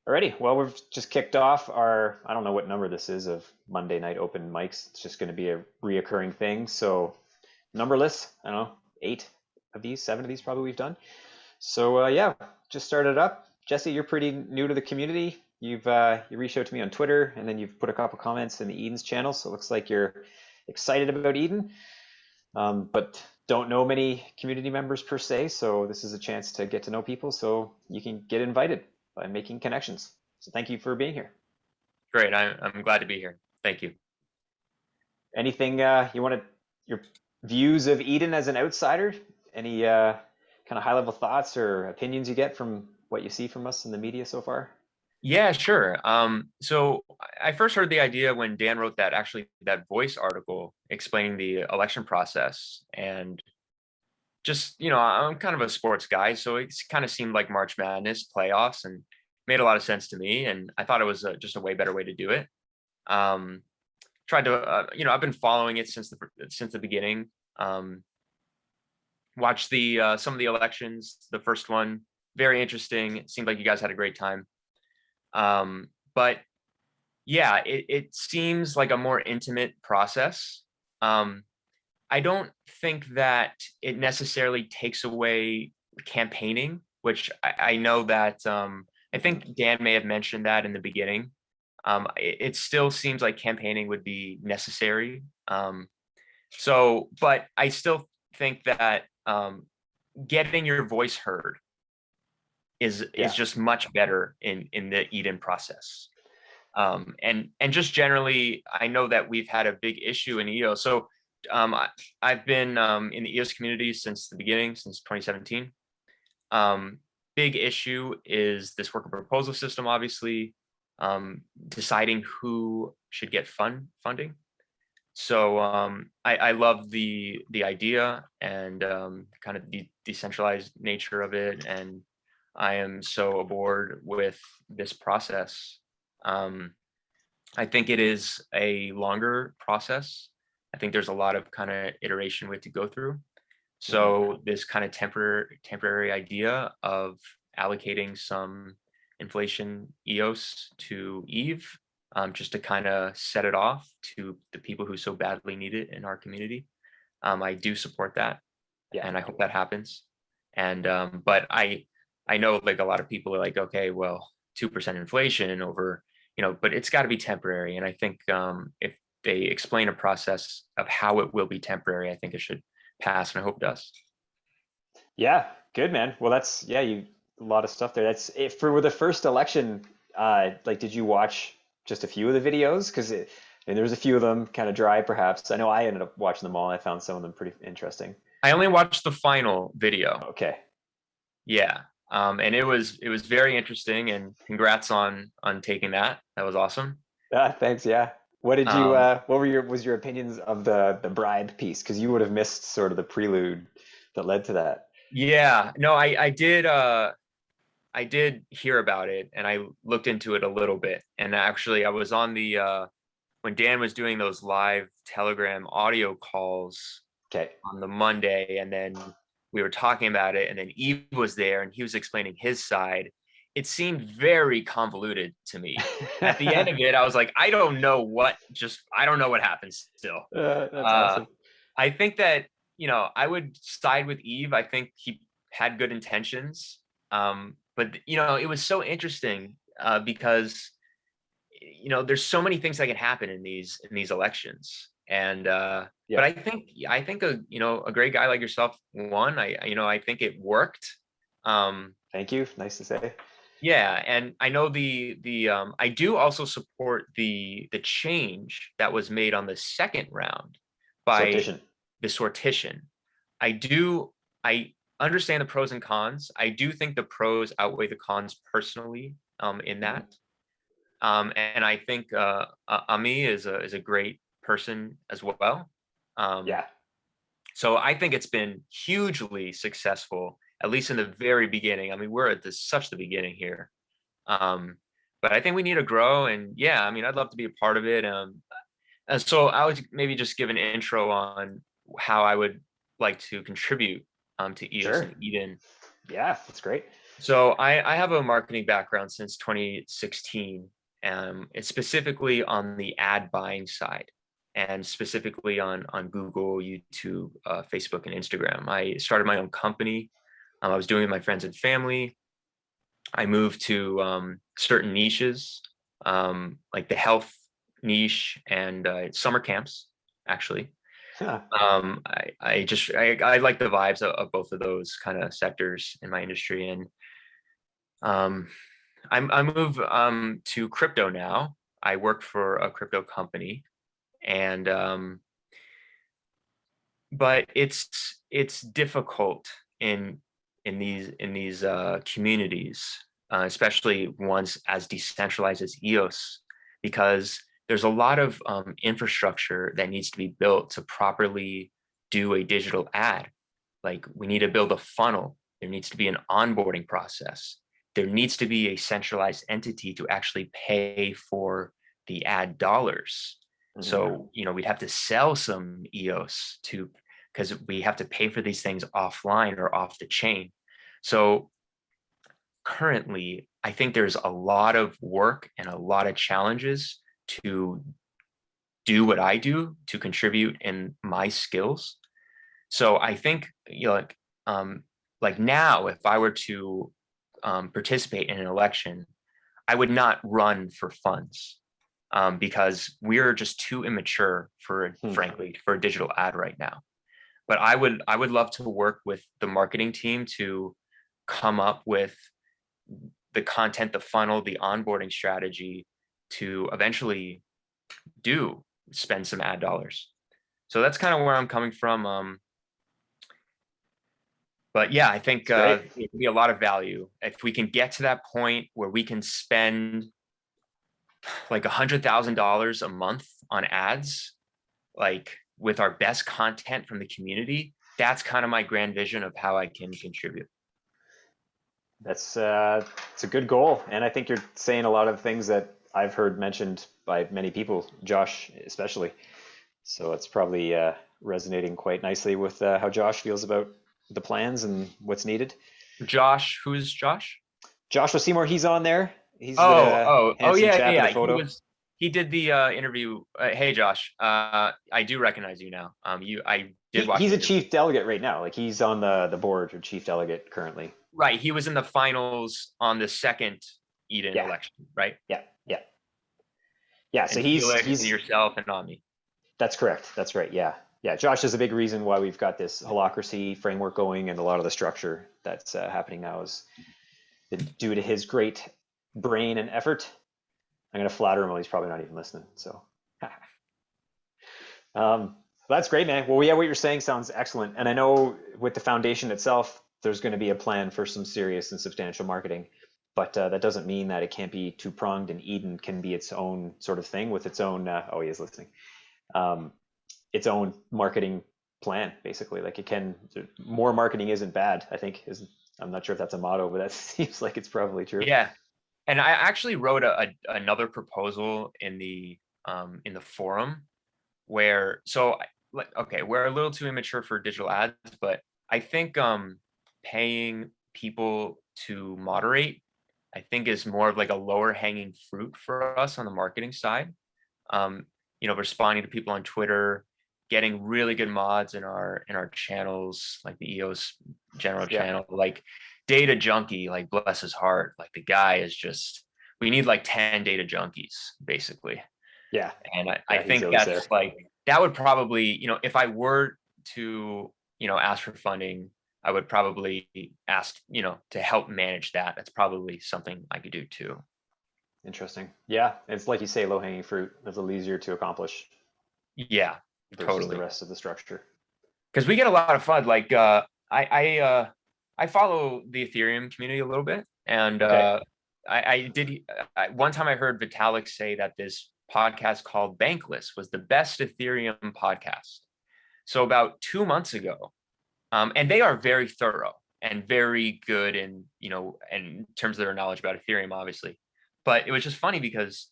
Alrighty, well, we've just kicked off our, I don't know what number this is of Monday night open mics. It's just going to be a reoccurring thing. So, numberless, I don't know, 8 of these, 7 of these probably we've done. So, yeah, just started up. Jesse, you're pretty new to the community. You reached out to me on Twitter, and then you've put a couple comments in the Eden's channel. So it looks like you're excited about Eden, but don't know many community members per se. So this is a chance to get to know people, so you can get invited by making connections. So thank you for being here. Great. I'm glad to be here. Thank you. Anything you want to, your views of Eden as an outsider? Any kind of high level thoughts or opinions you get from what you see from us in the media so far? Yeah, sure. So I first heard the idea when Dan wrote that voice article explaining the election process, and just, I'm kind of a sports guy, so it kind of seemed like March Madness playoffs and made a lot of sense to me. And I thought it was just a way better way to do it. Um, Tried to, I've been following it since the beginning. Watched the some of the elections. The first one, very interesting. It seemed like you guys had a great time. But yeah, it seems like a more intimate process. I don't think that it necessarily takes away campaigning, which I know that I think Dan may have mentioned that in the beginning. It still seems like campaigning would be necessary. But I still think that getting your voice heard is Yeah. just much better in the Eden process. And just generally, I know that we've had a big issue in EOS. So I've been in the EOS community since the beginning, since 2017. Big issue is this worker proposal system, obviously, deciding who should get funding. So I love the idea and kind of the decentralized nature of it, and I am so aboard with this process. I think it is a longer process. I think there's a lot of kind of iteration with to go through. So this kind of temporary idea of allocating some inflation EOS to Eve, just to kind of set it off to the people who so badly need it in our community. I do support that, Yeah. and I hope that happens. And but I know like a lot of people are like, okay, well, 2% inflation over, but it's got to be temporary. And I think if they explain a process of how it will be temporary, I think it should pass, and I hope it does. Yeah, good man. Well, that's yeah, you a lot of stuff there. That's it for the first election. Like, did you watch just a few of the videos? Because and there was a few of them kind of dry, perhaps. I know I ended up watching them all. And I found some of them pretty interesting. I only watched the final video. Okay. Yeah. And it was very interesting, and congrats on taking that. That was awesome. Thanks. Yeah. What did you? Um, What were your opinions of the bribe piece? Because you would have missed sort of the prelude that led to that. yeah, no, I did hear about it, and I looked into it a little bit. And actually I was on the when Dan was doing those live Telegram audio calls Okay. on the Monday, and then we were talking about it, and then Eve was there and he was explaining his side. It seemed very convoluted to me. At the end of it, I was like, I don't know what happens still. That's Uh, awesome. I think that, I would side with Eve. I think he had good intentions. But it was so interesting because there's so many things that can happen in these elections. And but Yeah. I think a great guy like yourself won. I think it worked. Um, Thank you. Nice to say. yeah, and I know I do also support the change that was made on the second round by Sortition. the sortition. I understand the pros and cons. I do think the pros outweigh the cons personally in Hmm. that. And I think Ami is a great person as well. Um, Yeah. so I think it's been hugely successful, at least in the very beginning. I mean, we're at such the beginning here. Um, but I think we need to grow, and yeah, I mean, I'd love to be a part of it. And so I would maybe just give an intro on how I would like to contribute to EOS Sure. and Eden. Yeah, that's great. So I have a marketing background since 2016. It's specifically on the ad buying side, and specifically on Google, YouTube, Facebook, and Instagram. I started my own company. I was doing it with my friends and family. I moved to certain niches, like the health niche and summer camps, actually. Huh. I like the vibes both of those kind of sectors in my industry, and um, I move to crypto now. I work for a crypto company, and but it's difficult in these communities, especially ones as decentralized as EOS, because there's a lot of infrastructure that needs to be built to properly do a digital ad. Like we need to build a funnel. There needs to be an onboarding process. There needs to be a centralized entity to actually pay for the ad dollars. Mhm. So, we'd have to sell some EOS to, because we have to pay for these things offline or off the chain. So currently, I think there's a lot of work and a lot of challenges to do what I do to contribute in my skills. So I think, like now, if I were to participate in an election, I would not run for funds, because we're just too immature Hmm. frankly, for a digital ad right now. But I would love to work with the marketing team to come up with the content, the funnel, the onboarding strategy to eventually do spend some ad dollars. So that's kind of where I'm coming from. But yeah, I think It's great. it could be a lot of value if we can get to that point where we can spend like $100,000 a month on ads, like with our best content from the community. That's kind of my grand vision of how I can contribute. That's it's a good goal, and I think you're saying a lot of things that I've heard mentioned by many people, Josh especially. So it's probably resonating quite nicely with how Josh feels about the plans and what's needed. Josh, who's Josh? Joshua Seymour, he's on there. He's the Oh, handsome yeah, chap in yeah. the Yeah. photo. He did the interview. Hey, Josh, I do recognize you now. I did watch He's the a interview. chief delegate right now. Like he's on the board or chief delegate currently. Right. He was in the finals on the second Eden Yeah, election, right? yeah, yeah, yeah. So And he's Felix and he's yourself and Omni. that's correct. That's right. Yeah, yeah. Josh is a big reason why we've got this holacracy framework going, and a lot of the structure that's happening now is due to his great brain and effort. I'm gonna flatter him while he's probably not even listening. So, um, that's great, man. Well, yeah, what you're saying sounds excellent, and I know with the foundation itself, there's going to be a plan for some serious and substantial marketing, but that doesn't mean that it can't be two pronged. And Eden can be its own sort of thing with its own. Oh, he is listening. Um, its own marketing plan, basically. Like it can. More marketing isn't bad. I think is. I'm not sure if that's a motto, but that seems like it's probably true. Yeah. And I actually wrote another proposal in the forum where, like, okay, we're a little too immature for digital ads, but I think paying people to moderate, I think, is more of like a lower hanging fruit for us on the marketing side. um, Responding to people on Twitter, getting really good mods in our channels, like the EOS general Yeah, channel, like Data Junkie, like bless his heart, like the guy is just, we need like 10 data junkies basically. yeah, And I yeah. He's think always there. that's like, that would probably, if I were to, ask for funding, I would probably ask, to help manage that. That's probably something I could do too. Interesting. Yeah, it's like you say, low hanging fruit. It's a little easier to accomplish Yeah, versus the totally. rest of the structure. Because we get a lot of fun. Like I follow the Ethereum community a little bit, and Okay. I did one time I heard Vitalik say that this podcast called Bankless was the best Ethereum podcast. So about 2 months ago, and they are very thorough and very good in terms of their knowledge about Ethereum, obviously. But it was just funny because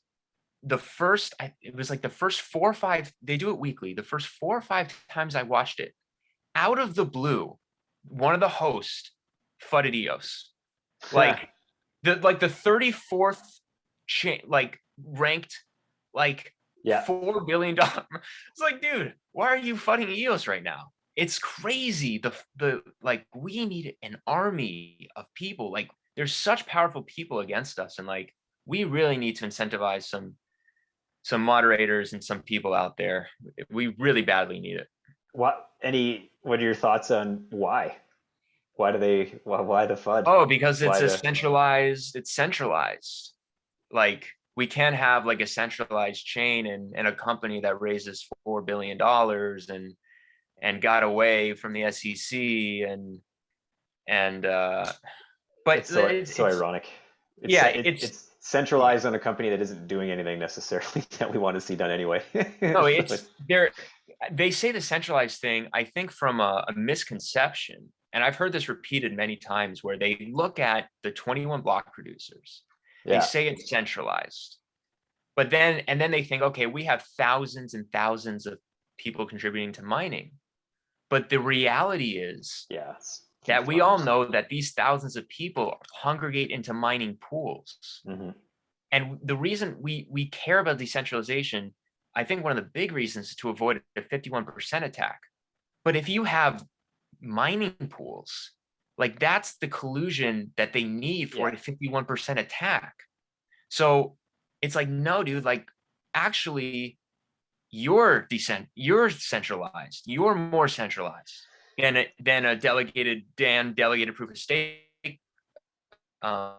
it was like the first 4 or 5, they do it weekly. The first 4 or 5 times I watched it, out of the blue, one of the hosts fudded EOS. Like the 34th like ranked like Yeah. $4 billion. It's like, dude, why are you fighting EOS right now? It's crazy. The like we need an army of people. Like there's such powerful people against us, and like we really need to incentivize some moderators and some people out there. We really badly need it. What are your thoughts on why? Why the FUD? Oh, because Why it's a the centralized, it's centralized. Like we can't have like a centralized chain and a company that raises $4 billion and got away from the SEC and but it's so it's ironic. yeah, It's centralized on a company that isn't doing anything necessarily that we want to see done anyway. no, So it's there. They say the centralized thing, I think from a misconception, and I've heard this repeated many times, where they look at the 21 block producers, they yeah, say it's centralized, but then they think, okay, we have thousands and thousands of people contributing to mining. But the reality is yeah, it's a few that we all farms. know that these thousands of people congregate into mining pools. Hmm. And the reason we care about decentralization, I think one of the big reasons is to avoid a 51% attack. But if you have mining pools, like that's the collusion that they need for Yeah, a 51% attack. So it's like, no, dude, like actually you're centralized, you're more centralized than a delegated proof of stake. Um,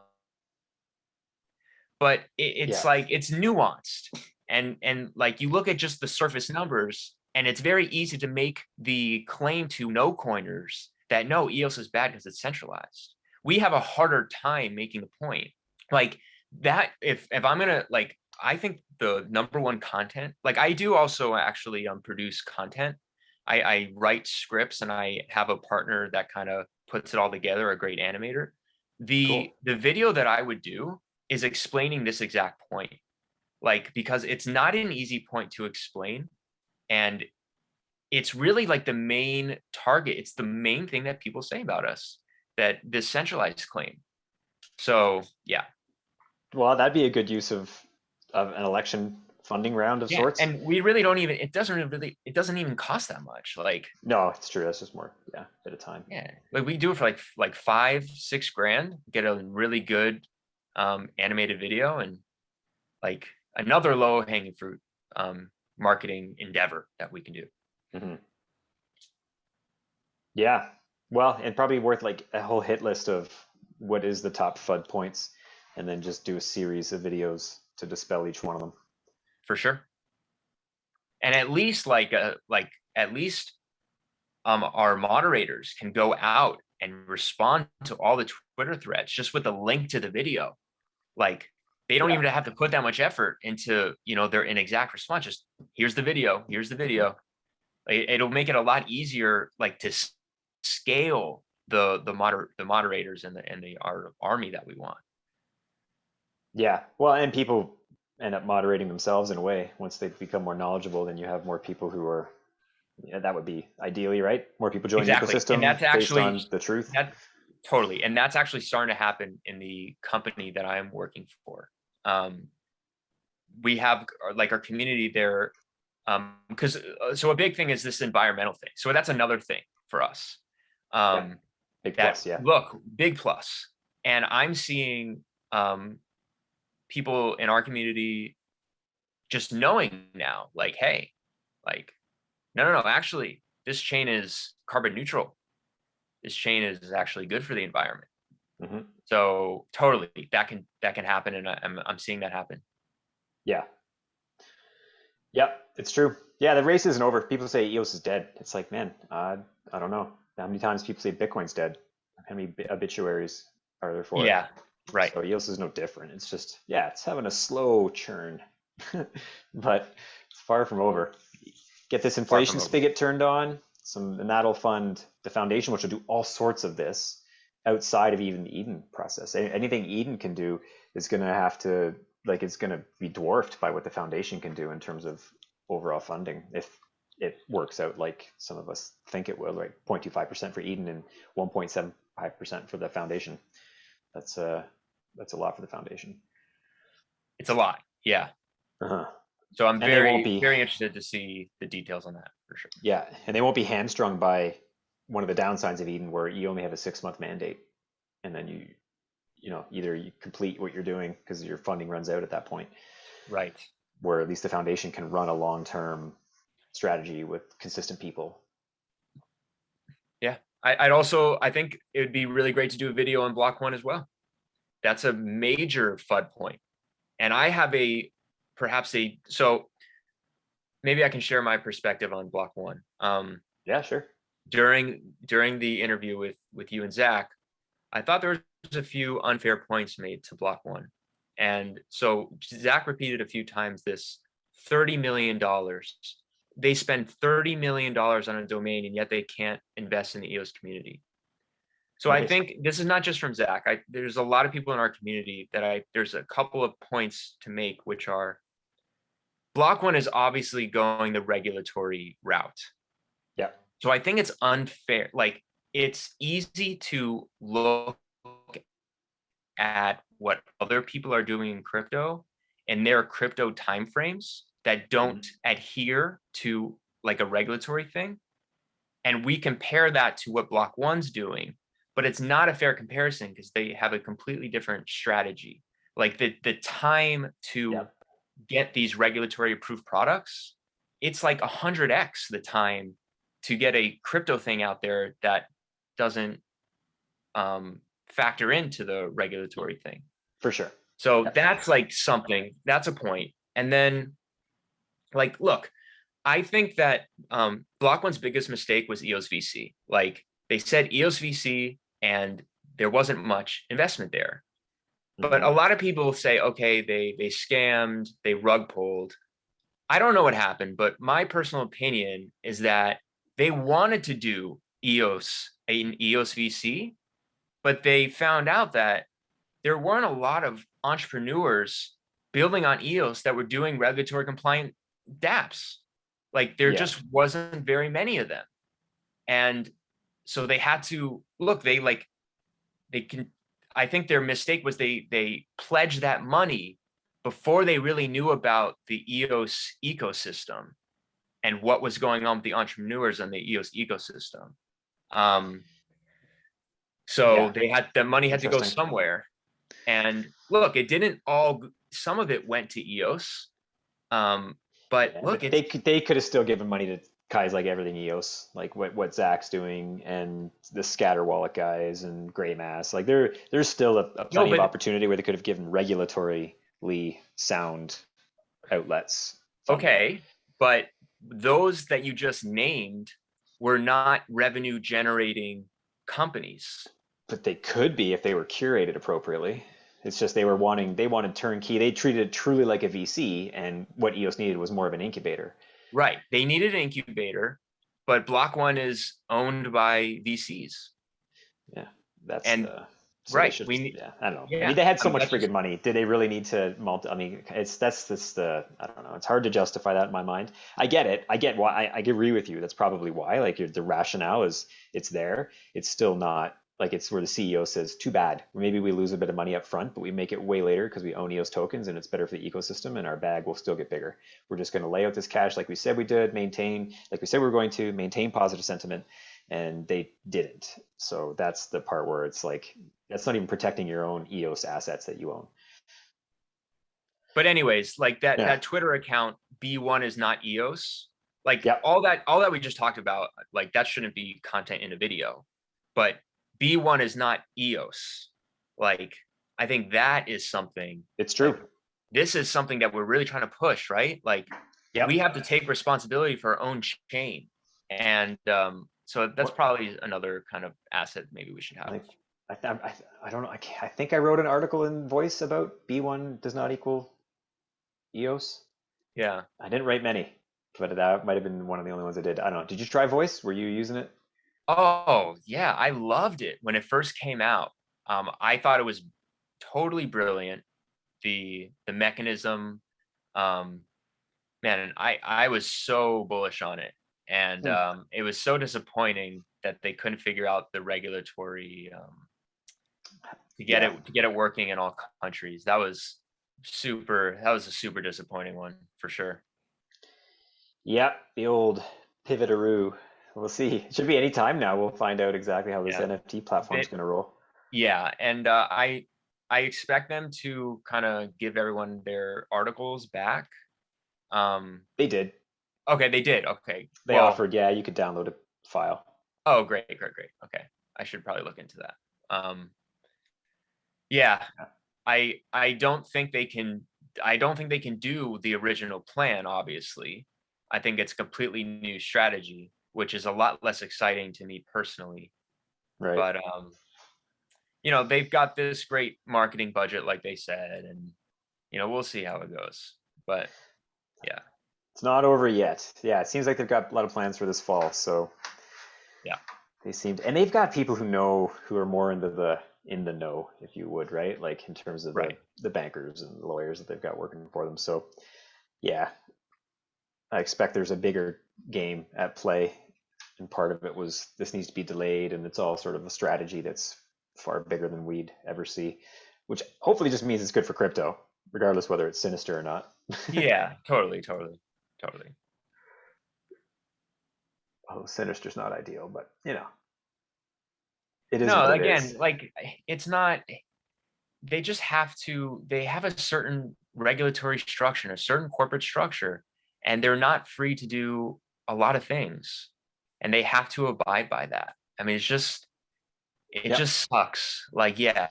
but it's yeah, like it's nuanced, and like you look at just the surface numbers, and it's very easy to make the claim to no coiners that no, EOS is bad because it's centralized. We have a harder time making the point like that. If I'm gonna like, I think the number one content, like I do also actually produce content. I write scripts and I have a partner that kind of puts it all together, a great animator. cool. The video that I would do is explaining this exact point, like because it's not an easy point to explain, and it's really like the main target, it's the main thing that people say about us, that this centralized claim. So yeah. Well, that'd be a good use of an election funding round of Yeah, sorts. and we really don't even, it doesn't even cost that much. Like No, it's true. That's just more, yeah, bit of time. yeah, like we do it for like 5-6 grand, get a really good animated video, and like another low hanging fruit marketing endeavor that we can do. Hmm. Yeah. Well, and probably worth like a whole hit list of what is the top FUD points, and then just do a series of videos to dispel each one of them. For sure. And at least like at least our moderators can go out and respond to all the Twitter threads just with a link to the video. Like they don't Yeah. even have to put that much effort into, their inexact response. Just here's the video, here's the video. It'll make it a lot easier, like to scale the moderators and our army that we want. Yeah. Well, and people end up moderating themselves in a way. Once they become more knowledgeable, then you have more people who are, yeah, that would be ideally, right? More people join the Exactly. And ecosystem that's based actually on the truth. that totally. And that's actually starting to happen in the company that I'm working for. We have like our community there, because so a big thing is this environmental thing. So that's another thing for us. Yeah. Um, Big that plus, yeah. look, big plus. And I'm seeing people in our community just knowing now, like, hey, like, no, actually, this chain is carbon neutral. This chain is actually good for the environment. Hmm. So totally, that can happen, and I'm seeing that happen. Yeah. Yep, it's true. Yeah, the race isn't over. People say EOS is dead. It's like, man, I don't know. How many times people say Bitcoin's dead? How many obituaries are there for it? Yeah, right. So EOS is no different. It's just, yeah, it's having a slow churn, but it's far from over. Get this Far from inflation over. spigot turned on, and that'll fund the foundation, which will do all sorts of this outside of even the Eden process. Anything Eden can do is going to have to, like, it's going to be dwarfed by what the foundation can do in terms of overall funding if it works out like some of us think it will, like 0.25% for Eden and 1.75% for the foundation. That's a lot for the foundation. It's a lot. Yeah. Uh-huh. So I'm And they won't very, be, very interested to see the details on that for sure. yeah, and they won't be hamstrung by one of the downsides of Eden, where you only have a 6-month mandate, and then either you complete what you're doing because your funding runs out at that point, Right. where at least the foundation can run a long-term strategy with consistent people. Yeah. I think it would be really great to do a video on block one as well. That's a major FUD point. And I have so maybe I can share my perspective on block one. Yeah, sure. During the interview with you and Zach, I thought there was a few unfair points made to block one. And so Zach repeated a few times this $30 million. They spend $30 million on a domain, and yet they can't invest in the EOS community. So I think this is not just from Zach. There's a lot of people in our community there's a couple of points to make, which are block one is obviously going the regulatory route. Yeah. So I think it's unfair. Like, it's easy to look at what other people are doing in crypto and their crypto timeframes that don't adhere to like a regulatory thing. And we compare that to what block one's doing, but it's not a fair comparison because they have a completely different strategy. Like the time to get these regulatory approved products, it's like 100x the time to get a crypto thing out there that doesn't factor into the regulatory thing. For sure. So that's like something, that's a point. And then like, look, I think that block one's biggest mistake was EOS VC. Like, they said EOS VC and there wasn't much investment there. But a lot of people say, okay, they scammed, they rug pulled. I don't know what happened, but my personal opinion is that they wanted to do EOS VC, but they found out that there weren't a lot of entrepreneurs building on EOS that were doing regulatory compliant dApps. Like, there just wasn't very many of them. And so they had to look, I think their mistake was they pledged that money before they really knew about the EOS ecosystem and what was going on with the entrepreneurs on the EOS ecosystem. So the money had to go somewhere. And look, it didn't all, some of it went to EOS. But look, they could have still given money to guys like Everything EOS, like what Zach's doing, and the Scatter Wallet guys and Gray Mass. Like there's still a plenty of opportunity where they could have given regulatorily sound outlets. Okay, but those that you just named were not revenue generating companies. But they could be if they were curated appropriately. It's just they wanted turnkey. They treated it truly like a VC, and what EOS needed was more of an incubator. Right. They needed an incubator, but Block One is owned by VCs. Yeah, that's right. I don't know. Yeah, I mean, they had so much freaking money. Did they really need to I mean, I don't know. It's hard to justify that in my mind. I get it. I get why. I agree with you. That's probably why. Like, the rationale is it's there. It's still not. Like, it's where the CEO says, too bad. Maybe we lose a bit of money up front, but we make it way later because we own EOS tokens and it's better for the ecosystem and our bag will still get bigger. We're just going to lay out this cash like we said we did, like we said we were going to, maintain positive sentiment, and they didn't. So that's the part where it's like, that's not even protecting your own EOS assets that you own. But anyways, like that Twitter account, B1 is not EOS. Like, all that we just talked about, like, that shouldn't be content in a video. But B1 is not EOS. Like, I think that is something. It's true. Like, this is something that we're really trying to push, right? Like, we have to take responsibility for our own chain. And so that's probably another kind of asset maybe we should have. I don't know. I think I wrote an article in Voice about B1 does not equal EOS. Yeah. I didn't write many, but that might have been one of the only ones I did. I don't know. Did you try Voice? Were you using it? Oh, yeah, I loved it when it first came out. I thought it was totally brilliant. The mechanism, man, and I was so bullish on it. And it was so disappointing that they couldn't figure out the regulatory to get Yeah. it working in all countries. That was a super disappointing one for sure. Yep, the old pivotaroo. We'll see. It should be any time now. We'll find out exactly how this Yeah. NFT platform's They, going to roll. yeah, and I expect them to kind of give everyone their articles back. They did. Okay, they did. Okay. They Well, offered, yeah, you could download a file. oh, great. Okay. I should probably look into that. Yeah, I don't think they can do the original plan, obviously. I think it's completely new strategy, which is a lot less exciting to me personally. Right. But they've got this great marketing budget, like they said, and we'll see how it goes. But yeah, It's not over yet. Yeah, it seems like they've got a lot of plans for this fall. So yeah, and they've got people who are more in the know, if you would, right? Like in terms of right. the bankers and the lawyers that they've got working for them. So yeah, I expect there's a bigger game at play, and part of it was this needs to be delayed, and it's all sort of a strategy that's far bigger than we'd ever see, which hopefully just means it's good for crypto, regardless whether it's sinister or not. Yeah, totally. Although sinister's not ideal, but it is No, what it again, is. like it's not. They have a certain regulatory structure, a certain corporate structure, and they're not free to do a lot of things, and they have to abide by that. I mean, it Yep. just sucks. Like, yeah,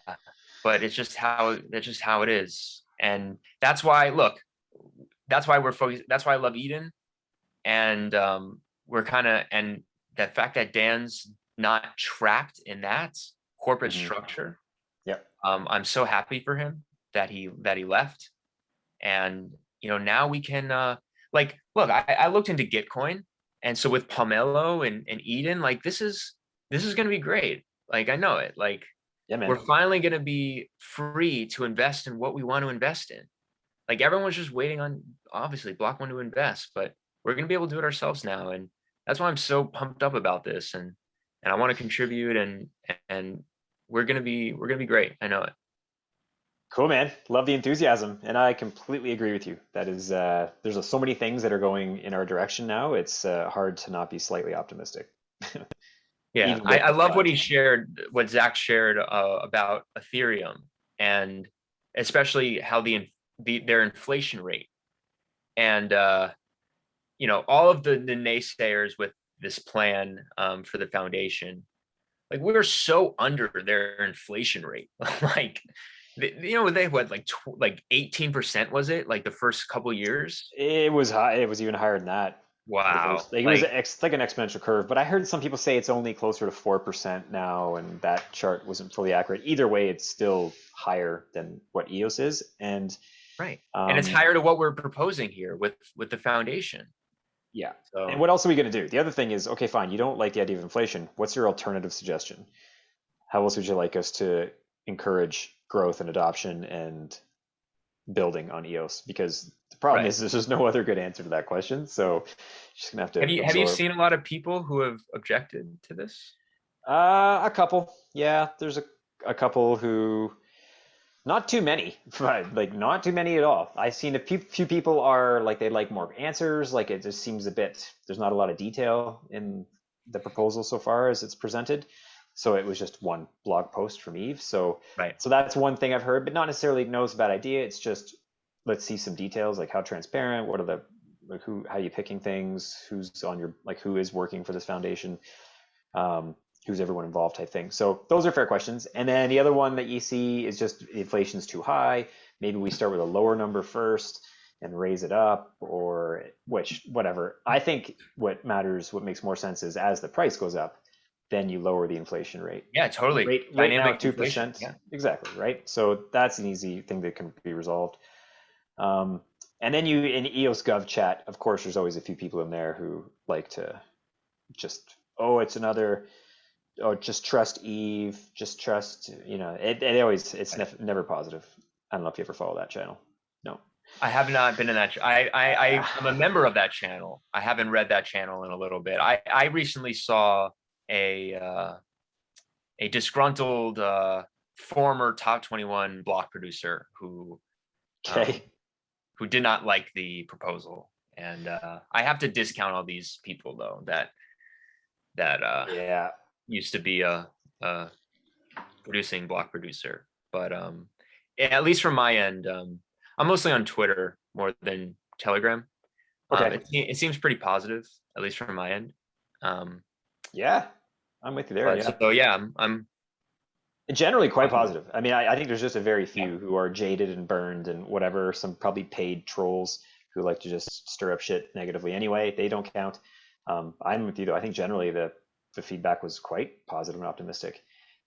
but that's just how it is. And that's why, look, that's why we're focused. That's why I love Eden. And and the fact that Dan's not trapped in that corporate Hmm. structure. Yep. I'm so happy for him that he left. And now we can look, I looked into Gitcoin, and so with Pomelo and Eden, like this is gonna be great. Like I know it. Like Yeah, man. we're finally gonna be free to invest in what we want to invest in. Like everyone was just waiting on obviously Block One to invest, but we're gonna be able to do it ourselves now. And that's why I'm so pumped up about this. And I want to contribute, and we're gonna be great. I know it. Cool, man. Love the enthusiasm, and I completely agree with you. That is, there's so many things that are going in our direction now. It's hard to not be slightly optimistic, Yeah, even with I the love flags. what Zach shared about Ethereum, and especially how their inflation rate, and all of the naysayers with this plan for the foundation. Like we're so under their inflation rate. Like they what like 18% was it like the first couple years? It was high. It was even higher than that for the Wow. first. Like it was Like like an exponential curve, but I heard some people say it's only closer to 4% now, and that chart wasn't fully accurate. Either way, it's still higher than what EOS is, and right. And it's um, higher to what we're proposing here with the foundation. yeah. And So what else are we going to do? The other thing is, okay, fine, you don't like the idea of inflation. What's your alternative suggestion? How else would you like us to encourage growth and adoption and building on EOS? Because the problem right. is there's just no other good answer to that question. So just gonna have to Have you absorb. seen a lot of people who have objected to this? A couple. Yeah, there's a couple who, not too many, but like not too many at all. I've seen a few people are like they'd like more answers. Like it just seems a bit, there's not a lot of detail in the proposal so far as it's presented. So it was just one blog post from Eve. So Right. that's one thing I've heard, but not necessarily no, it's a bad idea. It's just let's see some details, like how transparent, what are the like how are you picking things, who's on your like who is working for this foundation, um, who's everyone involved type thing. So those are fair questions. And then the other one that you see is just inflation's too high. Maybe we start with a lower number first and raise it up, or whatever. I think what matters, what makes more sense is as the price goes up, then you lower the inflation rate. Yeah, totally. Right now Dynamic at inflation. 2%. Yeah. Exactly, right? So that's an easy thing that can be resolved. Um, and then you in EOS Gov chat, of course, there's always a few people in there who like to just, oh, it's another, oh, just trust Eve, just trust, it always, it's Right. never positive. I don't know if you ever follow that channel. No. I have not been in that. I'm a member of that channel. I haven't read that channel in a little bit. I recently saw a disgruntled former top 21 block producer who Okay. did not like the proposal. And I have to discount all these people though that Yeah. used to be a producing block producer. But at least from my end, I'm mostly on Twitter more than Telegram. Okay. It seems pretty positive, at least from my end. Yeah. I'm with you there. But Yeah. so yeah, I'm Generally quite positive. positive. I mean, I think there's just a very few who are jaded and burned and whatever, some probably paid trolls who like to just stir up shit negatively anyway. They don't count. I'm with you though. I think generally the feedback was quite positive and optimistic.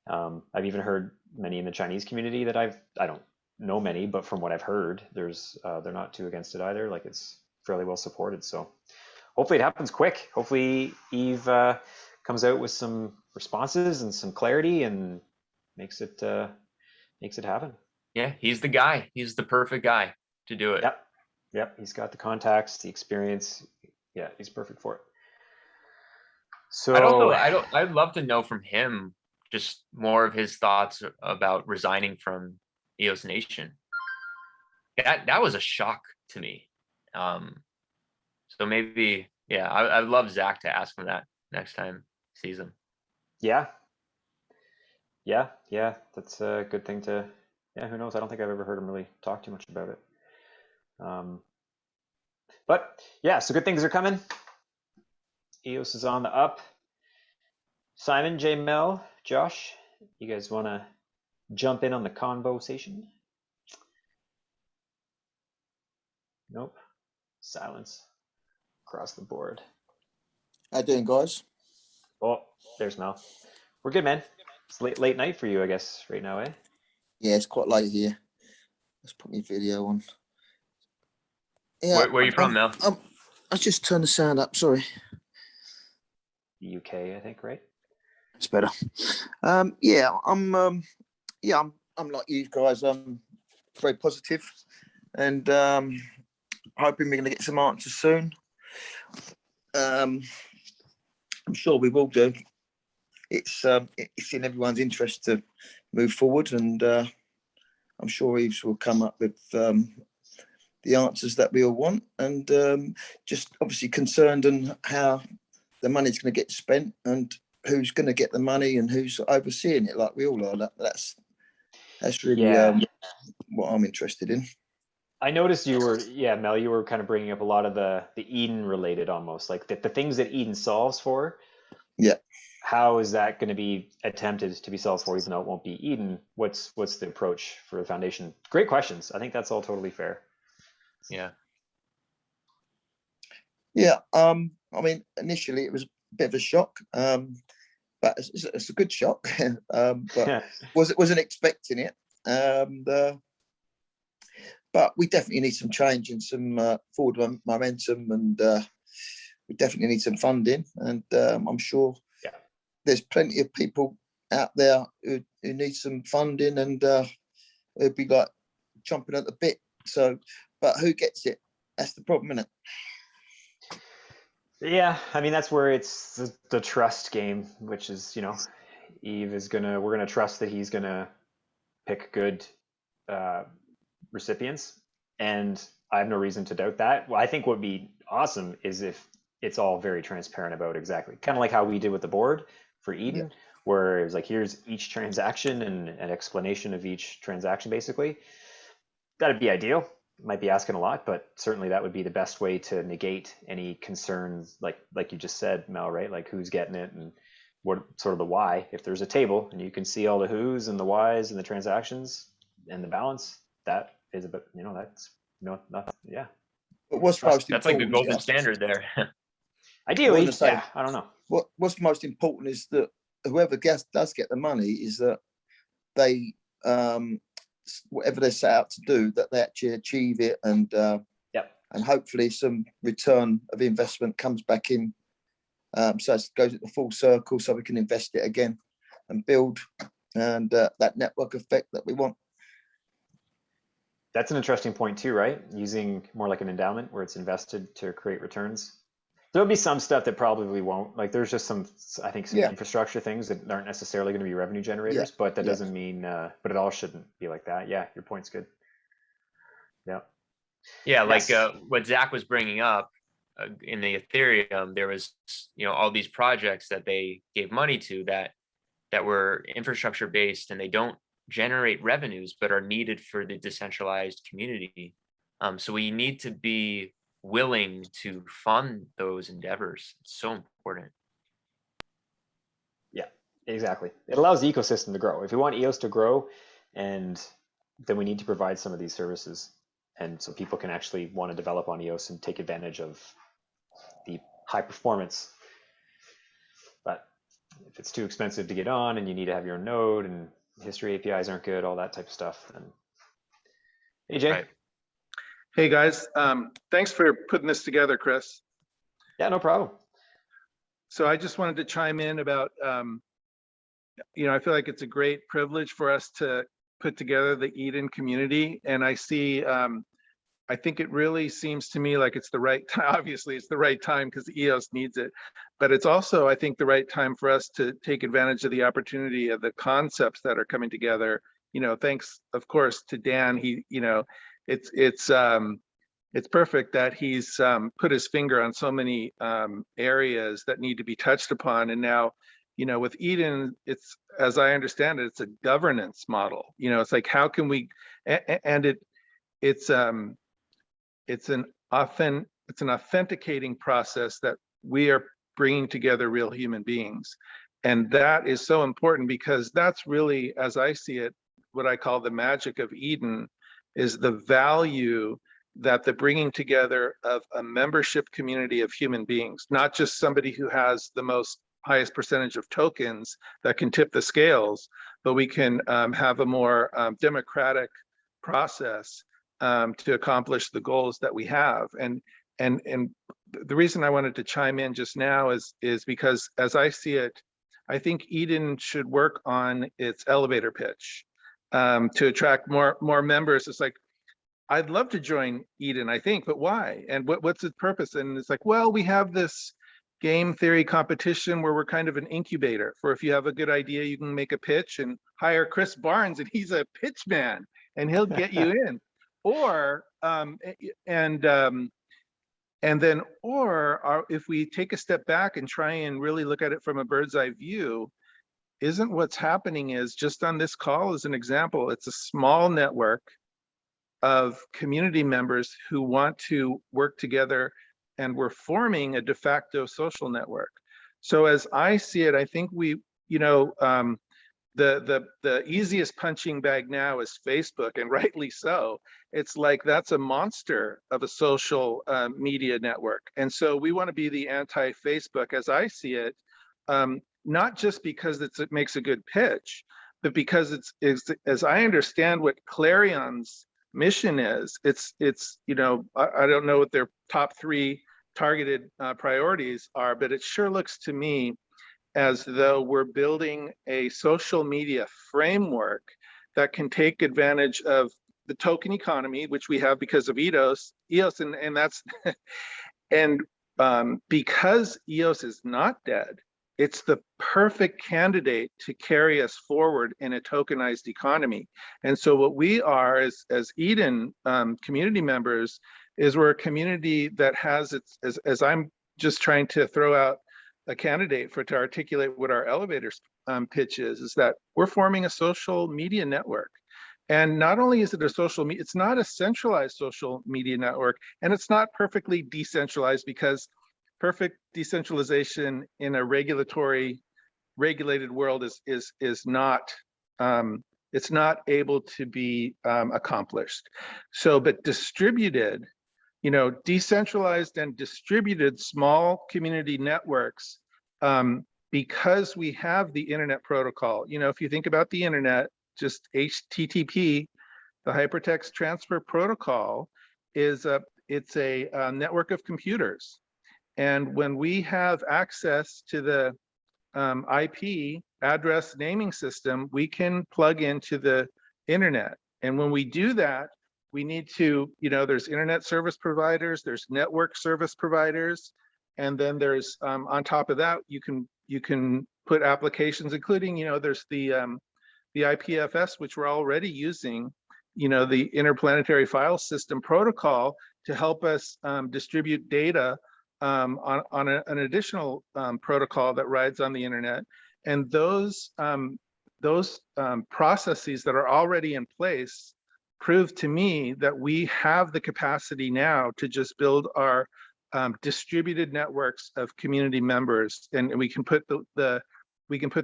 I've even heard many in the Chinese community that I don't know many, but from what I've heard, they're not too against it either. Like it's fairly well supported. So hopefully it happens quick. Hopefully Eve comes out with some responses and some clarity and makes it happen. Yeah, he's the guy. He's the perfect guy to do it. Yep, yep. He's got the contacts, the experience. Yeah, he's perfect for it. So I'd love to know from him just more of his thoughts about resigning from EOS Nation. That was a shock to me. So maybe, yeah, I'd love Zach to ask him that next time he sees him. yeah, yeah. That's a good thing to. Yeah, who knows? I don't think I've ever heard him really talk too much about it. But yeah, so good things are coming. EOS is on the up. Simon, J Mel, Josh, you guys want to jump in on the conversation? Nope. Silence across the board. How you doing, guys? Oh, there's Mel. We're good, man. It's late night for you, I guess, right now, eh? Yeah, it's quite late here. Let's put my video on. Yeah, Where are you from, Mel? I just turned the sound up. Sorry. The UK, I think, right? It's better. I'm like you guys. I'm very positive, and hoping we're going to get some answers soon. I'm sure we will do. It's in everyone's interest to move forward, and I'm sure Eves will come up with the answers that we all want, and just obviously concerned on how the money's going to get spent and who's going to get the money and who's overseeing it, like we all are. That's really what I'm interested in. I noticed Mel, you were kind of bringing up a lot of the Eden related almost, like the things that Eden solves for. Yeah. How is that going to be attempted to be solved for, even though it won't be Eden? What's the approach for the foundation? Great questions. I think that's all totally fair. Yeah. Yeah. I mean, initially it was a bit of a shock, but it's a good shock. But wasn't expecting it. But we definitely need some change and some forward momentum, and we definitely need some funding. And I'm sure there's plenty of people out there who need some funding, and it'd be like chomping at the bit. So, but who gets it? That's the problem, isn't it? Yeah, I mean that's where it's the trust game, which is Eve is we're gonna trust that he's gonna pick good recipients, and I have no reason to doubt that. Well, I think what would be awesome is if it's all very transparent about exactly, kind of like how we did with the board for Eden, where it was like here's each transaction and an explanation of each transaction, basically. That'd be ideal. Might be asking a lot, but certainly that would be the best way to negate any concerns, like you just said, Mel, right? Like who's getting it and what sort of the why. If there's a table and you can see all the who's and the whys and the transactions and the balance, that is a bit, that's nothing. Yeah. But what's most That's like the important? golden standard there. Ideally, I don't know. What's most important is that whoever does get the money is that they whatever they set out to do, that they actually achieve it, and and hopefully some return of investment comes back in, so it goes at the full circle, so we can invest it again and build and that network effect that we want. That's an interesting point too, right? Using more like an endowment where it's invested to create returns. There'll be some stuff that probably won't. Like there's just some, I think, some Yeah, infrastructure things that aren't necessarily going to be revenue yeah, generators, but that yeah. doesn't mean, but it all shouldn't be like that. Yeah, your point's good. Yeah. Yeah, like Yes. what Zach was bringing up in the Ethereum, there was, all these projects that they gave money to that were infrastructure based, and they don't generate revenues but are needed for the decentralized community. So we need to be willing to fund those endeavors. It's so important. Yeah, exactly. It allows the ecosystem to grow. If we want EOS to grow, and then we need to provide some of these services. And so people can actually want to develop on EOS and take advantage of the high performance. But if it's too expensive to get on and you need to have your own node and history APIs aren't good, all that type of stuff, then AJ. Right. Hey guys, thanks for putting this together, Chris. Yeah, no problem. So I just wanted to chime in about, I feel like it's a great privilege for us to put together the Eden community. And I see, I think it really seems to me like it's the right time. Obviously, it's the right time because the EOS needs it. But it's also, I think, the right time for us to take advantage of the opportunity of the concepts that are coming together. Thanks, of course, to Dan. It's perfect that he's put his finger on so many areas that need to be touched upon. And now, with Eden, it's, as I understand it, it's a governance model. It's like, how can we, and it's an authenticating process that we are bringing together real human beings. And that is so important because that's really, as I see it, what I call the magic of Eden is the value that the bringing together of a membership community of human beings, not just somebody who has the highest percentage of tokens that can tip the scales, but we can have a more democratic process to accomplish the goals that we have. And the reason I wanted to chime in just now is because as I see it, I think Eden should work on its elevator pitch to attract more members. It's like, I'd love to join Eden, I think, but why? And what's its purpose? And it's like, well, we have this game theory competition where we're kind of an incubator for if you have a good idea, you can make a pitch and hire Chris Barnes and he's a pitch man and he'll get you in. Or if we take a step back and try and really look at it from a bird's eye view, isn't what's happening is just on this call as an example, it's a small network of community members who want to work together, and we're forming a de facto social network. So as I see it, I think we, the easiest punching bag now is Facebook, and rightly so. It's like that's a monster of a social media network. And so we want to be the anti-Facebook as I see it, not just because it makes a good pitch, but because it's as I understand what Clarion's mission is, it's I don't know what their top 3 targeted priorities are, but it sure looks to me as though we're building a social media framework that can take advantage of the token economy, which we have because of EOS, and that's and because EOS is not dead, it's the perfect candidate to carry us forward in a tokenized economy. And so what we are as Eden community members is we're a community that has its, as I'm just trying to throw out a candidate to articulate what our elevator pitch is that we're forming a social media network. And not only is it a social media, it's not a centralized social media network, and it's not perfectly decentralized because perfect decentralization in a regulated world is not it's not able to be accomplished. So, but distributed, decentralized and distributed small community networks, because we have the internet protocol. If you think about the internet, just HTTP, the hypertext transfer protocol is it's a network of computers. And when we have access to the IP address naming system, we can plug into the internet. And when we do that, we need to, there's internet service providers, there's network service providers, And then there's on top of that, you can put applications, including, there's the IPFS, which we're already using, the Interplanetary File System protocol to help us distribute data on an additional protocol that rides on the internet. And those processes that are already in place prove to me that we have the capacity now to just build our distributed networks of community members, and we can put the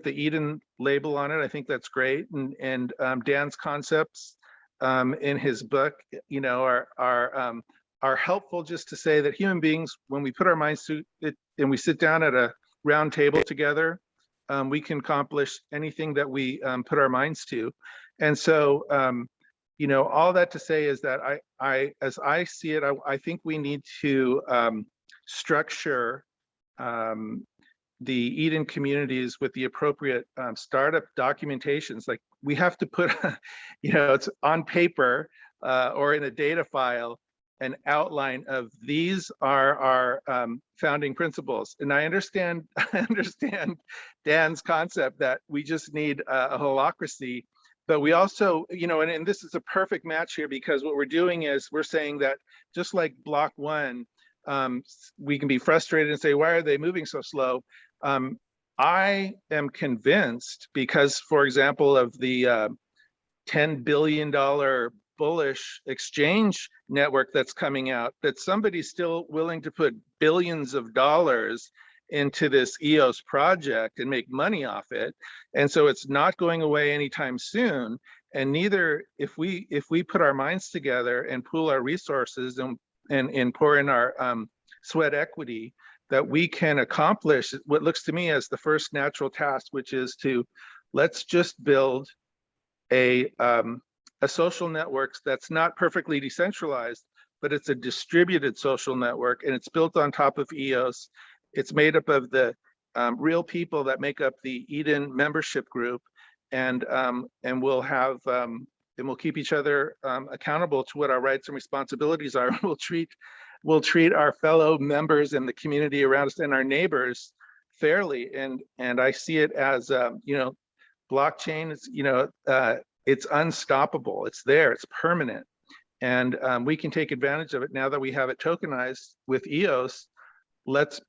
Eden label on it. I think that's great, and Dan's concepts in his book, are helpful, just to say that human beings, when we put our minds to it and we sit down at a round table together, we can accomplish anything that we put our minds to. And so, all that to say is that as I see it, I think we need to structure the Eden communities with the appropriate startup documentations. Like, we have to put, it's on paper or in a data file, an outline of these are our founding principles. And I understand Dan's concept that we just need a holacracy, but we also, and this is a perfect match here, because what we're doing is we're saying that just like block one, we can be frustrated and say, why are they moving so slow? I am convinced, because, for example, of the $10 billion bullish exchange network that's coming out, that somebody's still willing to put billions of dollars into this EOS project and make money off it. And so it's not going away anytime soon. And neither, if we put our minds together and pool our resources and pour in our sweat equity, that we can accomplish what looks to me as the first natural task, which is let's just build a social network that's not perfectly decentralized, but it's a distributed social network, and it's built on top of EOS. It's made up of the real people that make up the Eden membership group, and we'll have and we'll keep each other accountable to what our rights and responsibilities are. We'll treat our fellow members and the community around us and our neighbors fairly. And I see it as blockchain is, it's unstoppable. It's there. It's permanent, and we can take advantage of it now that we have it tokenized with EOS. Let's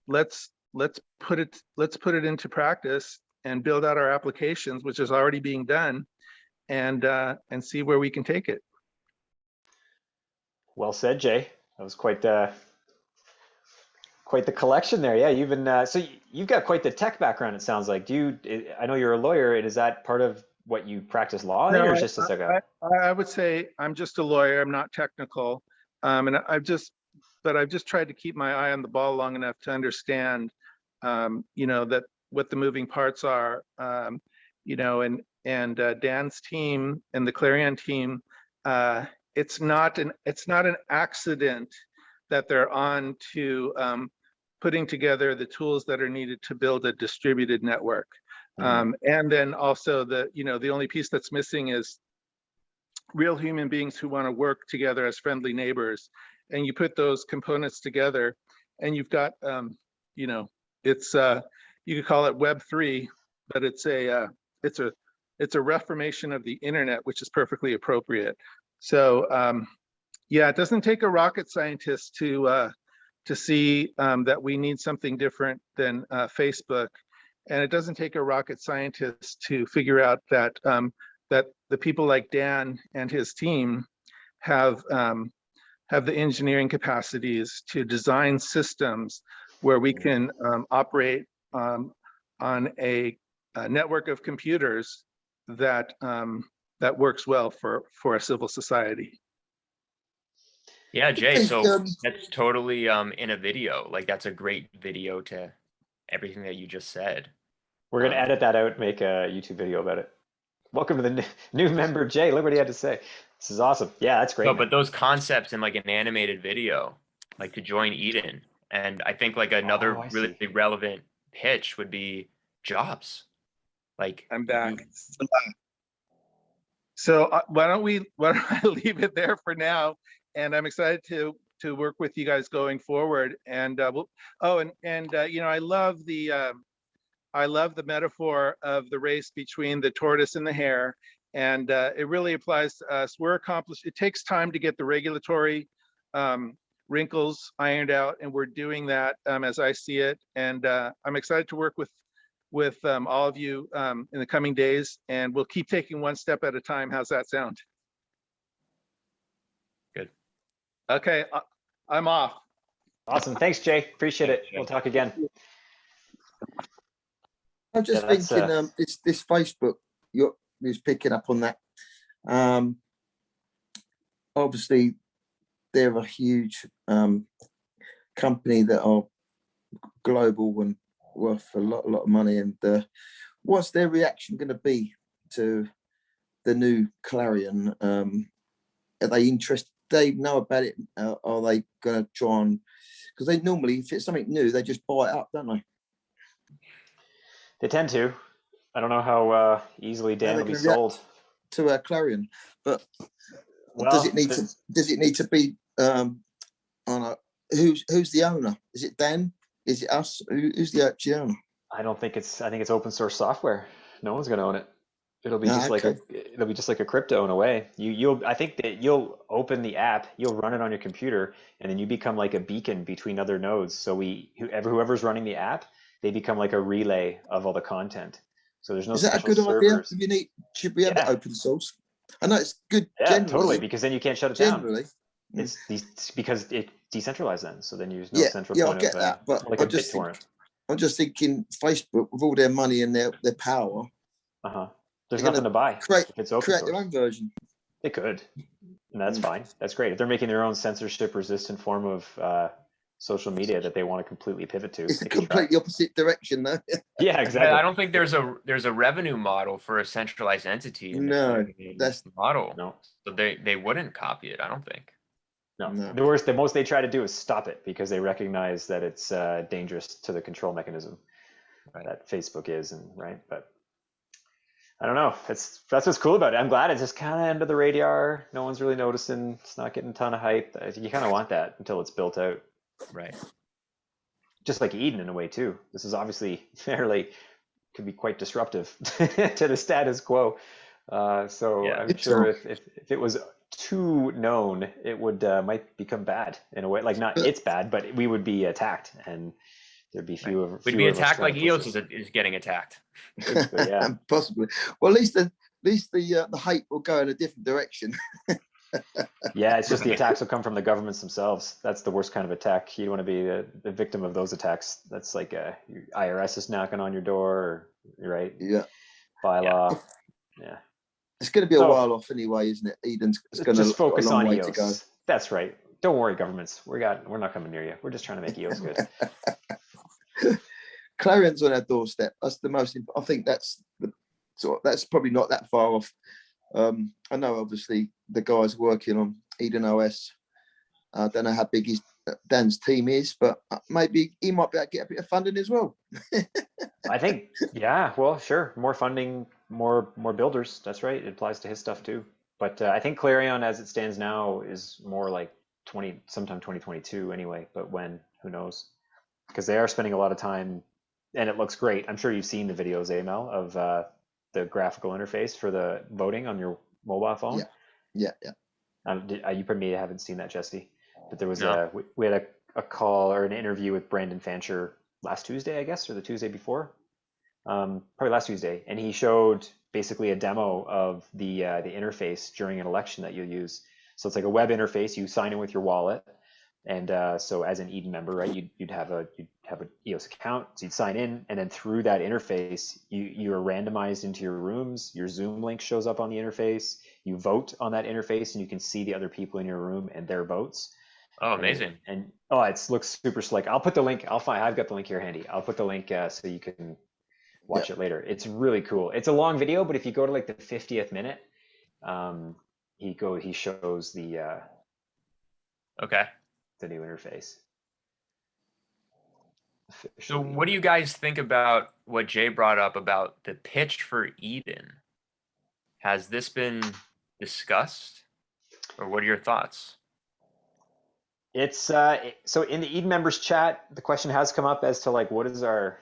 put it into practice and build out our applications, which is already being done, and see where we can take it. Well said, Jay. That was quite the collection there. Yeah, you've been so you've got quite the tech background, it sounds like. I know you're a lawyer, and is that part of what you practice law in, or is just like I would say I'm just a lawyer. I'm not technical, and I've just tried to keep my eye on the ball long enough to understand, that what the moving parts are, and Dan's team and the Clarion team. It's not an accident that they're on to putting together the tools that are needed to build a distributed network. And then also the only piece that's missing is real human beings who want to work together as friendly neighbors. And you put those components together, and you've got, it's you could call it Web3, but it's a reformation of the internet, which is perfectly appropriate. So yeah, it doesn't take a rocket scientist to see that we need something different than Facebook. And it doesn't take a rocket scientist to figure out that that the people like Dan and his team have the engineering capacities to design systems where we can operate on a network of computers that works well for a civil society. Yeah, Jay, so that's totally in a video. Like, that's a great video to everything that you just said. We're going to edit that out and make a YouTube video about it. Welcome to the new member, Jay. Look what he had to say. This is awesome. Yeah, that's great. No, but those concepts in like an animated video, like to join Eden. And I think like another really relevant pitch would be jobs. Like, I'm back. So why don't I leave it there for now? And I'm excited to to work with you guys going forward. And you know, I love the metaphor of the race between the tortoise and the hare, and it really applies to us. We're accomplished. It takes time to get the regulatory wrinkles ironed out, and we're doing that as I see it. And I'm excited to work with all of you in the coming days, and we'll keep taking one step at a time. How's that sound? Good. Okay, I'm off. Awesome. Thanks, Jay. Appreciate it. We'll talk again. I'm just Yeah, that's, thinking, this Facebook, you're picking up on that. Obviously, they're a huge company that are global and worth a lot of money. And what's their reaction going to be to the new Clarion? Are they interested? They know about it? Are they going to try and? Because they normally, if it's something new, they just buy it up, don't they? They tend to. I don't know how easily Dan will be sold to a Clarion, but well, does it need to be on a who's the owner? Is it Dan? Is it us? Who's the actual owner? I think it's open source software. No one's going to own it. It'll be just like a crypto in a way. I think that you'll open the app, you'll run it on your computer, and then you become like a beacon between other nodes. So whoever's running the app, they become like a relay of all the content. So there's no Is that a special good servers. idea? Should we have it open source? I know it's good. Yeah, totally, because then you can't shut it down. It's because it's decentralized then. So then there's no central point. I get that, but like I'm just thinking Facebook with all their money and their power. There's nothing to buy. Create source. their own version. They could, and that's fine. That's great. If they're making their own censorship-resistant form of social media that they want to completely pivot to, it's a completely opposite direction, though. Yeah, exactly. I don't think there's a revenue model for a centralized entity. No, that's the model. No, so they wouldn't copy it. I don't think. No. The most they try to do is stop it because they recognize that it's dangerous to the control mechanism that Facebook is, but. I don't know. That's what's cool about it. I'm glad it's just kind of under the radar. No one's really noticing. It's not getting a ton of hype. You kind of want that until it's built out. Right. Just like Eden in a way too. This is obviously could be quite disruptive to the status quo. I'm sure if it was too known, it would might become bad in a way. Like not it's bad, but we would be attacked and there'd be fewer. We'd be attacked like EOS is getting attacked. Yeah, possibly. Well, at least the hate will go in a different direction. Yeah, it's just the attacks will come from the governments themselves. That's the worst kind of attack. You don't want to be the victim of those attacks. That's like IRS is knocking on your door, right? Yeah. Bylaw. Yeah. It's going to be a while off anyway, isn't it? Eden's going to just focus on EOS. To go. That's right. Don't worry, governments. We're not coming near you. We're just trying to make EOS good. Clarion's on our doorstep. That's the most. I think that's probably not that far off. I know, obviously, the guys working on Eden OS. I don't know how big Dan's team is, but maybe he might be able to get a bit of funding as well. I think, yeah. Well, sure. More funding, more builders. That's right. It applies to his stuff too. But I think Clarion, as it stands now, is more like sometime 2022 anyway. But when? Who knows? Because they are spending a lot of time. And it looks great. I'm sure you've seen the videos, Amel, of the graphical interface for the voting on your mobile phone. Yeah. You probably haven't seen that, Jesse. But there was we had a call or an interview with Brandon Fancher last Tuesday, I guess, or the Tuesday before, probably last Tuesday, and he showed basically a demo of the interface during an election that you'll use. So it's like a web interface. You sign in with your wallet. And so as an Eden member, right, you'd have an EOS account, so you'd sign in, and then through that interface, you are randomized into your rooms. Your Zoom link shows up on the interface. You vote on that interface, and you can see the other people in your room and their votes. Oh, amazing! And it looks super slick. I'll put the link. I've got the link here handy. I'll put the link so you can watch it later. It's really cool. It's a long video, but if you go to like the 50th minute, he shows the the new interface. So what do you guys think about what Jay brought up about the pitch for Eden? Has this been discussed, or what are your thoughts? It's so in the Eden members chat, the question has come up as to like what is our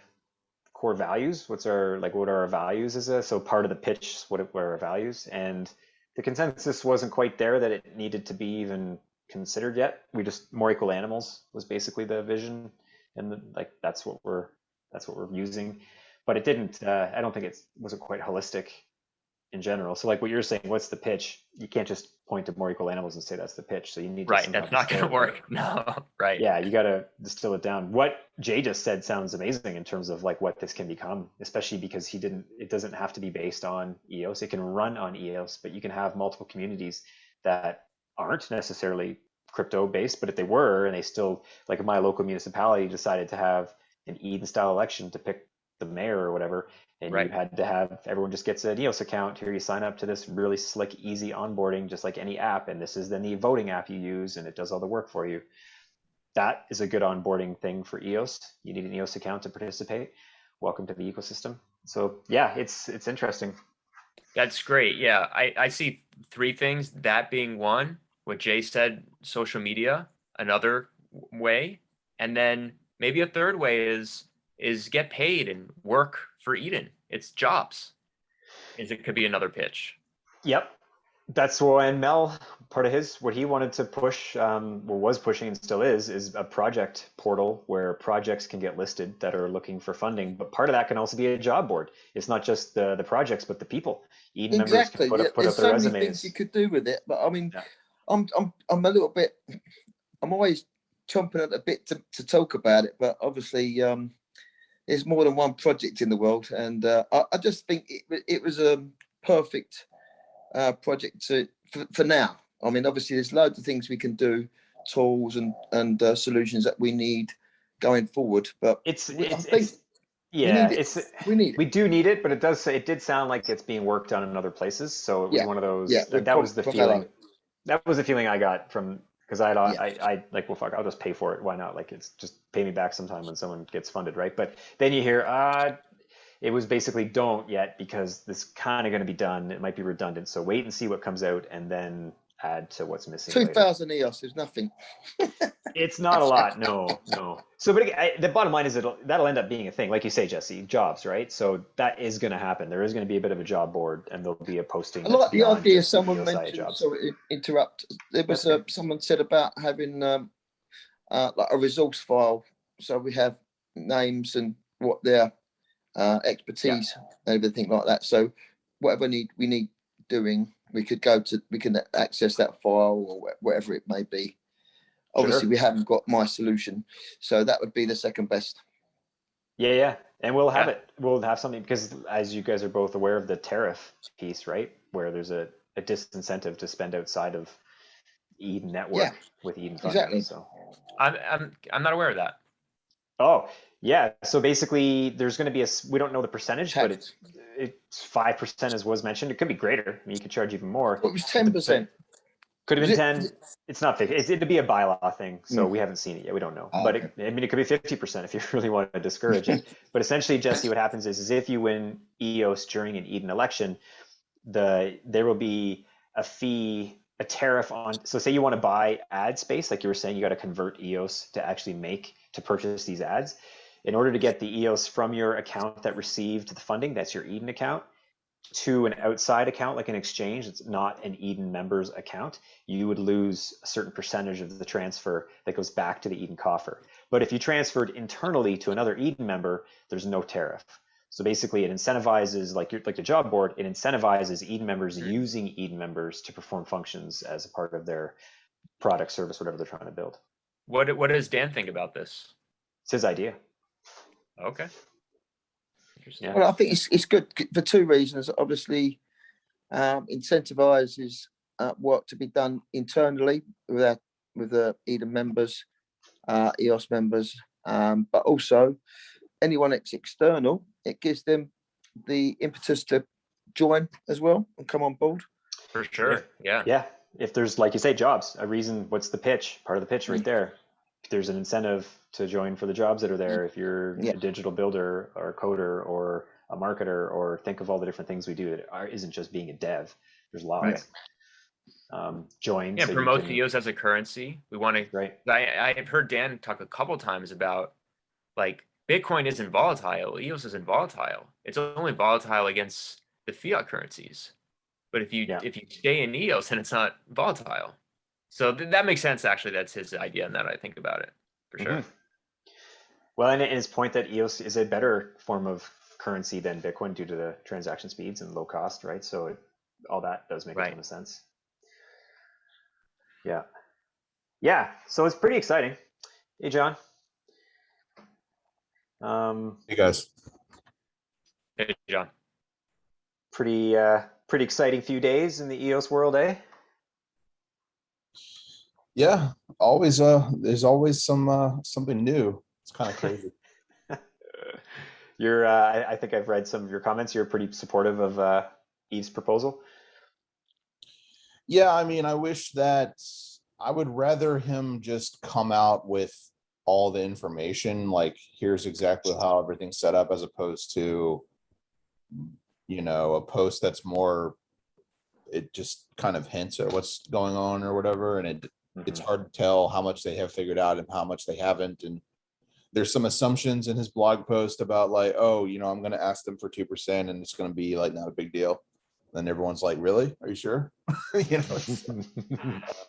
core values? What's our like what are our values as a so part of the pitch, what are our values? And the consensus wasn't quite there that it needed to be even considered yet. We just more equal animals was basically the vision, and like that's what we're using. But it didn't. I don't think it wasn't quite holistic in general. So like what you're saying, what's the pitch? You can't just point to more equal animals and say that's the pitch. So you need to Right. somehow That's not going distill to it. work. No. Right. Yeah, you got to distill it down. What Jay just said sounds amazing in terms of like what this can become, especially because it doesn't have to be based on EOS. It can run on EOS, but you can have multiple communities that aren't necessarily crypto based, but if they were and they still, like my local municipality decided to have an Eden style election to pick the mayor or whatever, and you Right. had to have everyone just gets an EOS account. Here you sign up to this really slick, easy onboarding, just like any app, and this is then the voting app you use, and it does all the work for you. That is a good onboarding thing for EOS. You need an EOS account to participate. Welcome to the ecosystem. So yeah, it's interesting. That's great. Yeah. I see three things, that being one, what Jay said, social media, another way. And then maybe a third way is get paid and work for Eden. It's jobs. It could be another pitch. Yep. That's when Mel, part of his, what he wanted to push, or was pushing and still is a project portal where projects can get listed that are looking for funding. But part of that can also be a job board. It's not just the projects, but the people. Eden members Exactly. can put Yeah, up there's their so many resumes. things you could do with it, but I mean, Yeah. I'm a little bit. I'm always chomping at a bit to talk about it, but obviously, there's more than one project in the world, and I just think it was a perfect project for now. I mean, obviously, there's loads of things we can do, tools and solutions that we need going forward. But I think we Yeah, need it. We need it. we do need it, but it did sound like it's being worked on in other places. So it was Yeah, one of yeah. those With that was the feeling. Provello. That was the feeling I got from because Yeah. I like, well, fuck, I'll just pay for it. Why not? Like, it's just pay me back sometime when someone gets funded, right? But then you hear, it was basically don't yet because this kind of going to be done. It might be redundant. So wait and see what comes out and then add to what's missing later. 2,000 EOS is nothing. It's not a lot, no. So, but the bottom line is that'll end up being a thing, like you say, Jesse, jobs, right? So that is going to happen. There is going to be a bit of a job board, and there'll be a posting. I like the beyond idea just the someone EOSI mentioned. jobs. So interrupt. There was That's okay. someone said about having like a resource file, so we have names and what their expertise and everything like that. So whatever we need doing, we can access that file or whatever it may be. Obviously, Sure. we haven't got my solution, so that would be the second best. Yeah, and we'll have Yeah. it. We'll have something because, as you guys are both aware of the tariff piece, right? Where there's a disincentive to spend outside of Eden network with Eden funding. Exactly. So. I'm not aware of that. Oh, yeah. So basically, there's going to be we don't know the percentage, but it's 5% as was mentioned. It could be greater. I mean, you could charge even more. Well, it was 10%. Could have been 10. It's not fixed. It'd be a bylaw thing. So we haven't seen it yet. We don't know. But okay. it could be 50% if you really want to discourage it. But essentially, Jesse, what happens is if you win EOS during an Eden election, there will be a fee, a tariff on. So say you want to buy ad space, like you were saying, you got to convert EOS to purchase these ads. In order to get the EOS from your account that received the funding, that's your Eden account, to an outside account like an exchange, it's not an Eden members account, you would lose a certain percentage of the transfer that goes back to the Eden coffer. But if you transferred internally to another Eden member, there's no tariff. So basically it incentivizes, like the job board, it incentivizes Eden members using Eden members to perform functions as a part of their product, service, whatever they're trying to build. What does Dan think about this? It's his idea. Okay. Yeah. Well, I think it's good for two reasons. Obviously, incentivizes work to be done internally with the Eden members, EOS members, but also anyone that's external. It gives them the impetus to join as well and come on board. For sure. Yeah. Yeah. If there's, like you say, jobs, a reason, what's the pitch? Part of the pitch right there. There's an incentive to join for the jobs that are there. If you're a digital builder or a coder or a marketer, or think of all the different things we do that isn't just being a dev. There's lots. join. Yeah, so you promote can, the EOS as a currency. We want to. right? I've heard Dan talk a couple times about like Bitcoin isn't volatile, EOS isn't volatile. It's only volatile against the fiat currencies. But if you Yeah. stay in EOS, then it's not volatile. So that makes sense. Actually, that's his idea, and that I think about it for sure. Mhm. Well, and his point that EOS is a better form of currency than Bitcoin due to the transaction speeds and low cost, right? So all that does make a Right. ton of sense. Yeah. Yeah. So it's pretty exciting. Hey, John. Hey guys. Hey, John. Pretty exciting few days in the EOS world, eh? Yeah, always there's always something new. It's kind of crazy. I think I've read some of your comments. You're pretty supportive of Eve's proposal. Yeah, I mean, I wish that I would rather him just come out with all the information, like here's exactly how everything's set up, as opposed to, a post that's more, it just kind of hints at what's going on or whatever, and it's Mhm. hard to tell how much they have figured out and how much they haven't. And there's some assumptions in his blog post about like, oh, I'm going to ask them for 2% and it's going to be like not a big deal. Then everyone's like, really? Are you sure?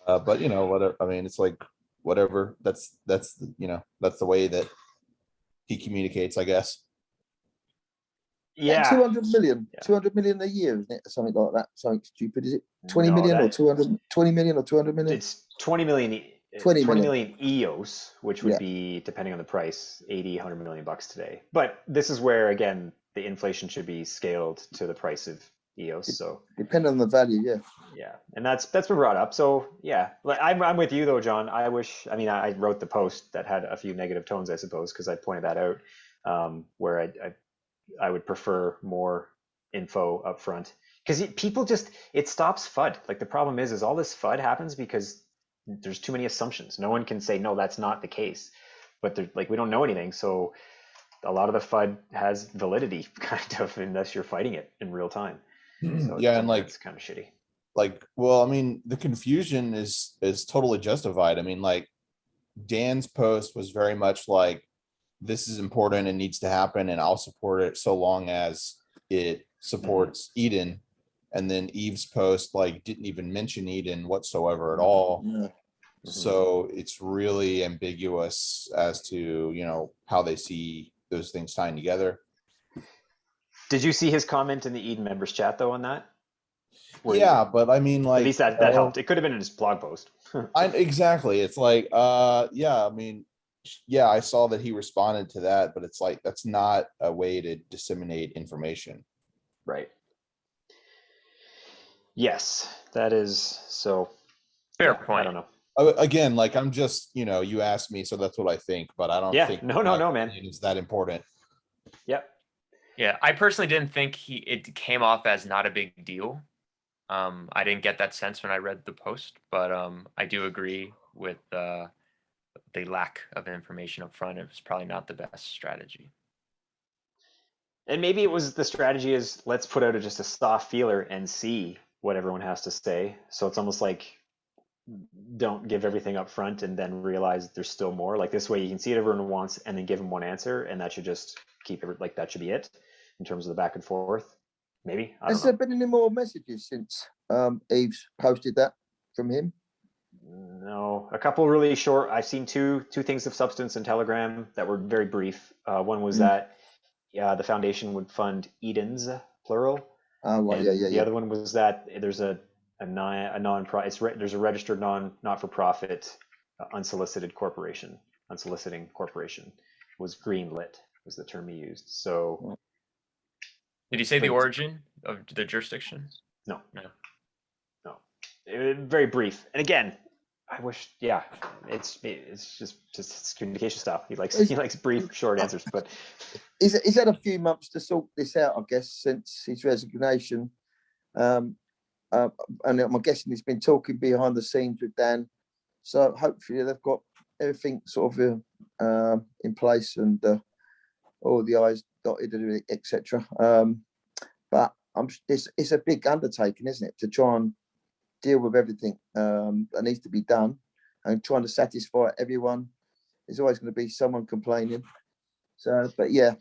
But whatever. I mean, it's like whatever. That's that's the way that he communicates, I guess. Yeah. 200 million, Yeah. 200 million a year, isn't it? Something like that. Something stupid. Is it 20 No, million or that- 20 million or 200 million? It's 20 million, 20 20 million. million EOS, which would Yeah. be, depending on the price, 80, 100 million bucks today. But this is where, again, the inflation should be scaled to the price of EOS. So Depending on the value, yeah. yeah, and that's been brought up. So yeah, like, I'm with you though, John. I wish, I mean, I wrote the post that had a few negative tones, I suppose, because I pointed that out, where I would prefer more info up front, because people just, it stops FUD. Like the problem is all this FUD happens because there's too many assumptions. No one can say no, that's not the case, but they're like, we don't know anything. So a lot of the FUD has validity, kind of, unless you're fighting it in real time. So Yeah, and like it's kind of shitty. well, I mean, the confusion is totally justified. I mean, like Dan's post was very much like, this is important and needs to happen, and I'll support it so long as it supports Eden. And then Eve's post like didn't even mention Eden whatsoever at all. Yeah. So it's really ambiguous as to, how they see those things tying together. Did you see his comment in the Eden members chat though on that? Where Yeah, but I mean, like, at least that helped. It could have been in his blog post. exactly. It's like, yeah, I mean, yeah, I saw that he responded to that, but it's like, that's not a way to disseminate information. Right. Yes, that is so. Fair Yeah, point. I don't know. Again, like, I'm just, you asked me, so that's what I think, but I don't Yeah, think no, my man. opinion is that important. Yep. Yeah, I personally didn't think it came off as not a big deal. I didn't get that sense when I read the post, but I do agree with the lack of information up front. It was probably not the best strategy. And maybe it was the strategy is let's put out just a soft feeler and see what everyone has to say. So it's almost like don't give everything up front and then realize there's still more. Like this way you can see what everyone wants and then give them one answer, and that should just keep it, like that should be it in terms of the back and forth. Maybe. I don't Has know. there been any more messages since Eve's posted that from him? No, a couple really short. I've seen two things of substance in Telegram that were very brief. One was that the foundation would fund Edens, plural. Oh, right, And yeah. the other one was that there's a non-profit, there's a registered not-for-profit unsoliciting corporation was greenlit was the term he used. So Did you say the But- origin of the jurisdiction? no, No. very brief. And again, I wish, yeah, it's just communication style. He likes brief, short answers. But He's had a few months to sort this out, I guess, since his resignation. And I'm guessing he's been talking behind the scenes with Dan. So hopefully they've got everything sort of in place and all the I's dotted, etc. But it's a big undertaking, isn't it, to try and deal with everything that needs to be done, and trying to satisfy everyone. There's always going to be someone complaining. So, but yeah,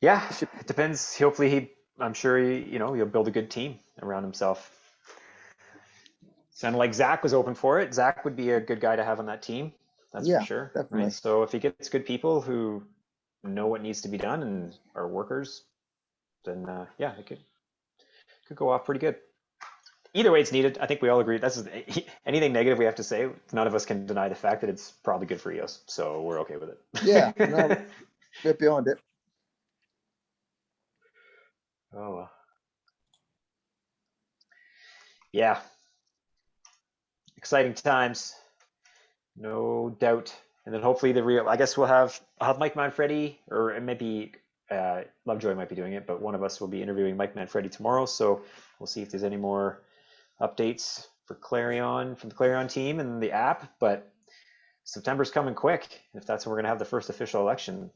Yeah, it depends. Hopefully I'm sure he'll build a good team around himself. Sounded like Zach was open for it. Zach would be a good guy to have on that team. That's yeah, for sure. definitely. Right. So if he gets good people who know what needs to be done and are workers, then yeah, it could go off pretty good. Either way, it's needed. I think we all agree. That's anything negative we have to say. None of us can deny the fact that it's probably good for EOS, so we're okay with it. Yeah, no, we're behind it. Oh well. Yeah. Exciting times, no doubt. And then hopefully I guess I'll have Mike Manfredi, or it might be Lovejoy might be doing it, but one of us will be interviewing Mike Manfredi tomorrow. So we'll see if there's any more updates for Clarion from the Clarion team and the app. But September's coming quick. If that's when we're gonna have the first official election,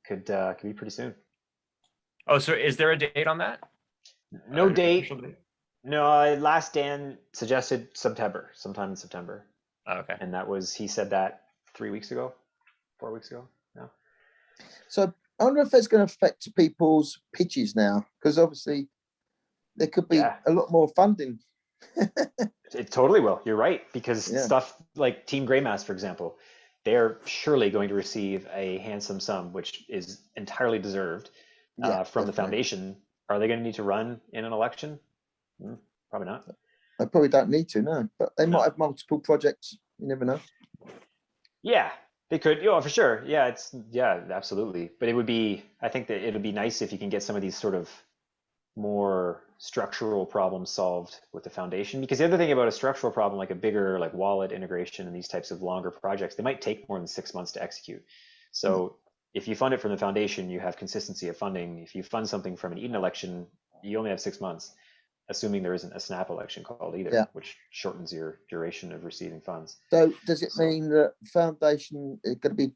could be pretty soon. Oh, so is there a date on that? No An date. official date? No, last Dan suggested September, sometime in September. Oh, okay. And he said that 4 weeks ago. No. So I wonder if that's going to affect people's pitches now, because obviously there could be Yeah. a lot more funding. It totally will. You're right, because Yeah. stuff like Team Greymass, for example, they're surely going to receive a handsome sum, which is entirely deserved Yeah, from the definitely. foundation. Are they going to need to run in an election? Probably not. They probably don't need to, no, but they No. might have multiple projects. You never know. Yeah, they could. For sure. Yeah, absolutely. But I think that it would be nice if you can get some of these sort of more structural problems solved with the foundation, because the other thing about a structural problem, like a bigger like wallet integration and these types of longer projects, they might take more than 6 months to execute. So if you fund it from the foundation, you have consistency of funding. If you fund something from an Eden election, you only have 6 months, assuming there isn't a snap election called either, Yeah. which shortens your duration of receiving funds. So does it mean that foundation is going to be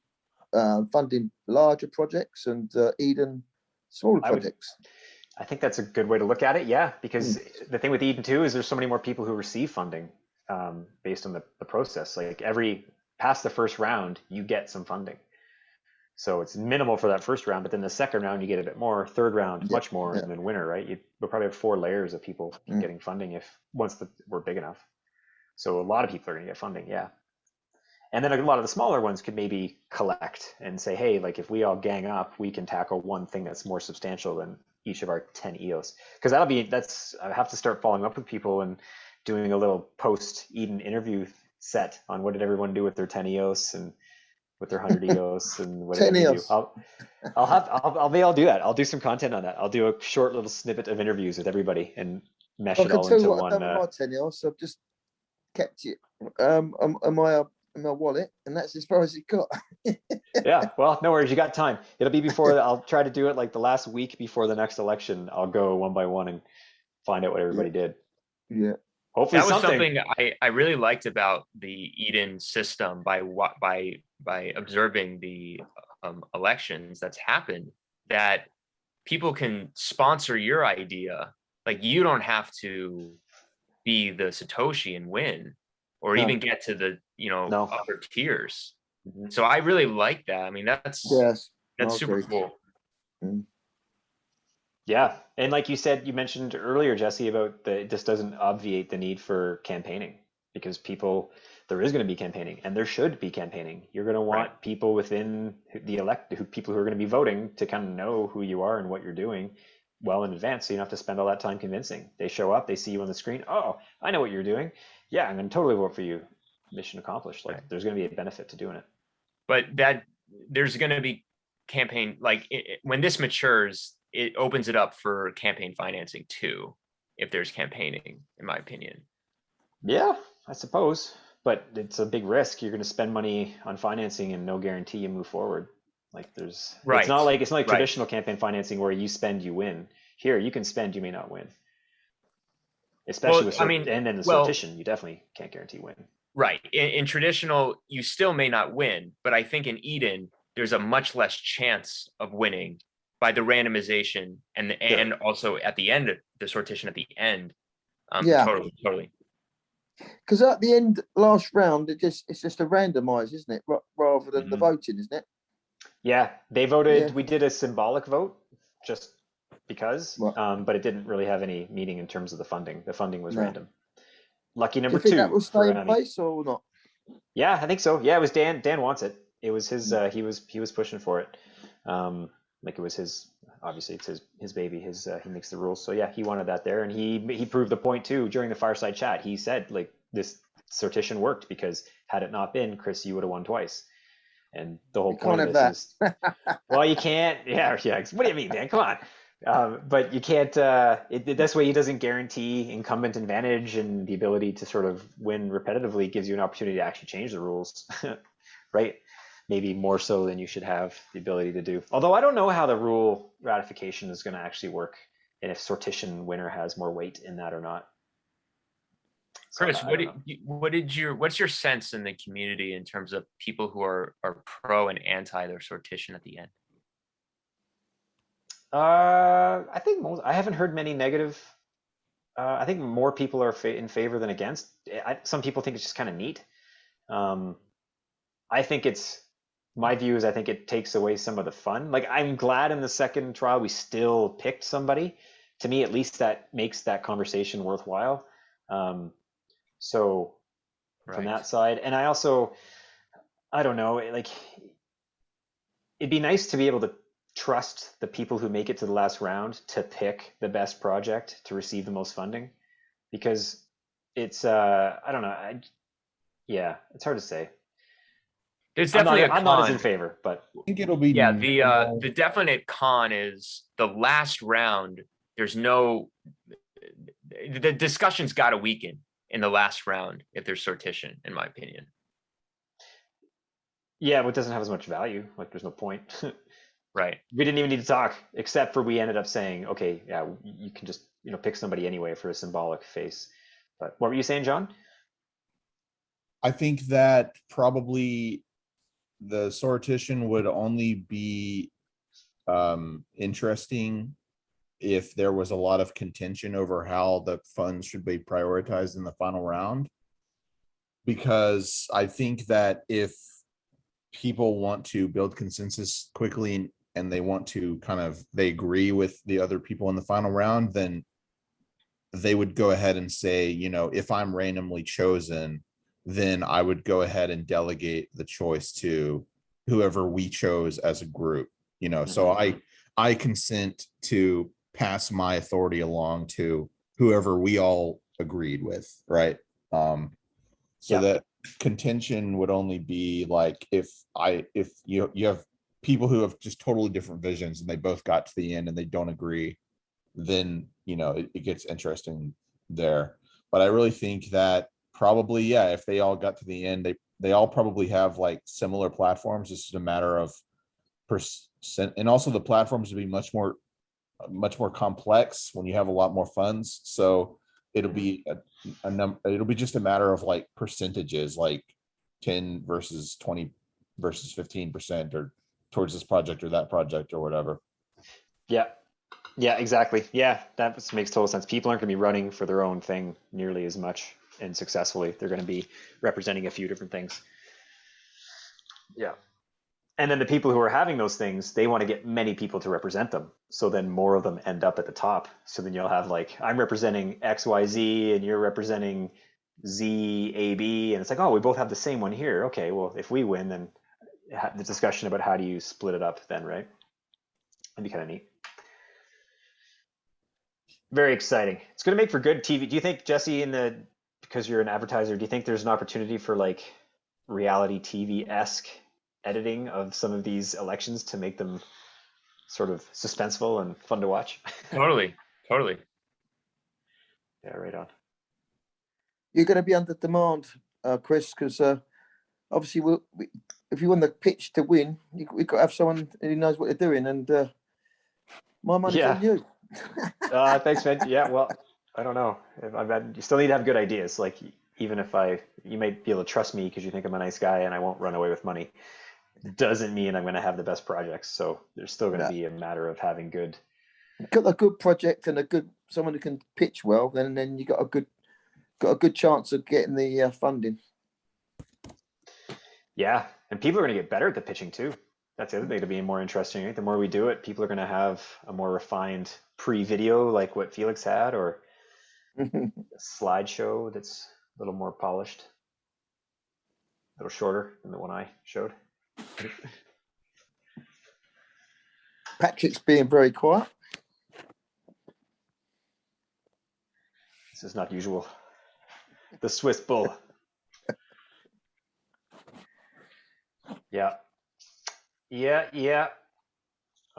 funding larger projects and Eden smaller projects? I think that's a good way to look at it. Yeah, because the thing with Eden too is there's so many more people who receive funding based on the process. Like past the first round, you get some funding. So it's minimal for that first round, but then the second round you get a bit more, third round much more, and then winner, right? We'll probably have 4 layers of people getting funding once we're big enough. So a lot of people are going to get funding, yeah. And then a lot of the smaller ones could maybe collect and say, hey, like if we all gang up, we can tackle one thing that's more substantial than each of our 10 EOS. Because I have to start following up with people and doing a little post Eden interview set on what did everyone do with their 10 EOS and with their 100 EOS and what did 10 they do. EOS. I'll do that. I'll do some content on that. I'll do a short little snippet of interviews with everybody and mesh I it can all tell you into what one. I've done with my 10 EOS. I've just kept it on my wallet, and that's as far as it got. Yeah, well, no worries. You got time. It'll be before. I'll try to do it like the last week before the next election. I'll go one by one and find out what everybody did. Yeah. Hopefully, That was something. something I really liked about the Eden system by observing the elections that's happened, that people can sponsor your idea. Like you don't have to be the Satoshi and win, or No. even get to the No. upper tiers. Mhm. So I really like that. I mean, that's Yes. super agreed. cool. Yeah, and like you mentioned earlier, Jesse, about this doesn't obviate the need for campaigning, because there is going to be campaigning, and there should be campaigning. You're going to want people within people who are going to be voting to kind of know who you are and what you're doing well in advance, so you don't have to spend all that time convincing. They show up, they see you on the screen. Oh, I know what you're doing. Yeah, I'm going to totally vote for you. Mission accomplished. Like there's going to be a benefit to doing it. But there's going to be campaign, like when this matures, it opens it up for campaign financing too, if there's campaigning, in my opinion. Yeah, I suppose, but it's a big risk. You're going to spend money on financing and no guarantee you move forward. Like it's not like traditional campaign financing where you spend, you win. Here, you can spend, you may not win. Especially and in the sortition, you definitely can't guarantee win. Right. In traditional, you still may not win, but I think in Eden, there's a much less chance of winning by the randomization and also at the end, the sortition at the end, Yeah. Totally. Because at the end, last round, it's just a randomize, isn't it? Rather than the Mhm. voting, isn't it? Yeah, they voted. Yeah. We did a symbolic vote just because, Right. but it didn't really have any meaning in terms of the funding. The funding was No. random. Lucky Do number you think that two will for stay in Anami. place or not? Yeah, I think so. Yeah, it was Dan. Dan wants it. It was his. He was pushing for it. Like it was his. Obviously, it's his baby. He makes the rules. So yeah, he wanted that there, and he proved the point too during the fireside chat. He said like this sortition worked because had it not been, Chris, you would have won twice. And the whole You point can't of have this that. is, well, you can't. Yeah, yeah. What do you mean, Dan? Come on. But you can't. This way, he doesn't guarantee incumbent advantage, and the ability to sort of win repetitively gives you an opportunity to actually change the rules, right? Maybe more so than you should have the ability to do. Although I don't know how the rule ratification is going to actually work, and if sortition winner has more weight in that or not. So Chris, I don't know. what's your sense in the community in terms of people who are pro and anti their sortition at the end? I think I haven't heard many negative. I think more people are in favor than against. Some people think it's just kind of neat. Um, I think my view is I think it takes away some of the fun. Like I'm glad in the second trial we still picked somebody. To me, at least that makes that conversation worthwhile. So from Right. that side, and I don't know, like it'd be nice to be able to trust the people who make it to the last round to pick the best project to receive the most funding, because it's I don't know, yeah, it's hard to say. There's I'm definitely a not as con. in favor, but I think it'll be Yeah, normal. the definite con is the last round. There's no the discussion's got to weaken in the last round if there's sortition, in my opinion. yeah, but it doesn't have as much value. Like there's no point. Right. We didn't even need to talk, except for we ended up saying, okay, yeah, you can just pick somebody anyway for a symbolic face. But what were you saying, John? I think that probably the sortition would only be interesting if there was a lot of contention over how the funds should be prioritized in the final round. Because I think that if people want to build consensus quickly and they want to they agree with the other people in the final round, then they would go ahead and say, if I'm randomly chosen, then I would go ahead and delegate the choice to whoever we chose as a group, so I consent to pass my authority along to whoever we all agreed with, right? So Yeah. that contention would only be like if you have people who have just totally different visions and they both got to the end and they don't agree, then it gets interesting there. But I really think that probably, yeah, if they all got to the end, they all probably have like similar platforms. This is a matter of percent, and also the platforms would be much more complex when you have a lot more funds. So it'll be it'll be just a matter of like percentages, like 10 versus 20 versus 15% or towards this project or that project or whatever. Yeah. Yeah, exactly. Yeah, that makes total sense. People aren't going to be running for their own thing nearly as much and successfully. They're going to be representing a few different things. Yeah. And then the people who are having those things, they want to get many people to represent them. So then more of them end up at the top. So then you'll have like, I'm representing XYZ and you're representing ZAB. And it's like, oh, we both have the same one here. Okay, well, if we win, then the discussion about how do you split it up then, right? That'd be kind of neat. Very exciting. It's going to make for good TV. Do you think, Jesse, because you're an advertiser, do you think there's an opportunity for like reality TV-esque editing of some of these elections to make them sort of suspenseful and fun to watch? Totally. Yeah, right on. You're going to be under demand, Chris, because obviously if you want the pitch to win, we've got to have someone who knows what they're doing, and my money's on you. Thanks, man. Yeah, well, I don't know. You still need to have good ideas. Like, even if you might be able to trust me because you think I'm a nice guy and I won't run away with money, doesn't mean I'm going to have the best projects. So there's still going to be a matter of having good got a good project and someone who can pitch well, then you got a good chance of getting the funding. Yeah, and people are going to get better at the pitching too. That's the other thing to be more interesting, right? The more we do it, people are going to have a more refined pre-video like what Felix had, or a slideshow that's a little more polished, a little shorter than the one I showed. Patrick's being very quiet. This is not usual. The Swiss bull. Yeah. Yeah. Here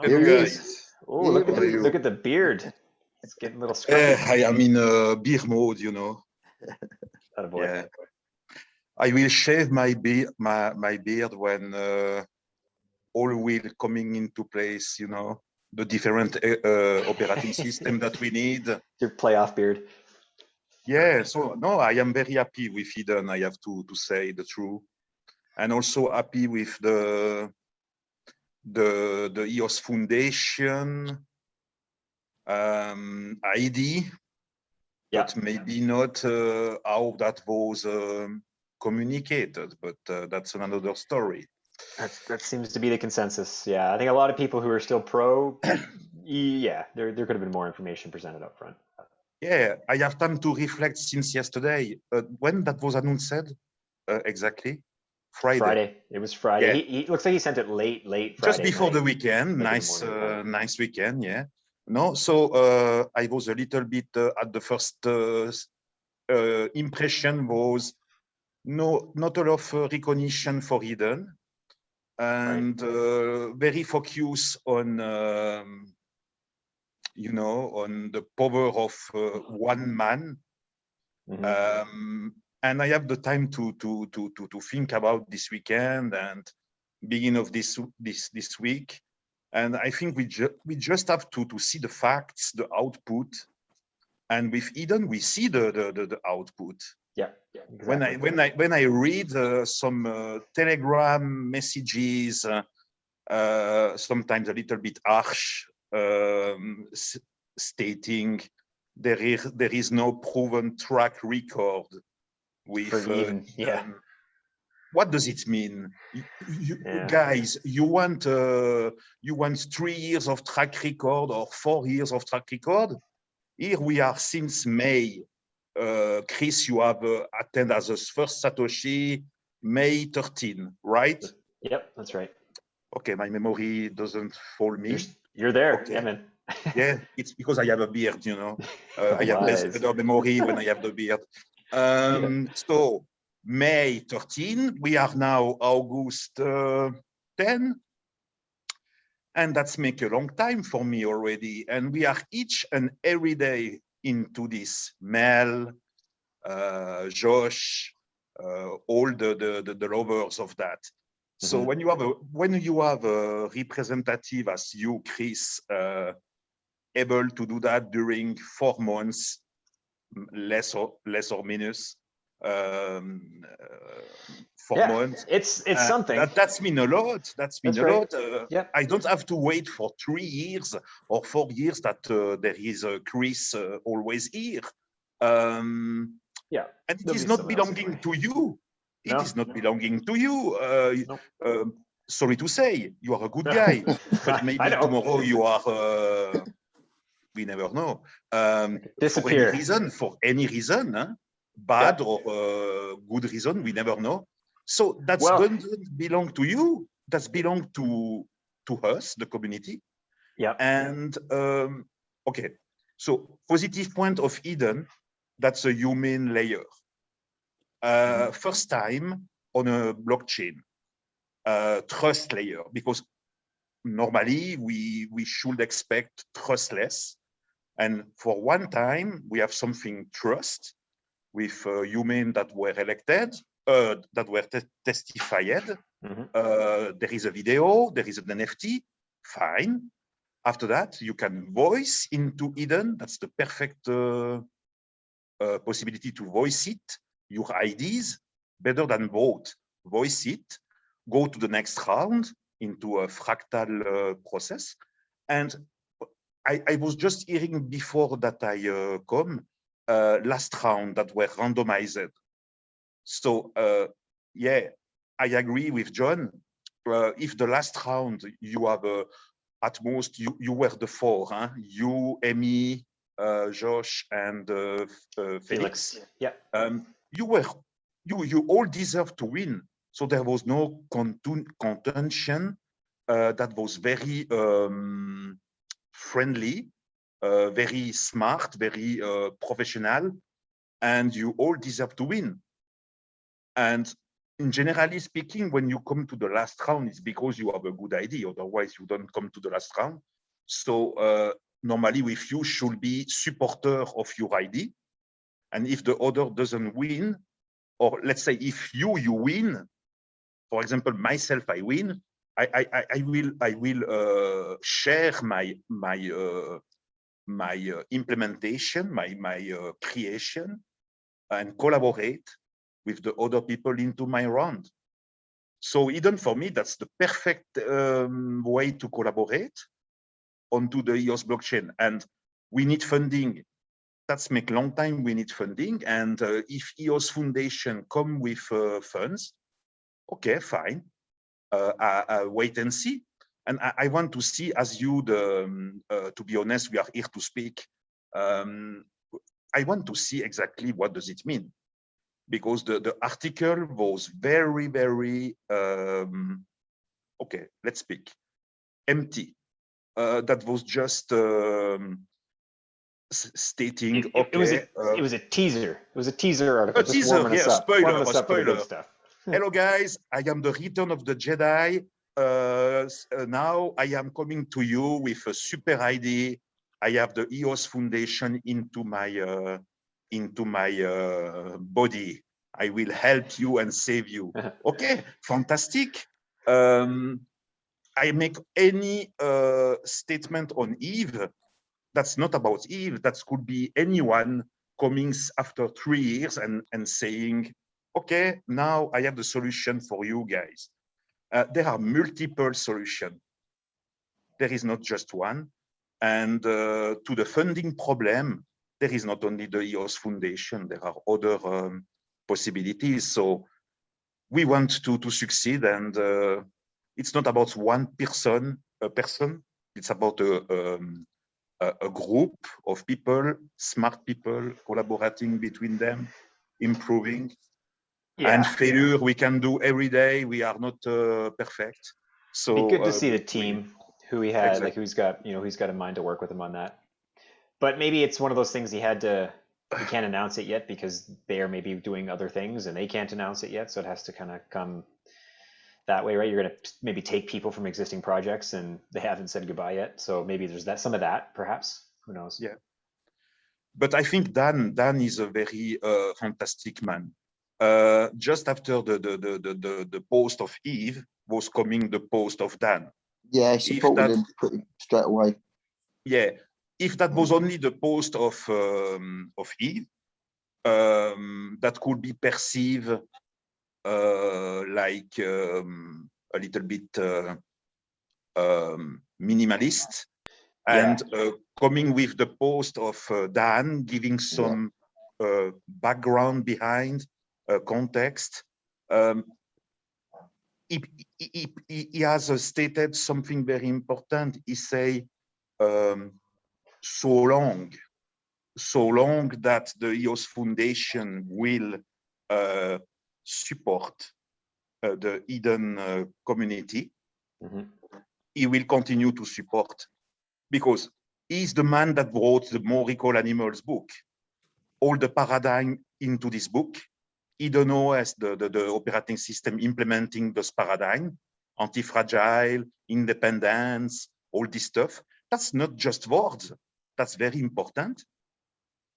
he Okay. is. Oh, Here look at he is. look at the beard. It's getting a little scruffy. I am in beer mode, you know. Attaboy. Yeah. I will shave my beard when all will coming into place, you know, the different operating system that we need. Your playoff beard. Yeah, so no, I am very happy with Eden, I have to say the truth. And also happy with the EOS Foundation ID, Yeah. but maybe not how that was communicated, but that's another story. That seems to be the consensus. Yeah, I think a lot of people who are still pro, yeah, there could have been more information presented up front. Yeah, I have time to reflect since yesterday. When that was announced, exactly? Friday. It was Friday. Yeah. He looks like he sent it late Friday. Just before night. the weekend. Like nice, in the morning. nice weekend. Yeah. No, so I was a little bit at the first impression was not a lot of recognition for Eden, and very focus on you know, on the power of one man. Mhm. And I have the time to think about this weekend and beginning of this week. And I think we just have to see the facts, the output. And with Eden, we see the output. Yeah. Exactly. When I read some Telegram messages, sometimes a little bit harsh, stating there is no proven track record with Eden. Yeah. What does it mean? Guys, you want 3 years of track record or 4 years of track record? Here we are since May. Chris, you have attended as a first Satoshi May 13, right? Yep, that's right. Okay, my memory doesn't fool me. You're there, Okay. yeah, man. Yeah, it's because I have a beard, you know. I have less better memory when I have the beard. So May 13, we are now August 10. And that's make a long time for me already. And we are each and every day into this. Mel, Josh, all the lovers of that. So when you have a representative as you, Chris, able to do that during 4 months, less or minus, 4 months. It's something. That's mean a lot. That's mean a lot. I don't have to wait for 3 years or 4 years that there is a Chris always here. And it is not belonging to you. It is not belonging to you. Sorry to say, you are a good guy, but maybe tomorrow you are. We never know. Disappear. For any reason, huh? Bad or good reason, we never know. So that doesn't belong to you. That's belong to us, the community. Yeah. And okay, so positive point of Eden, that's a human layer. First time on a blockchain, trust layer, because normally we should expect trustless. And for one time, we have something trust with humans that were elected, that were testified. There is a video, there is an NFT, fine. After that, you can voice into Eden. That's the perfect possibility to voice it, your IDs, better than vote. Voice it, go to the next round into a fractal process. And I was just hearing before that I come last round that were randomized. So yeah, I agree with John. If the last round you have at most you were the four, huh? You, Emmy, Josh, and Felix. Yeah. You all deserve to win. So there was no contention. That was very friendly, very smart, very professional, and you all deserve to win. And in generally speaking, when you come to the last round, it's because you have a good idea. Otherwise, you don't come to the last round. So normally, with you should be supporter of your idea. And if the other doesn't win, or let's say if you win, for example, myself, I win, I will share my implementation, my creation, and collaborate with the other people into my round. So even for me, that's the perfect way to collaborate onto the EOS blockchain. And we need funding. That's make long time we need funding. And if EOS Foundation come with funds, okay, fine. I wait and see. And I want to see, as you, to be honest, we are here to speak. I want to see exactly what does it mean, because the article was very, very, okay, let's speak, empty. That was just stating, It was a teaser. It was a teaser article. A teaser, warming us yeah, up, spoiler, warming us a up for the good spoiler. stuff. Hello guys, I am the Return of the Jedi. Now I am coming to you with a super idea. I have the EOS Foundation into my body. I will help you and save you. Okay, fantastic. I make any statement on Eve. That's not about Eve. That could be anyone coming after 3 years and saying, okay, now I have the solution for you guys. There are multiple solutions. There is not just one. And to the funding problem, there is not only the EOS Foundation, there are other possibilities. So we want to succeed, and it's not about one person, it's about a group of people, smart people, collaborating between them, improving. Yeah. And failure we can do every day. We are not perfect. So be good to see the team who he had, Exactly. like who's got a mind to work with him on that. But maybe it's one of those things he can't announce it yet because they are maybe doing other things and they can't announce it yet. So it has to kind of come that way, right? You're going to maybe take people from existing projects and they haven't said goodbye yet. So maybe there's some of that, perhaps. Who knows? Yeah. But I think Dan is a very fantastic man. Just after the post of Eve was coming the post of Dan. Yeah, I supported him pretty straight away. Yeah, if that was only the post of Eve, that could be perceived like a little bit minimalist. And coming with the post of Dan, giving some background behind context, he has stated something very important. He say, so long that the EOS Foundation will support the Eden community, he will continue to support, because he's the man that brought the More Recall Animals book, all the paradigm into this book. Eden OS, the operating system implementing this paradigm, anti-fragile, independence, all this stuff. That's not just words. That's very important.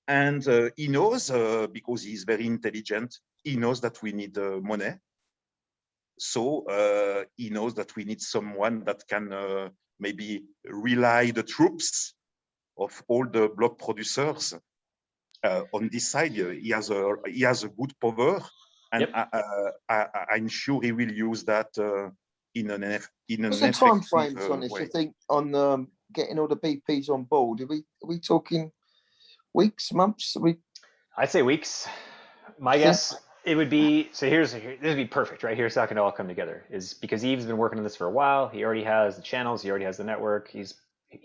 And he knows, because he's very intelligent, he knows that we need money. So he knows that we need someone that can maybe rely the troops of all the block producers on this side. He has a good power, and I'm sure he will use that in an What's the time effective frames on this? way. I think on getting all the BPs on board? Are we talking weeks, months? I'd say weeks. My Okay. guess it would be, so this would be perfect, right? Here's how it can all come together, is because Eve's been working on this for a while. He already has the channels, he already has the network. He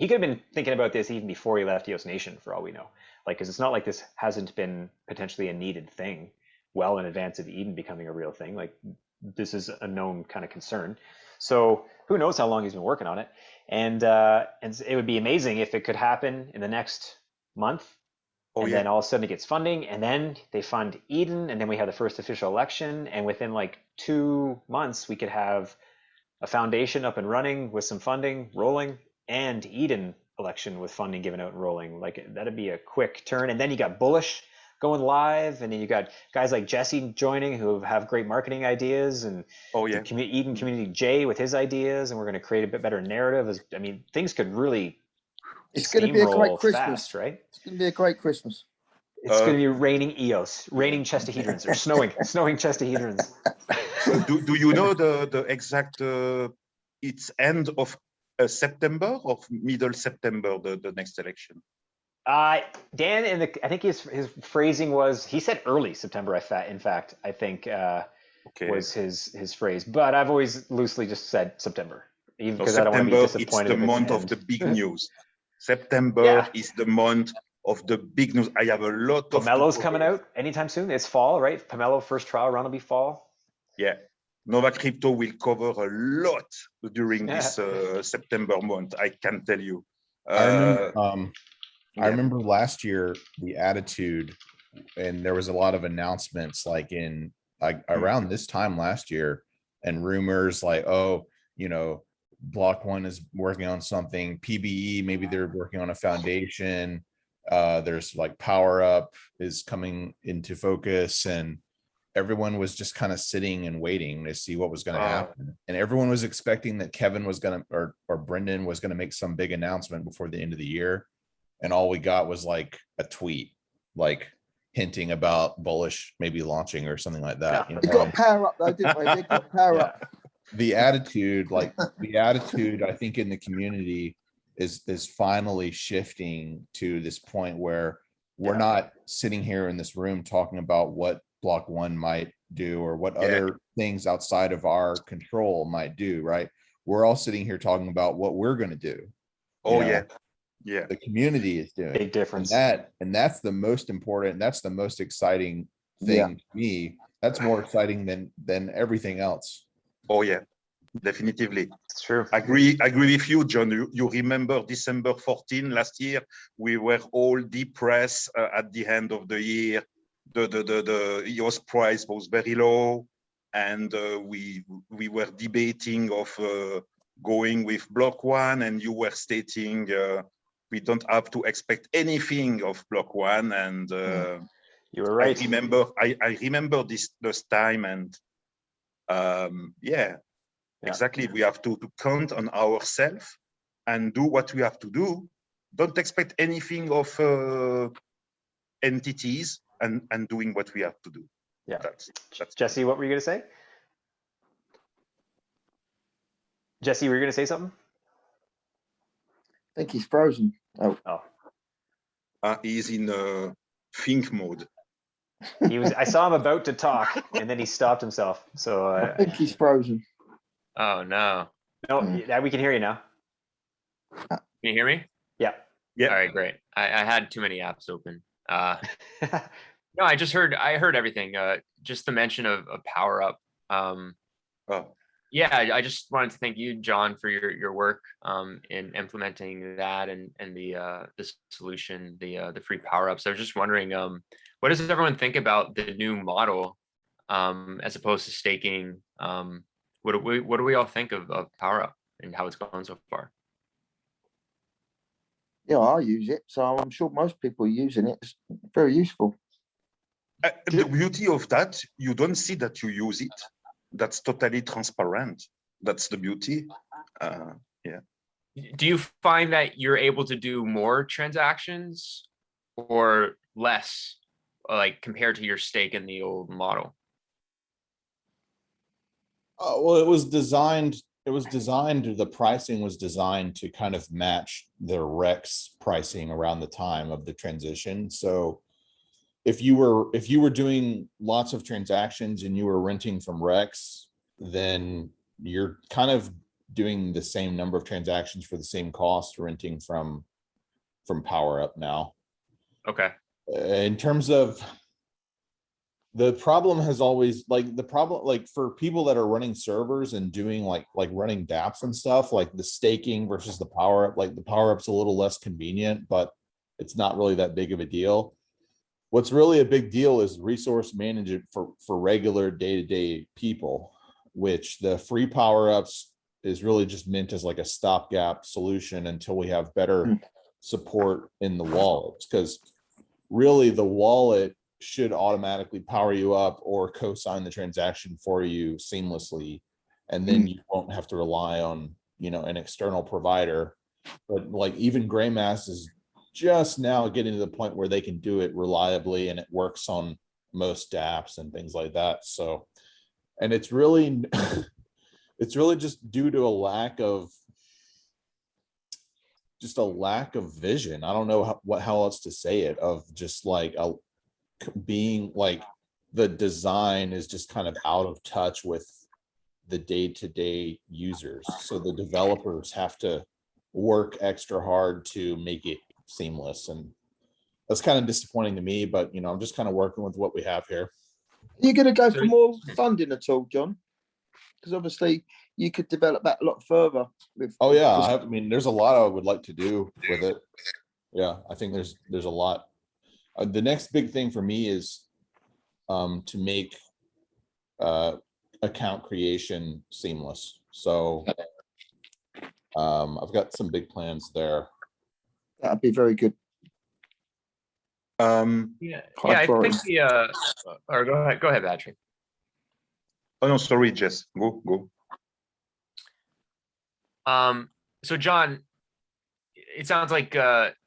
could have been thinking about this even before he left EOS Nation, for all we know. Like, because it's not like this hasn't been potentially a needed thing well in advance of Eden becoming a real thing. Like, this is a known kind of concern. So who knows how long he's been working on it. And it would be amazing if it could happen in the next month. Oh, And yeah. then all of a sudden it gets funding, and then they fund Eden, and then we have the first official election, and within like 2 months we could have a foundation up and running with some funding rolling, and Eden election with funding given out and rolling. Like, that'd be a quick turn. And then you got Bullish going live, and then you got guys like Jesse joining who have great marketing ideas, and Oh, yeah. Eden Community J with his ideas, and we're going to create a bit better narrative. I mean, things could really It's going to be a great steamroll Christmas, fast, right? It's going to be a great Christmas. It's going to be raining EOS, raining chestahedrons, or snowing chestahedrons. Do you know the exact? It's end of September or middle September, the next election. Dan, I think his phrasing was, he said early September. In fact, I think Okay. was his phrase. But I've always loosely just said September, even No, because I don't want to be September, it's disappointed. the if it's month of end. the big news. September Yeah. is the month of the big news. I have a lot of Pomelo's coming out anytime soon. It's fall, right? Pomelo first trial run will be fall. Yeah, Nova Crypto will cover a lot during this September month. I can tell you. I remember last year the attitude, and there was a lot of announcements like in around this time last year, and rumors like, oh, Block One is working on something, PBE, maybe they're working on a foundation. There's like Power Up is coming into focus, and everyone was just kind of sitting and waiting to see what was going to happen. And everyone was expecting that Kevin was going to, or Brendan was going to make some big announcement before the end of the year. And all we got was like a tweet, like hinting about Bullish maybe launching or something like that. They got Power Up though, didn't they? They got Power Up. The attitude, I think in the community is finally shifting to this point where we're not sitting here in this room talking about what Block One might do or what other things outside of our control might do, right? We're all sitting here talking about what we're going to do. The community is doing. Big difference. And that's the most important, that's the most exciting thing to me. That's more exciting than everything else. Oh yeah, definitively. It's true. Agree with you, John. You remember December 14 last year? We were all depressed at the end of the year. The EOS price was very low, and we were debating of going with Block One, and you were stating we don't have to expect anything of Block One, and you were right. I remember this time, and exactly. We have to count on ourselves and do what we have to do. Don't expect anything of entities, and doing what we have to do. Yeah. That's Jesse, what were you going to say? Jesse, were you going to say something? I think he's frozen. Oh. He's in think mode. He was. I saw him about to talk, and then he stopped himself. So I think he's frozen. Oh no. No, we can hear you now. Can you hear me? Yeah. Yeah. All right, great. I had too many apps open. No, I heard everything. Just the mention of Power Up. Yeah, I just wanted to thank you, John, for your work in implementing that and the solution, the free Power Ups. I was just wondering, what does everyone think about the new model as opposed to staking? What do we all think of Power Up and how it's going so far? Yeah, I use it, so I'm sure most people are using it. It's very useful. The beauty of that, you don't see that you use it. That's totally transparent. That's the beauty. Do you find that you're able to do more transactions or less, like compared to your stake in the old model? Well, it was designed it was designed, the pricing was designed to kind of match the Rex pricing around the time of the transition. So if you were doing lots of transactions and you were renting from Rex, then you're kind of doing the same number of transactions for the same cost renting from Power Up now. Okay. In terms of the problem has always like for people that are running servers and doing like running dApps and stuff, like the staking versus the Power Up, like the Power Up's a little less convenient, but it's not really that big of a deal. What's really a big deal is resource management for regular day-to-day people, which the free Power Ups is really just meant as like a stopgap solution until we have better support in the wallets. Because really the wallet should automatically power you up or co-sign the transaction for you seamlessly. And then you won't have to rely on, an external provider. But like even Greymass is just now getting to the point where they can do it reliably and it works on most dApps and things like that. So, and it's really, it's really just due to a lack of vision. I don't know how else to say it, of just like being like the design is just kind of out of touch with the day-to-day users. So the developers have to work extra hard to make it seamless, and that's kind of disappointing to me, but I'm just kind of working with what we have here. Are you going to go So- for more funding at all, John? Because obviously you could develop that a lot further with. Oh yeah, I mean there's a lot I would like to do with it. Yeah, I think there's a lot. The next big thing for me is to make account creation seamless. So I've got some big plans there. That'd be very good. Yeah. High Yeah, I think priority. or go ahead, Patrick. Oh no, sorry, Jess. Go. So John, it sounds like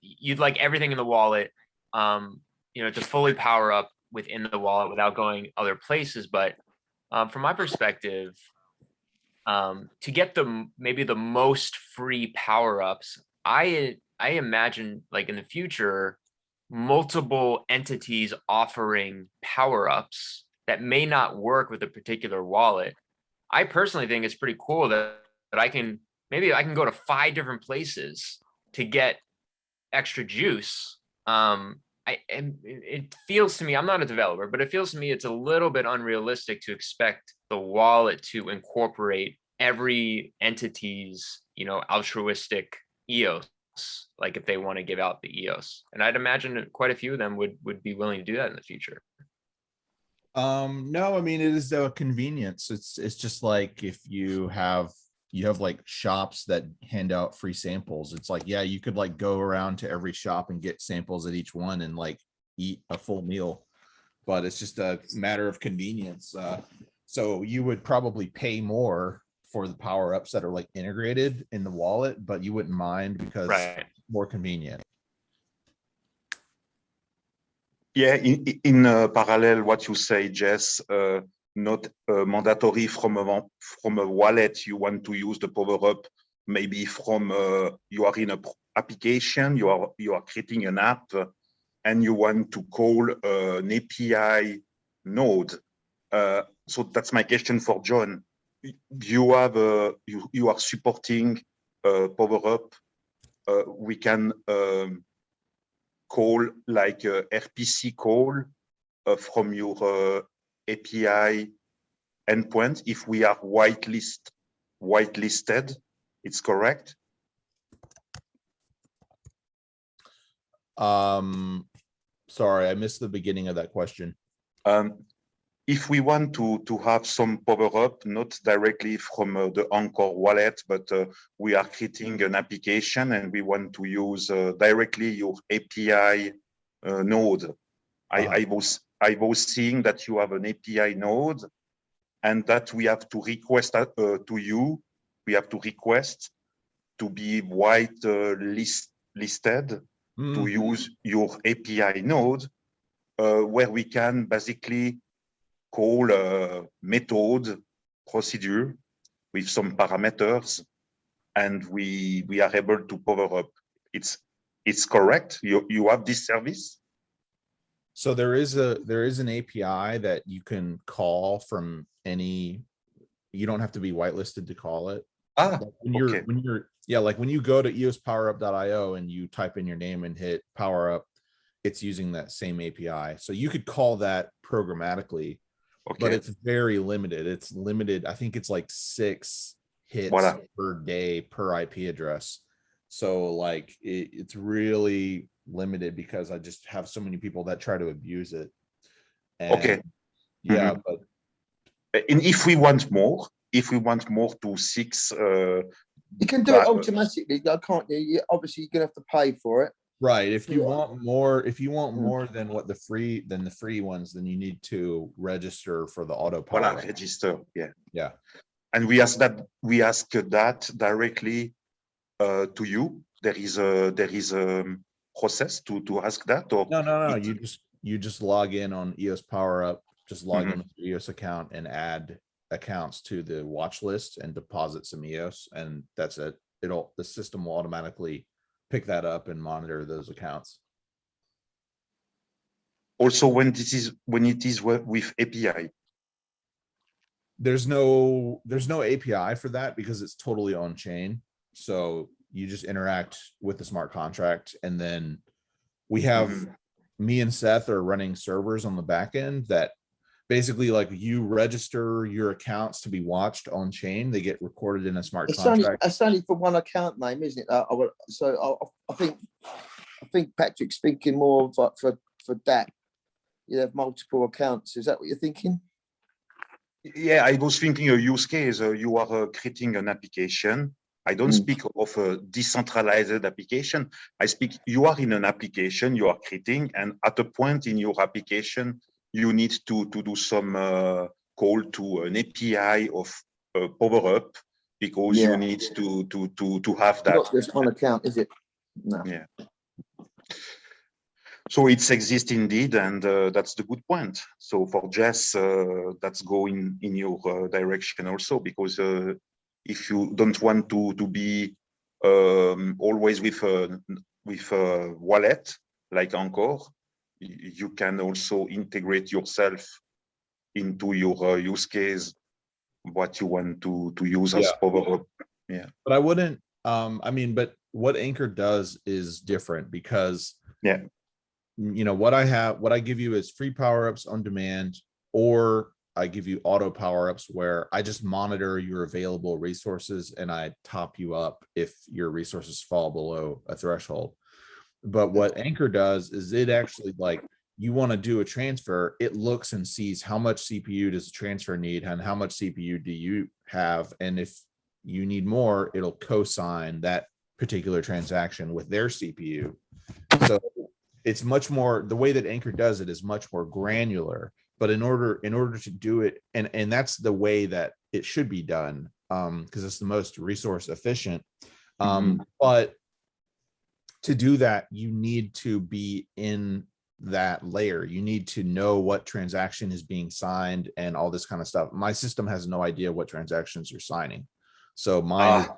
you'd like everything in the wallet, to fully power up within the wallet without going other places. But from my perspective, to get maybe the most free power ups, I imagine like in the future, multiple entities offering power ups that may not work with a particular wallet. I personally think it's pretty cool that I can go to 5 different places to get extra juice. It feels to me, I'm not a developer, but it feels to me it's a little bit unrealistic to expect the wallet to incorporate every entity's, altruistic EOS, like if they want to give out the EOS. And I'd imagine quite a few of them would be willing to do that in the future. No, I mean it is a convenience. It's just like if you have like shops that hand out free samples. It's like, yeah, you could like go around to every shop and get samples at each one and like eat a full meal, but it's just a matter of convenience. So you would probably pay more for the power ups that are like integrated in the wallet, but you wouldn't mind because Right. it's more convenient. Yeah, in parallel, what you say, Jess, not mandatory from a wallet you want to use the power up. Maybe from you are in a application, you are creating an app, and you want to call an API node. So that's my question for John. You have you are supporting power up. We can call like a RPC call from your API endpoint if we are whitelisted. It's correct. Sorry, I missed the beginning of that question. If we want to have some power up, not directly from the Anchor wallet, but we are creating an application and we want to use directly your API node. I was seeing that you have an API node and that we have to request to you. We have to request to be listed to use your API node, where we can basically call a method procedure with some parameters, and we are able to power up. It's correct. You have this service. So there is an API that you can call from any. You don't have to be whitelisted to call it. Ah, Like when you go to eospowerup.io and you type in your name and hit power up, it's using that same API. So you could call that programmatically, but it's very limited. It's limited. I think it's like 6 hits per day per IP address. So like it's really limited because I just have so many people that try to abuse it. And yeah, but and if we want more to 6, you can do it automatically. I can't. Obviously, you're gonna have to pay for it. right. If you want more than what the free ones, then you need to register for the auto power. Register. Yeah. And we ask that directly to you. There is a process to ask that, or no. You just log in on EOS Power Up. Just log in with your EOS account and add accounts to the watch list and deposit some EOS, and that's it. The system will automatically pick that up and monitor those accounts. Also, when it is with API. There's no API for that because it's totally on chain. So you just interact with the smart contract, and then we have me and Seth are running servers on the back end that basically, like, you register your accounts to be watched on chain. They get recorded in a smart contract. It's only for one account name, isn't it? I think Patrick's thinking more of for that. You have multiple accounts. Is that what you're thinking? Yeah, I was thinking a use case. You are creating an application. I don't speak of a decentralized application. I speak, you are in an application you are creating, and at a point in your application, you need to do some call to an API of Power Up, because you need to have that. Not just one account, is it? No. Yeah. So it exists indeed, and that's the good point. So for Jess, that's going in your direction also, because if you don't want to be always with a wallet like Encore, you can also integrate yourself into your use case, what you want to use as Power Up. Yeah. But I wouldn't, but what Anchor does is different, because what I give you is free power-ups on demand, or I give you auto power-ups where I just monitor your available resources and I top you up if your resources fall below a threshold. But what Anchor does is it actually, like, you want to do a transfer, it looks and sees how much CPU does the transfer need and how much CPU do you have. And if you need more, it'll co-sign that particular transaction with their CPU. So it's much more, the way that Anchor does it is much more granular. But in order to do it, and that's the way that it should be done, because it's the most resource efficient. But to do that, you need to be in that layer. You need to know what transaction is being signed and all this kind of stuff. My system has no idea what transactions you're signing. So mine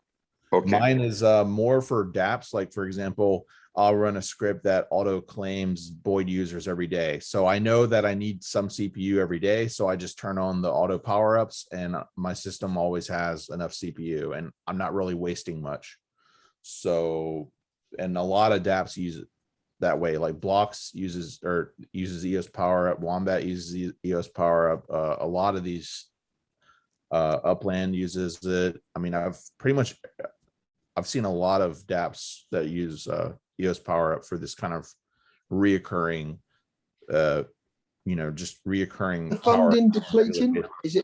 is more for dApps. Like, for example, I'll run a script that auto claims Boyd users every day. So I know that I need some CPU every day. So I just turn on the auto power ups, and my system always has enough CPU, and I'm not really wasting much. So, and a lot of dApps use it that way. Like Blocks uses EOS Power Up, Wombat uses EOS Power Up. A lot of these Upland uses it. I mean, I've seen a lot of dApps that use EOS Power Up for this kind of reoccurring, just reoccurring. The funding depleting? Is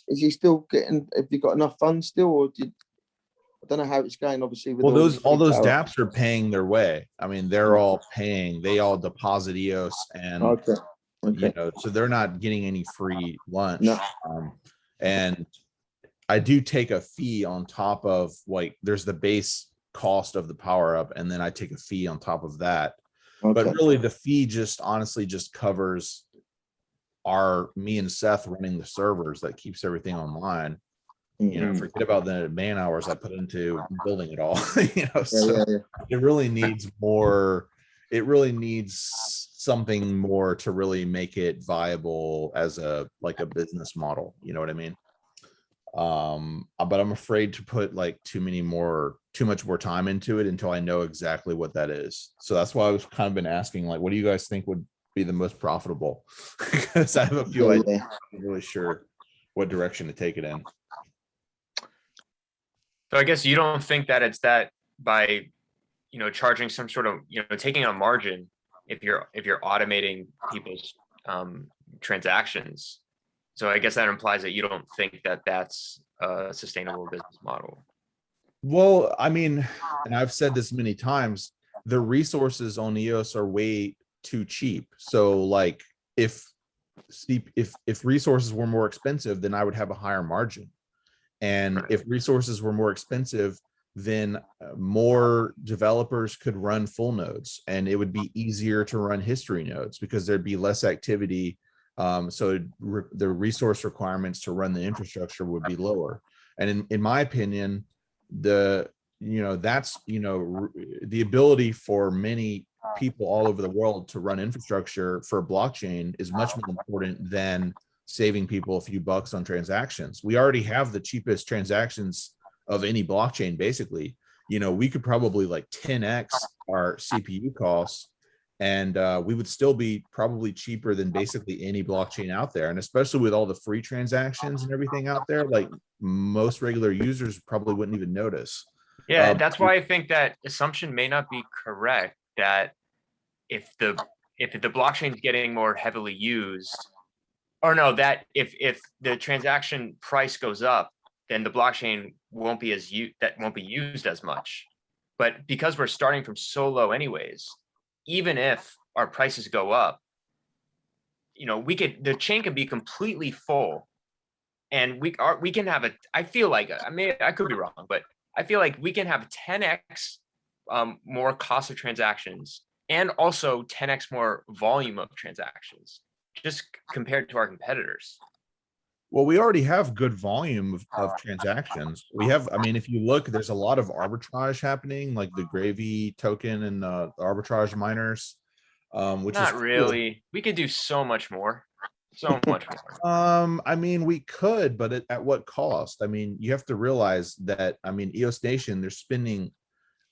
he still getting? Have you got enough funds still, or I don't know how it's going. Obviously, with all those dApps are paying their way. I mean, they're all paying. They all deposit EOS, and so they're not getting any free lunch. No. And I do take a fee on top of, like, there's the base cost of the power up, and then I take a fee on top of that. But really, the fee honestly just covers me and Seth running the servers that keeps everything online. You know, Mm. forget about the man hours I put into building it all. You know, Yeah, so yeah. it really needs more. It really needs something more to really make it viable as a like a business model. You know what I mean? But I'm afraid to put like too much more time into it until I know exactly what that is. So that's why I was kind of been asking, like, what do you guys think would be the most profitable? Because I have a few Yeah, ideas. yeah. I'm not really sure what direction to take it in. So I guess you don't think that it's that by, charging some sort of, taking a margin if you're automating people's transactions. So I guess that implies that you don't think that that's a sustainable business model. Well, I mean, and I've said this many times, the resources on EOS are way too cheap. So like if resources were more expensive, then I would have a higher margin. And Right. if resources were more expensive, then more developers could run full nodes, and it would be easier to run history nodes because there'd be less activity. So the resource requirements to run the infrastructure would be lower. And in my opinion, the ability for many people all over the world to run infrastructure for blockchain is much more important than saving people a few bucks on transactions. We already have the cheapest transactions of any blockchain. Basically, we could probably like 10x our CPU costs, and we would still be probably cheaper than basically any blockchain out there. And especially with all the free transactions and everything out there, like most regular users probably wouldn't even notice. Yeah, that's why I think that assumption may not be correct, that if the blockchain is getting more heavily used, or no, that if the transaction price goes up, then the blockchain won't be used as much. But because we're starting from so low anyways, even if our prices go up, the chain can be completely full, and we can have I feel like, I could be wrong, but I feel like we can have 10x more cost of transactions and also 10x more volume of transactions, just compared to our competitors. Well, we already have good volume of transactions. We have, I mean, if you look, there's a lot of arbitrage happening, like the Gravy token and the arbitrage miners, which Not is cool. really. We could do so much more. So much more. I mean, we could, but at what cost? I mean, you have to realize that, I mean, EOS Nation, they're spending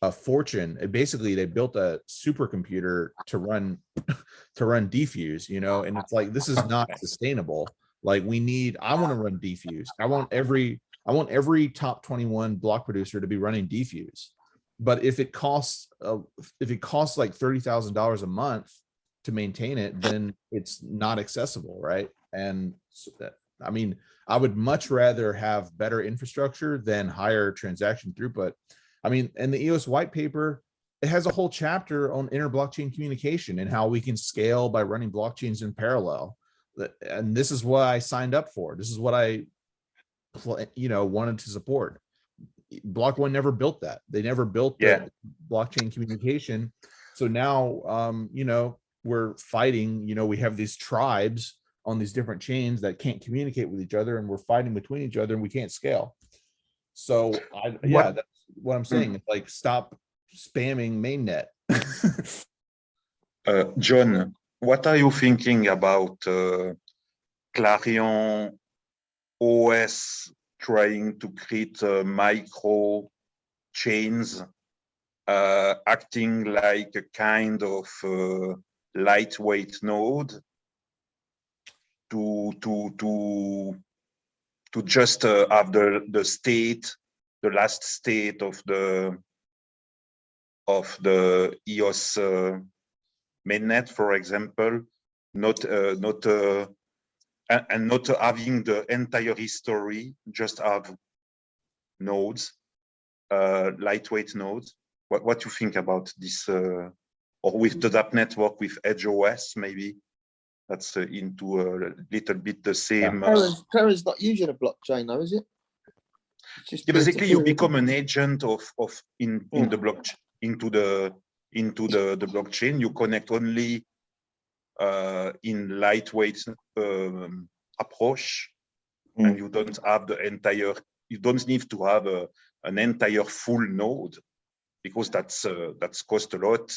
a fortune. Basically, they built a supercomputer to run Defuse, and it's like, this is not sustainable. Like I want to run Defuse. I want every top 21 block producer to be running Defuse. But if it costs like $30,000 a month to maintain it, then it's not accessible, right? And so I mean, I would much rather have better infrastructure than higher transaction throughput. I mean, and the EOS white paper, it has a whole chapter on inter-blockchain communication and how we can scale by running blockchains in parallel. And this is what I signed up for. This is what I, wanted to support. Block One never built that. They never built the blockchain communication. So now, we're fighting. We have these tribes on these different chains that can't communicate with each other, and we're fighting between each other, and we can't scale. So that's what I'm saying. It's like, stop spamming mainnet. John, what are you thinking about Clarion OS trying to create micro chains, acting like a kind of lightweight node to just have the state, the last state of the EOS mainnet, for example, not having the entire history, just have nodes, lightweight nodes. What do you think about this? Or with the DApp network with Edge OS, maybe that's into a little bit the same. Clarions not using a blockchain, though, is it? Basically, you become an agent in the blockchain, into the blockchain. You connect only in lightweight approach, and you don't have the entire you don't need to have an entire full node, because that's cost a lot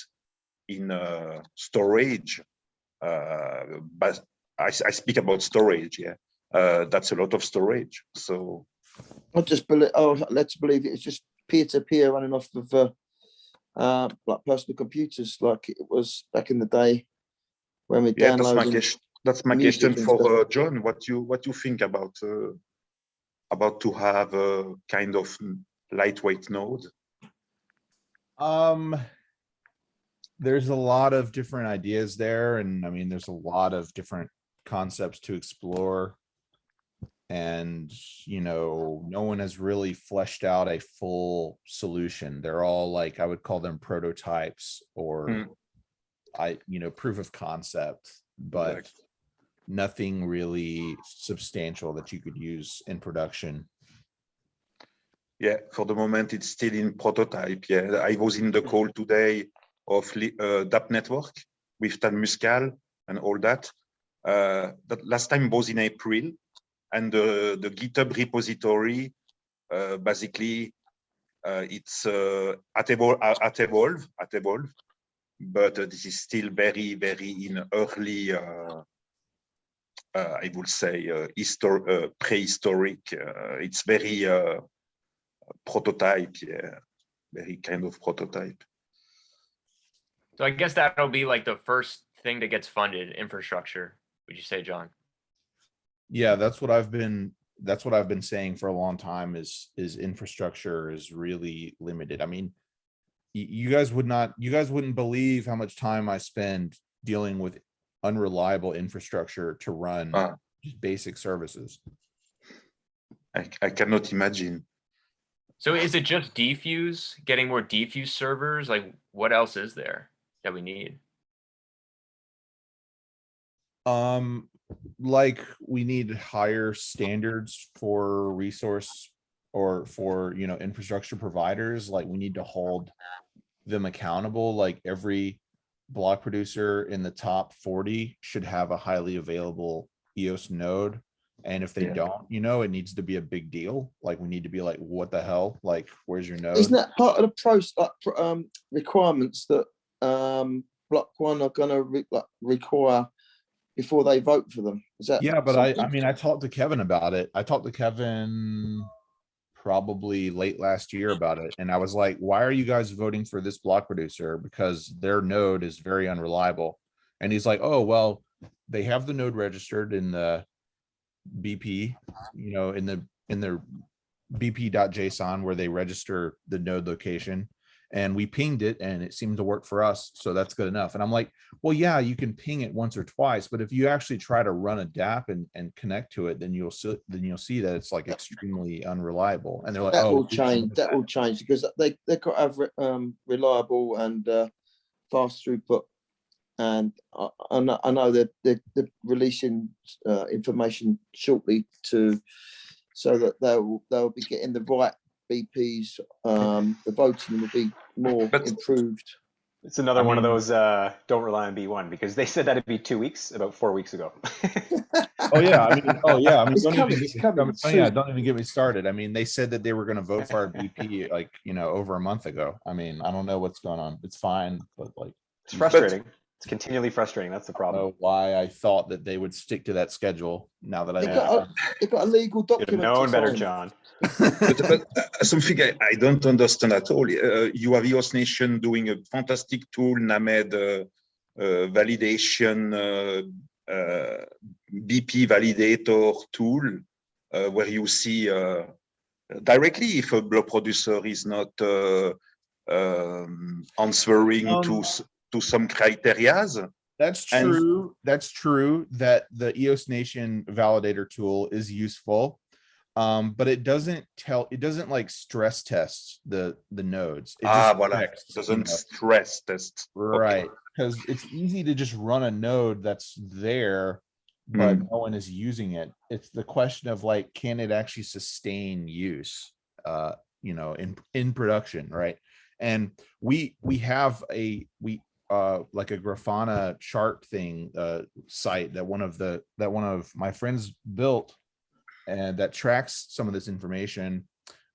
in storage. But I speak about storage, yeah. That's a lot of storage. So I just believe. Oh, let's believe it's just peer-to-peer running off of like personal computers, like it was back in the day when we yeah, downloaded. that's my music question and for stuff. John. What you think about to have a kind of lightweight node? There's a lot of different ideas there, and I mean, there's a lot of different concepts to explore. And, you know, no one has really fleshed out a full solution. They're all like, I would call them prototypes or proof of concept, but Exactly. nothing really substantial that you could use in production. Yeah, for the moment, it's still in prototype. Yeah, I was in the call today of DAP network with Tan Muscal and all that. That last time was in April, and the GitHub repository, basically, it's at Evolve, but this is still very, very in early, I would say, prehistoric. It's very prototype, yeah, very kind of prototype. So I guess that'll be like the first thing that gets funded, infrastructure, would you say, John? Yeah, that's what I've been saying for a long time is infrastructure is really limited. I mean, you guys wouldn't believe how much time I spend dealing with unreliable infrastructure to run just basic services. I cannot imagine. So is it just defuse, getting more defuse servers? Like what else is there that we need? Like we need higher standards for resource or for, infrastructure providers. Like we need to hold them accountable. Like every block producer in the top 40 should have a highly available EOS node. And if they don't, it needs to be a big deal. Like we need to be like, what the hell? Like, where's your node? Isn't that part of the requirements that Block One are going to require before they vote for them? Is that? Yeah, but something? I mean, I talked to Kevin about it. I talked to Kevin probably late last year about it. And I was like, why are you guys voting for this block producer? Because their node is very unreliable. And he's like, oh, well, they have the node registered in the BP, in the bp.json where they register the node location. And we pinged it and it seemed to work for us. So that's good enough. And I'm like, well, yeah, you can ping it once or twice, but if you actually try to run a DAP and connect to it, then you'll see that it's like extremely unreliable. And they're like, that oh, will change. That will change because they've got to have reliable and fast throughput. And I know that they're releasing information shortly so that they'll be getting the right BPs. The voting will be more improved. It's another one of those don't rely on B1 because they said that'd be 2 weeks, about 4 weeks ago. Oh yeah, I mean, it's coming. Yeah, don't even get me started. I mean, they said that they were going to vote for our BP like over a month ago. I mean, I don't know what's going on. It's fine, but like it's frustrating. It's continually frustrating. That's the problem. I don't know why I thought that they would stick to that schedule. Now that they've got a legal document. You'd have known better, John. but something I don't understand at all. You have EOS Nation doing a fantastic tool, NAMED validation, BP validator tool, where you see directly if a block producer is not answering to some criterias. That's true. That's true that the EOS Nation validator tool is useful. But it doesn't like stress test the nodes. It just doesn't stress test. Right. Because it's easy to just run a node that's there, but no one is using it. It's the question of like, can it actually sustain use, in production, right? And we have like a Grafana chart thing site that one of my friends built and that tracks some of this information.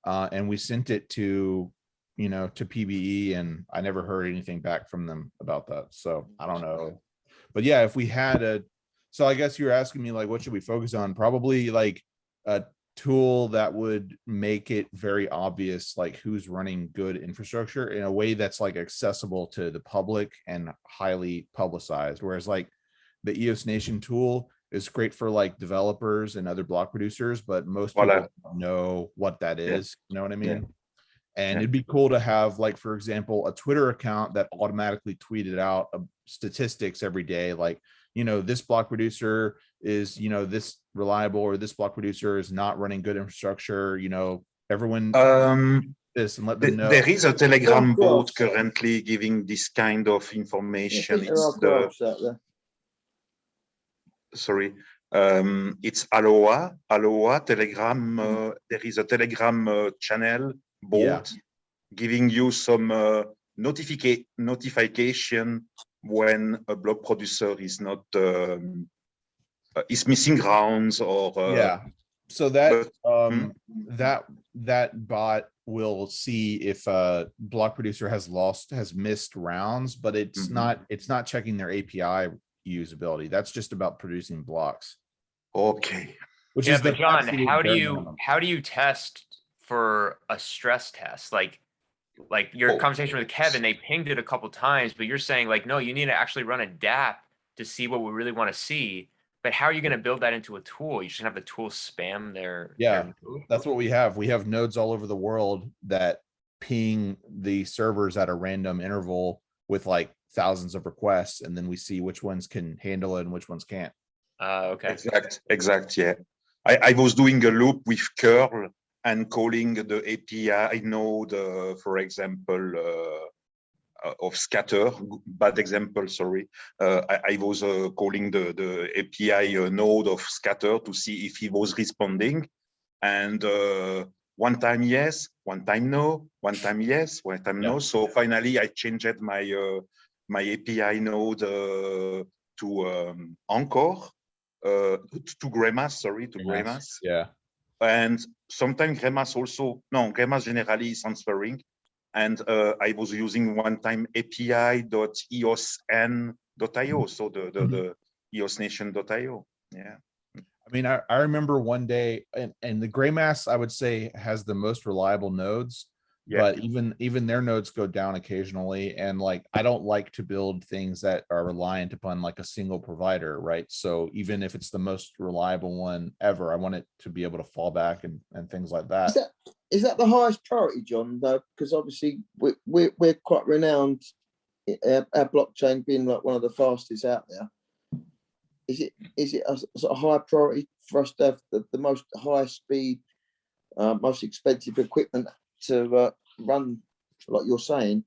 And we sent it to, to PBE, and I never heard anything back from them about that. So I don't know. But yeah, if we had so I guess you're asking me like, what should we focus on? Probably like a tool that would make it very obvious, like who's running good infrastructure in a way that's like accessible to the public and highly publicized. Whereas like the EOS Nation tool is great for like developers and other block producers, but most people don't know what that is. You know what I mean? And it'd be cool to have, like, for example, a Twitter account that automatically tweeted out statistics every day, like, this block producer is, this reliable, or this block producer is not running good infrastructure, everyone this, and let them know. There is a Telegram bot currently giving this kind of information. It's sorry, it's Aloha Telegram. There is a Telegram channel bot giving you some notification when a block producer is not is missing grounds, or so that that bot will see if a block producer has missed rounds, but it's not checking their API usability. That's just about producing blocks. Okay. Which is but John, how do you test for a stress test? Like your conversation with Kevin, they pinged it a couple times, but you're saying like, no, you need to actually run a DApp to see what we really want to see. But how are you going to build that into a tool? You should have the tool spam their that's what we have. We have nodes all over the world that ping the servers at a random interval with like thousands of requests, and then we see which ones can handle it and which ones can't. Okay. Exact. Yeah. I was doing a loop with curl and calling the API node, for example, of scatter. Bad example, sorry. I was calling the API node of scatter to see if he was responding. And one time yes, one time no, one time yes, one time no. So finally, I changed my my API node to Encore, to Grimace, sorry, to Grimace. Yeah. And sometimes Grimace also, no, Grimace generally is answering. And I was using one time api.eosn.io, so the eosnation.io. Yeah. I mean, I remember one day, and the Greymass, I would say, has the most reliable nodes, but even their nodes go down occasionally. And like, I don't like to build things that are reliant upon like a single provider, right? So even if it's the most reliable one ever, I want it to be able to fall back and things like that. Is that the highest priority, John? Though, because obviously we're quite renowned, our blockchain being like one of the fastest out there. Is it a sort of high priority for us to have the most high speed, most expensive equipment to run, like you're saying?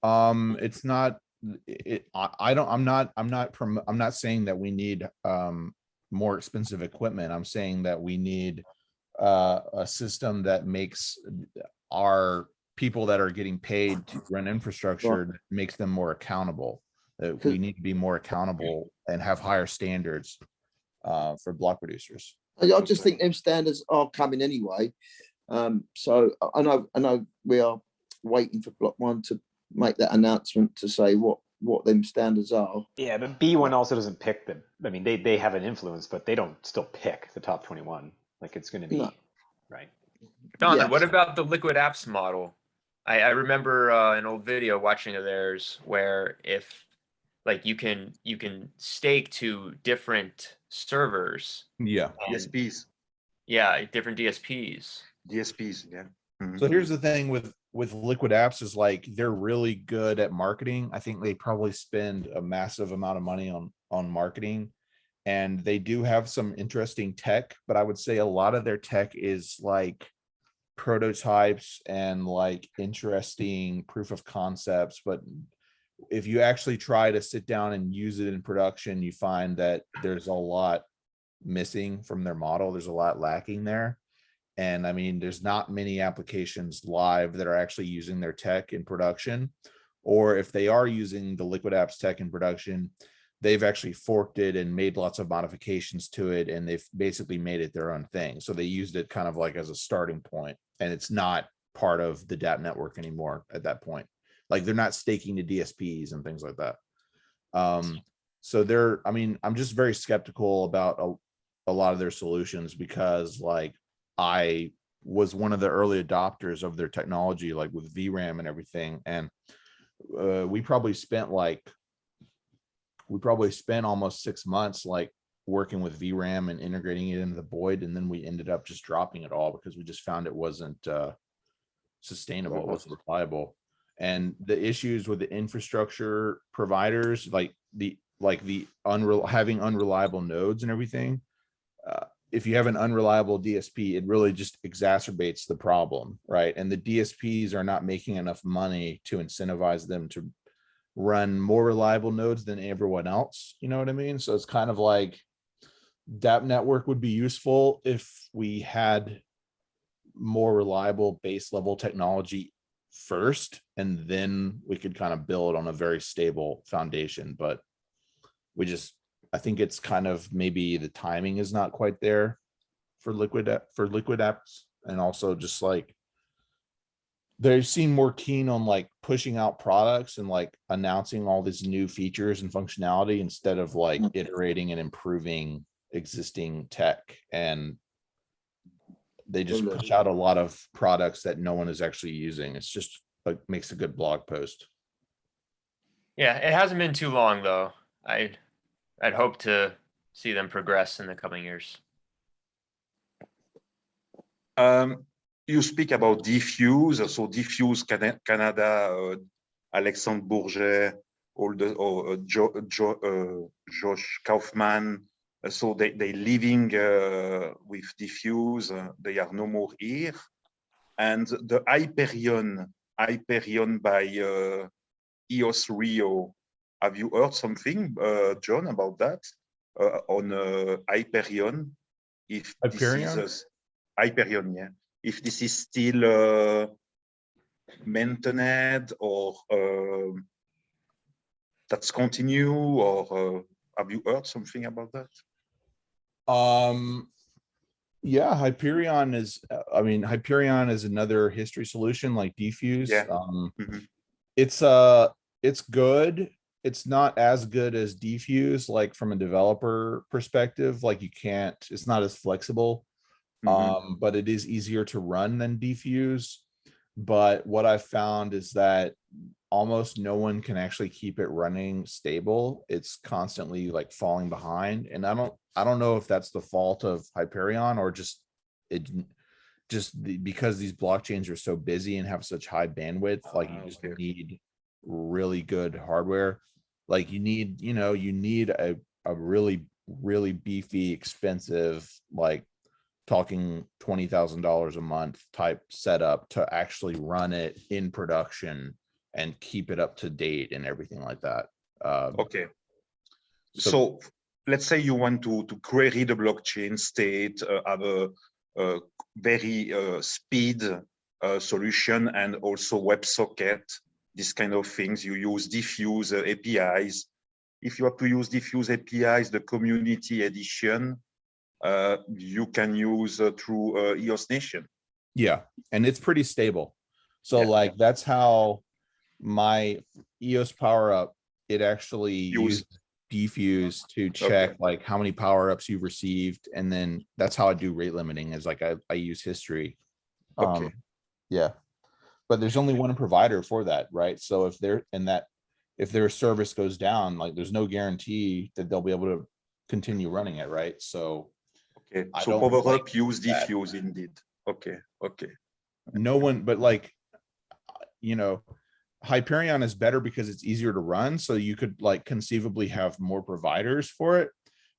It's not. I'm not saying that we need more expensive equipment. I'm saying that we need a system that makes our people that are getting paid to run infrastructure, that makes them more accountable. That we need to be more accountable and have higher standards for block producers. I just think them standards are coming anyway. So I know we are waiting for Block One to make that announcement to say what them standards are. Yeah, but B1 also doesn't pick them. I mean, they have an influence, but they don't still pick the top 21. Like, it's going to be right. Don, what about the liquid apps model? I remember an old video watching of theirs where if like you can stake to different servers. Yeah. DSPs. Yeah, different DSPs. DSPs, yeah. Mm-hmm. So here's the thing with liquid apps is like, they're really good at marketing. I think they probably spend a massive amount of money on marketing, and they do have some interesting tech, but I would say a lot of their tech is like prototypes and like interesting proof of concepts. But if you actually try to sit down and use it in production, you find that there's a lot missing from their model. There's a lot lacking there. And I mean, there's not many applications live that are actually using their tech in production, or if they are using the liquid apps tech in production, they've actually forked it and made lots of modifications to it, and they've basically made it their own thing. So they used it kind of like as a starting point, and it's not part of the DApp network anymore at that point. Like they're not staking to DSPs and things like that. So I mean, I'm just very skeptical about a lot of their solutions, because like I was one of the early adopters of their technology, like with VRAM and everything. And we probably spent almost 6 months like working with VRAM and integrating it into the Boyd, and then we ended up just dropping it all because we just found it wasn't sustainable, it wasn't reliable. And the issues with the infrastructure providers, having unreliable nodes and everything, if you have an unreliable DSP, it really just exacerbates the problem, right? And the DSPs are not making enough money to incentivize them to run more reliable nodes than everyone else. You know what I mean? So it's kind of like DApp network would be useful if we had more reliable base level technology first, and then we could kind of build on a very stable foundation. But I think it's kind of, maybe the timing is not quite there for liquid apps, and also just like they seem more keen on like pushing out products and like announcing all these new features and functionality instead of like iterating and improving existing tech. And they just push out a lot of products that no one is actually using. It's just like makes a good blog post. Yeah, it hasn't been too long though. I'd hope to see them progress in the coming years. You speak about Diffuse, so Diffuse Canada, Alexandre Bourget, Josh Kaufman. So they living with Diffuse. They are no more here. And the Hyperion by EOS Rio. Have you heard something, John, about that on Hyperion? If Hyperion? this is Hyperion, yeah. If this is still maintained, or that's continue, or have you heard something about that? Yeah, Hyperion is, Hyperion is another history solution like Diffuse. Yeah. It's good. It's not as good as Diffuse, like from a developer perspective, like it's not as flexible. But it is easier to run than Diffuse. But what I found is that almost no one can actually keep it running stable. It's constantly like falling behind. And I don't know if that's the fault of Hyperion or because these blockchains are so busy and have such high bandwidth, like you just need really good hardware. Like you need a really, really beefy, expensive, like talking $20,000 a month type setup to actually run it in production and keep it up to date and everything like that. Okay. So let's say you want to query the blockchain state, have a very speed solution, and also WebSocket, this kind of things. You use Diffuse APIs. If you have to use Diffuse APIs, the community edition, you can use through EOS Nation. Yeah, and it's pretty stable. So like that's how my EOS power up, it actually used Diffuse to check like how many power ups you've received, and then that's how I do rate limiting, is like I use history. Yeah, but there's only one provider for that, right? So if their service goes down, like there's no guarantee that they'll be able to continue running it, right? So so power up use Diffuse indeed. Okay. No one, but like, Hyperion is better because it's easier to run. So you could like conceivably have more providers for it,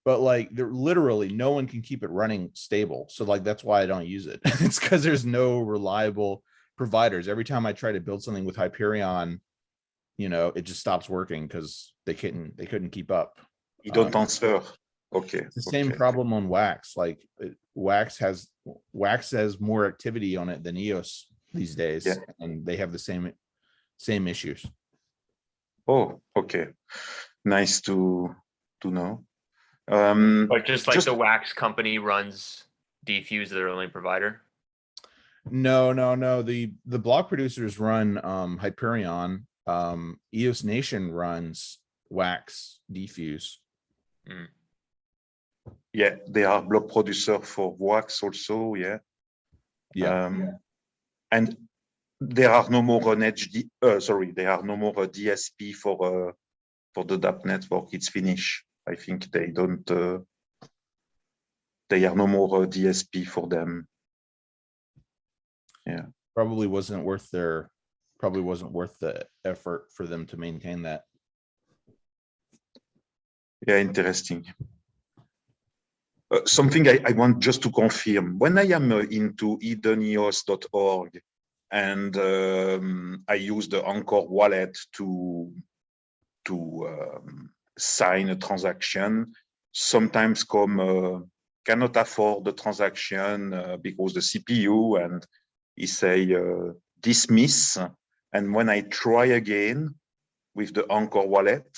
but like there literally no one can keep it running stable. So like, that's why I don't use it. It's because there's no reliable providers. Every time I try to build something with Hyperion, it just stops working because they couldn't keep up. You don't answer. Okay. It's the same problem on Wax. Like Wax has more activity on it than EOS these days, and they have the same issues. Oh, okay. Nice to to know. But just like just the wax company runs Defuse, their only provider. No, the block producers run Hyperion. EOS Nation runs Wax Defuse. yeah, they are block producer for Wax also. Yeah. And there are no more an HD. Sorry, there are no more a DSP for the DApp network. It's finished. I think they don't. They are no more a DSP for them. Yeah. Probably wasn't worth the effort for them to maintain that. Yeah, interesting. Something I want just to confirm, when I am into edeneos.org and I use the Anchor wallet to sign a transaction, sometimes cannot afford the transaction because the CPU, and he say dismiss. And when I try again with the Anchor wallet,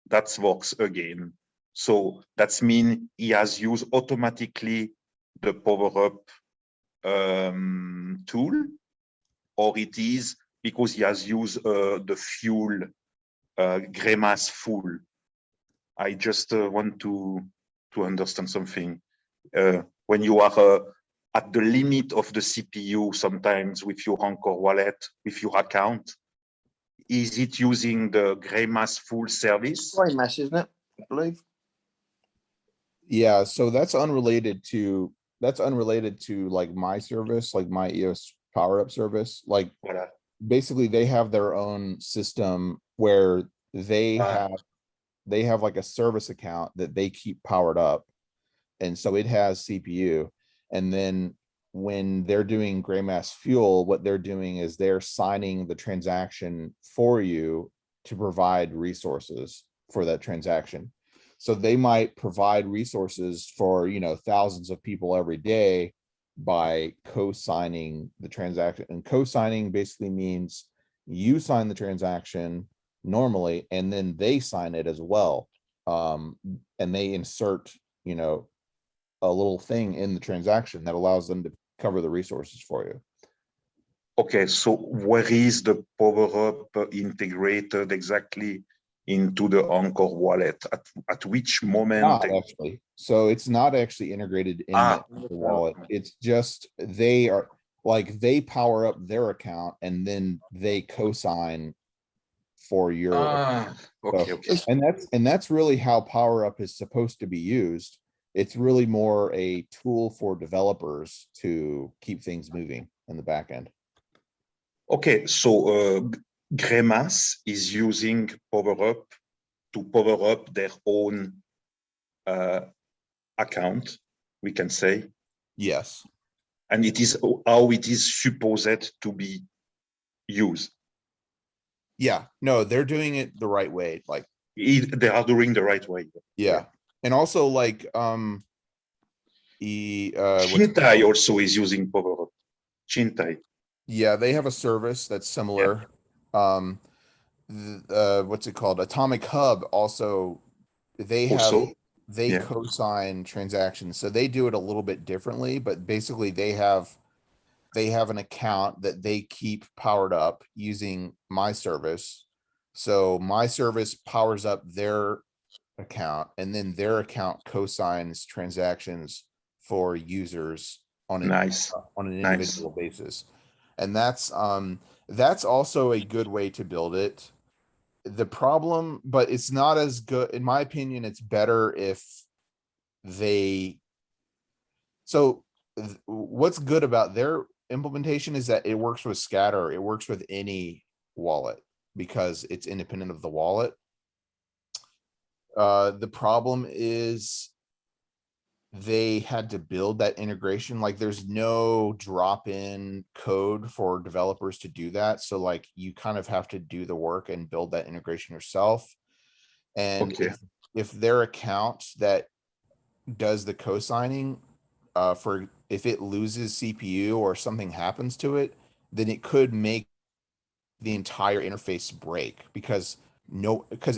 that works again. So that's mean he has used automatically the power-up tool, or it is because he has used the fuel Grimace full. I just want to understand something. When you are at the limit of the CPU, sometimes with your Anchor wallet, with your account, is it using the Grimace full service? Grimace, isn't it? I believe. Yeah, so that's unrelated to like my service, like my EOS power up service. Like Voilà. basically they have their own system where they have like a service account that they keep powered up. And so it has CPU. And then when they're doing gray mass fuel, what they're doing is they're signing the transaction for you to provide resources for that transaction. So they might provide resources for, thousands of people every day by co-signing the transaction. And co-signing basically means you sign the transaction normally, and then they sign it as well. And they insert, a little thing in the transaction that allows them to cover the resources for you. Okay, so where is the power-up integrated exactly into the Anchor wallet? At which moment? Not actually. So it's not actually integrated in the wallet. It's just they power up their account and then they co-sign for your okay. and that's really how power up is supposed to be used. It's really more a tool for developers to keep things moving in the back end. Okay, so Grimace is using power-up to power up their own account, we can say. Yes. And it is how it is supposed to be used. Yeah, no, they're doing it the right way. Like they are doing the right way. Yeah. And also like Chintai also is using power-up. Chintai. Yeah, they have a service that's similar. Yeah. What's it called? Atomic Hub also, they co-sign transactions. So they do it a little bit differently, but basically they have an account that they keep powered up using my service. So my service powers up their account, and then their account co-signs transactions for users on an individual basis. And that's also a good way to build it. The problem, but it's not as good, in my opinion. It's better if what's good about their implementation is that it works with Scatter. It works with any wallet because it's independent of the wallet. The problem is they had to build that integration. Like there's no drop-in code for developers to do that. So like you kind of have to do the work and build that integration yourself. And if their account that does the co-signing, if it loses CPU or something happens to it, then it could make the entire interface break because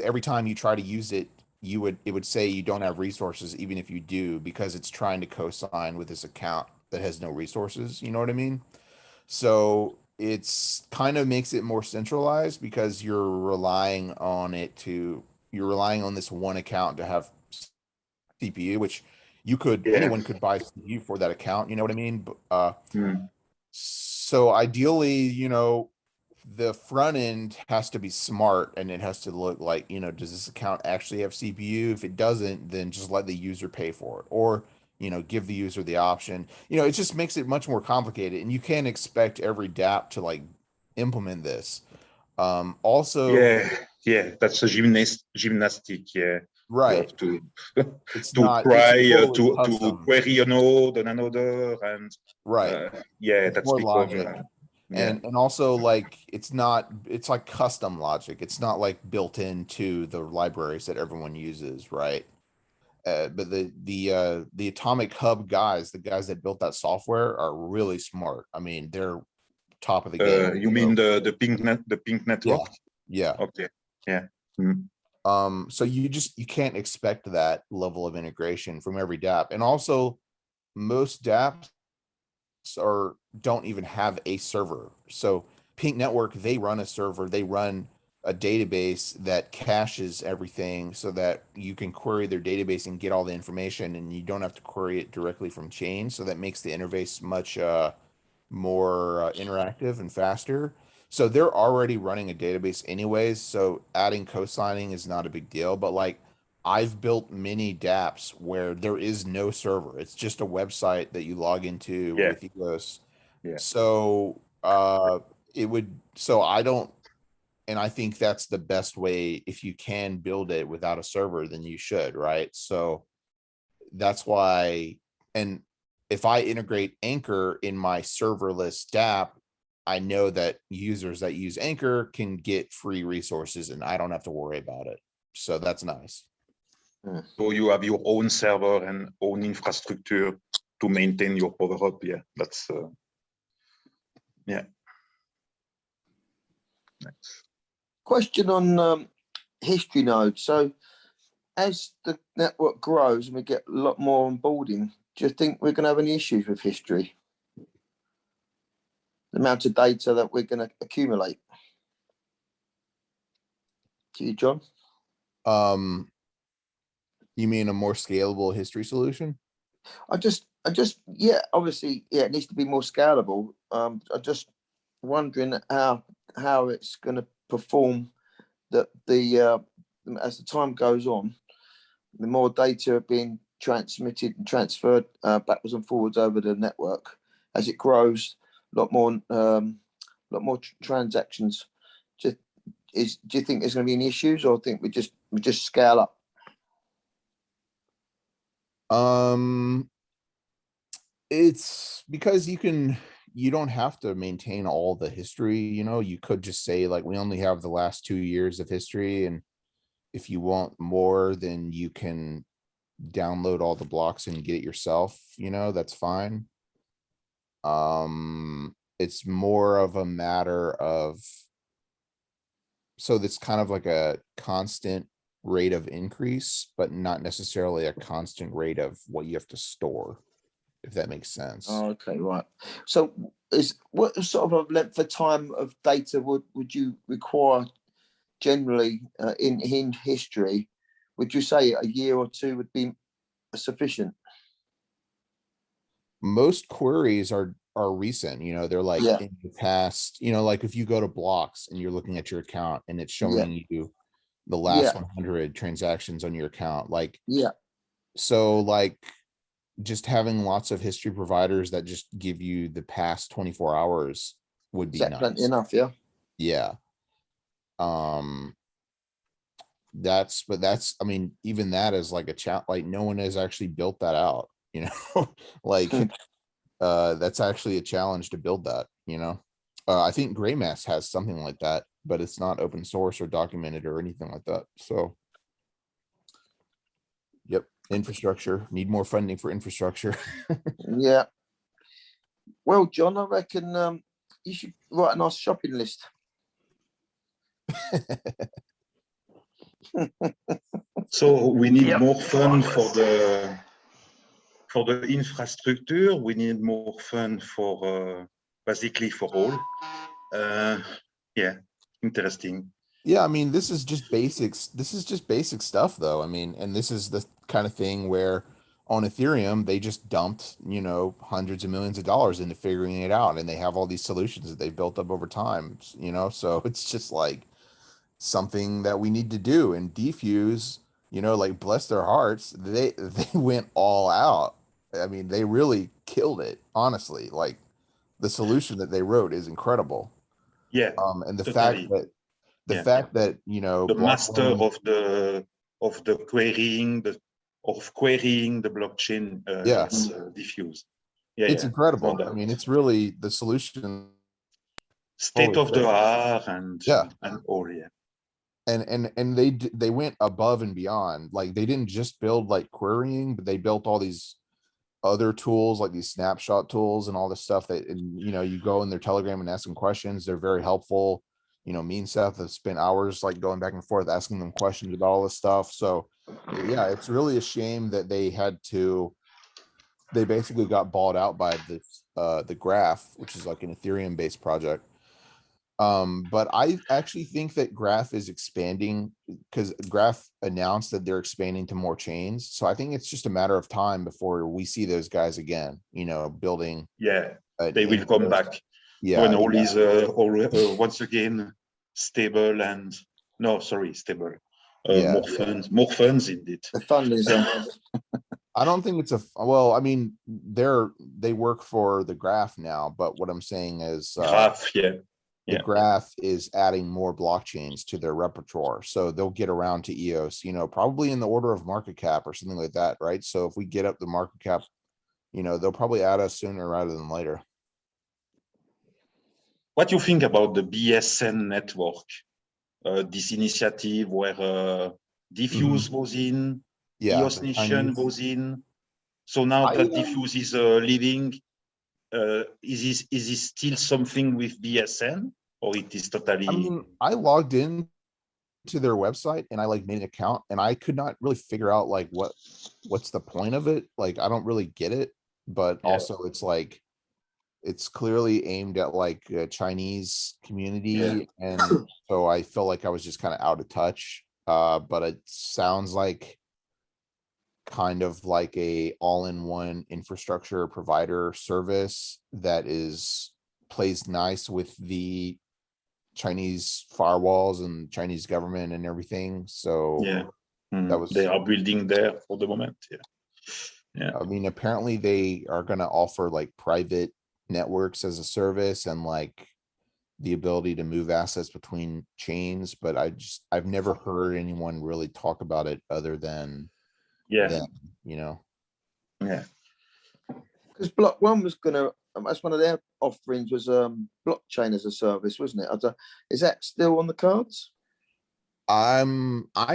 every time you try to use it, it would say you don't have resources even if you do, because it's trying to co-sign with this account that has no resources. You know what I mean? So it's kind of makes it more centralized because you're relying on this one account to have CPU, which Yeah. anyone could buy CPU for that account. You know what I mean? Mm. So ideally, the front end has to be smart and it has to look like, does this account actually have CPU? If it doesn't, then just let the user pay for it, or, give the user the option. It just makes it much more complicated, and you can't expect every DApp to like implement this. Also, Yeah, that's a gymnastic. Yeah, you right. have to It's to not, it's try totally to custom. query a node and another, and Right. yeah, It's that's more become logic. yeah. And also like it's like custom logic. It's not like built into the libraries that everyone uses, right? But the Atomic Hub guys, the guys that built that software, are really smart. I mean, they're top of the game. You mean the pink network? Yeah. Okay. Yeah. Mm. So you can't expect that level of integration from every DApp. And also most DApps don't even have a server. So Pink Network, they run a server, they run a database that caches everything so that you can query their database and get all the information, and you don't have to query it directly from chain. So that makes the interface much more interactive and faster. So they're already running a database anyways. So adding cosigning is not a big deal. But like I've built many dApps where there is no server. It's just a website that you log into Yeah. with EOS. Yeah. So I don't, and I think that's the best way. If you can build it without a server, then you should, right? So that's why, and if I integrate Anchor in my serverless dApp, I know that users that use Anchor can get free resources and I don't have to worry about it. So that's nice. So you have your own server and own infrastructure to maintain your power up. Yeah, that's yeah. Nice. Question on history node. So as the network grows and we get a lot more onboarding, do you think we're going to have any issues with history? The amount of data that we're going to accumulate. Do you, John? You mean a more scalable history solution? I just, yeah, obviously, yeah, it needs to be more scalable. I'm just wondering how it's going to perform. That as the time goes on, the more data being transmitted and transferred backwards and forwards over the network, as it grows, a lot more transactions. Do you think there's going to be any issues, or think we just scale up? It's because you don't have to maintain all the history. You could just say like, we only have the last 2 years of history, and if you want more, then you can download all the blocks and get it yourself. That's fine. It's more of a matter of, so that's kind of like a constant rate of increase, but not necessarily a constant rate of what you have to store, if that makes sense. Oh, okay, right. So what sort of a length of time of data would you require generally in history? Would you say a year or two would be sufficient? Most queries are recent. They're like in the past. Like if you go to blocks and you're looking at your account and it's showing you the last 100 transactions on your account, like so like just having lots of history providers that just give you the past 24 hours would be nice. Plenty enough, yeah. That's I mean, even that is like a chat, like no one has actually built that out, like that's actually a challenge to build that. I think Graymass has something like that, but it's not open source or documented or anything like that. So yep, infrastructure, need more funding for infrastructure. Yeah. Well, John, I reckon you should write a nice shopping list. So we need Yep. more fund for the infrastructure. We need more fund for basically for all. Yeah, interesting. Yeah, I mean, this is just basics. This is just basic stuff, though. I mean, and this is the kind of thing where on Ethereum, they just dumped, hundreds of millions of dollars into figuring it out, and they have all these solutions that they've built up over time, so it's just like something that we need to do. And Defuse, like bless their hearts, they went all out. I mean, they really killed it, honestly. Like the solution that they wrote is incredible. Yeah, And the totally. fact that The master blockchain, of the querying the blockchain Yeah. is Diffuse. Yeah, it's yeah, incredible. no I doubt. mean, it's really the solution. State Holy of the shit. art and Yeah. all. Yeah, And they went above and beyond. Like they didn't just build like querying, but they built all these other tools, like these snapshot tools and all this stuff that, and you go in their Telegram and ask them questions. They're very helpful. Me and Seth have spent hours like going back and forth asking them questions about all this stuff. So yeah, it's really a shame that they basically got bought out by the Graph, which is like an Ethereum based project. But I actually think that Graph is expanding because Graph announced that they're expanding to more chains. So I think it's just a matter of time before we see those guys again, building. yeah, they will come back Yeah. when all is once again stable and stable. Yeah. More funds indeed. The fund is I don't think it's well, I mean, they work for the Graph now, but what I'm saying is Graph, yeah. the Graph is adding more blockchains to their repertoire. So they'll get around to EOS, probably in the order of market cap or something like that, right? So if we get up the market cap, they'll probably add us sooner rather than later. What do you think about the BSN network? This initiative where Diffuse was in, EOS Nation was in. So now that Diffuse is leaving, is this still something with BSN, or it is totally? I mean, I logged in to their website and I like made an account and I could not really figure out like what's the point of it. Like I don't really get it, but also it's like it's clearly aimed at like a Chinese community, and so I felt like I was just kind of out of touch. But it sounds like kind of like a all-in-one infrastructure provider service that plays nice with the Chinese firewalls and Chinese government and everything. So they are building there for the moment. Yeah. I mean, apparently they are going to offer like private networks as a service and like the ability to move assets between chains, but I've never heard anyone really talk about it other than them, because Block One was gonna, that's one of their offerings was blockchain as a service, wasn't it? Is that still on the cards? I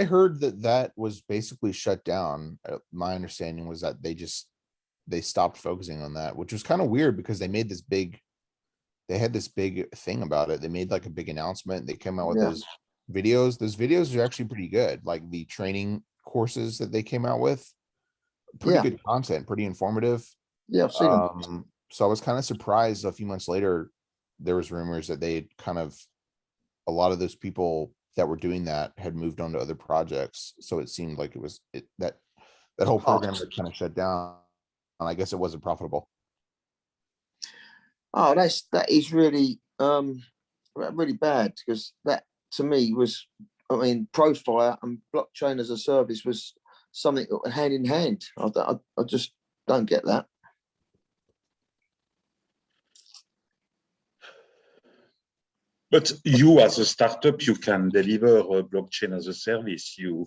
heard that was basically shut down. My understanding was that they stopped focusing on that, which was kind of weird because they had this big thing about it. They made like a big announcement. They came out with those videos. Those videos are actually pretty good. Like the training courses that they came out with, pretty good content, pretty informative. Yeah, I've seen them. So I was kind of surprised a few months later, there was rumors that a lot of those people that were doing that had moved on to other projects. So it seemed like that whole program had kind of shut down. And I guess it wasn't profitable. Oh, that is really really bad, because that to me was, I mean, Profire and blockchain as a service was something that went hand in hand. I just don't get that. But you as a startup, you can deliver a blockchain as a service. You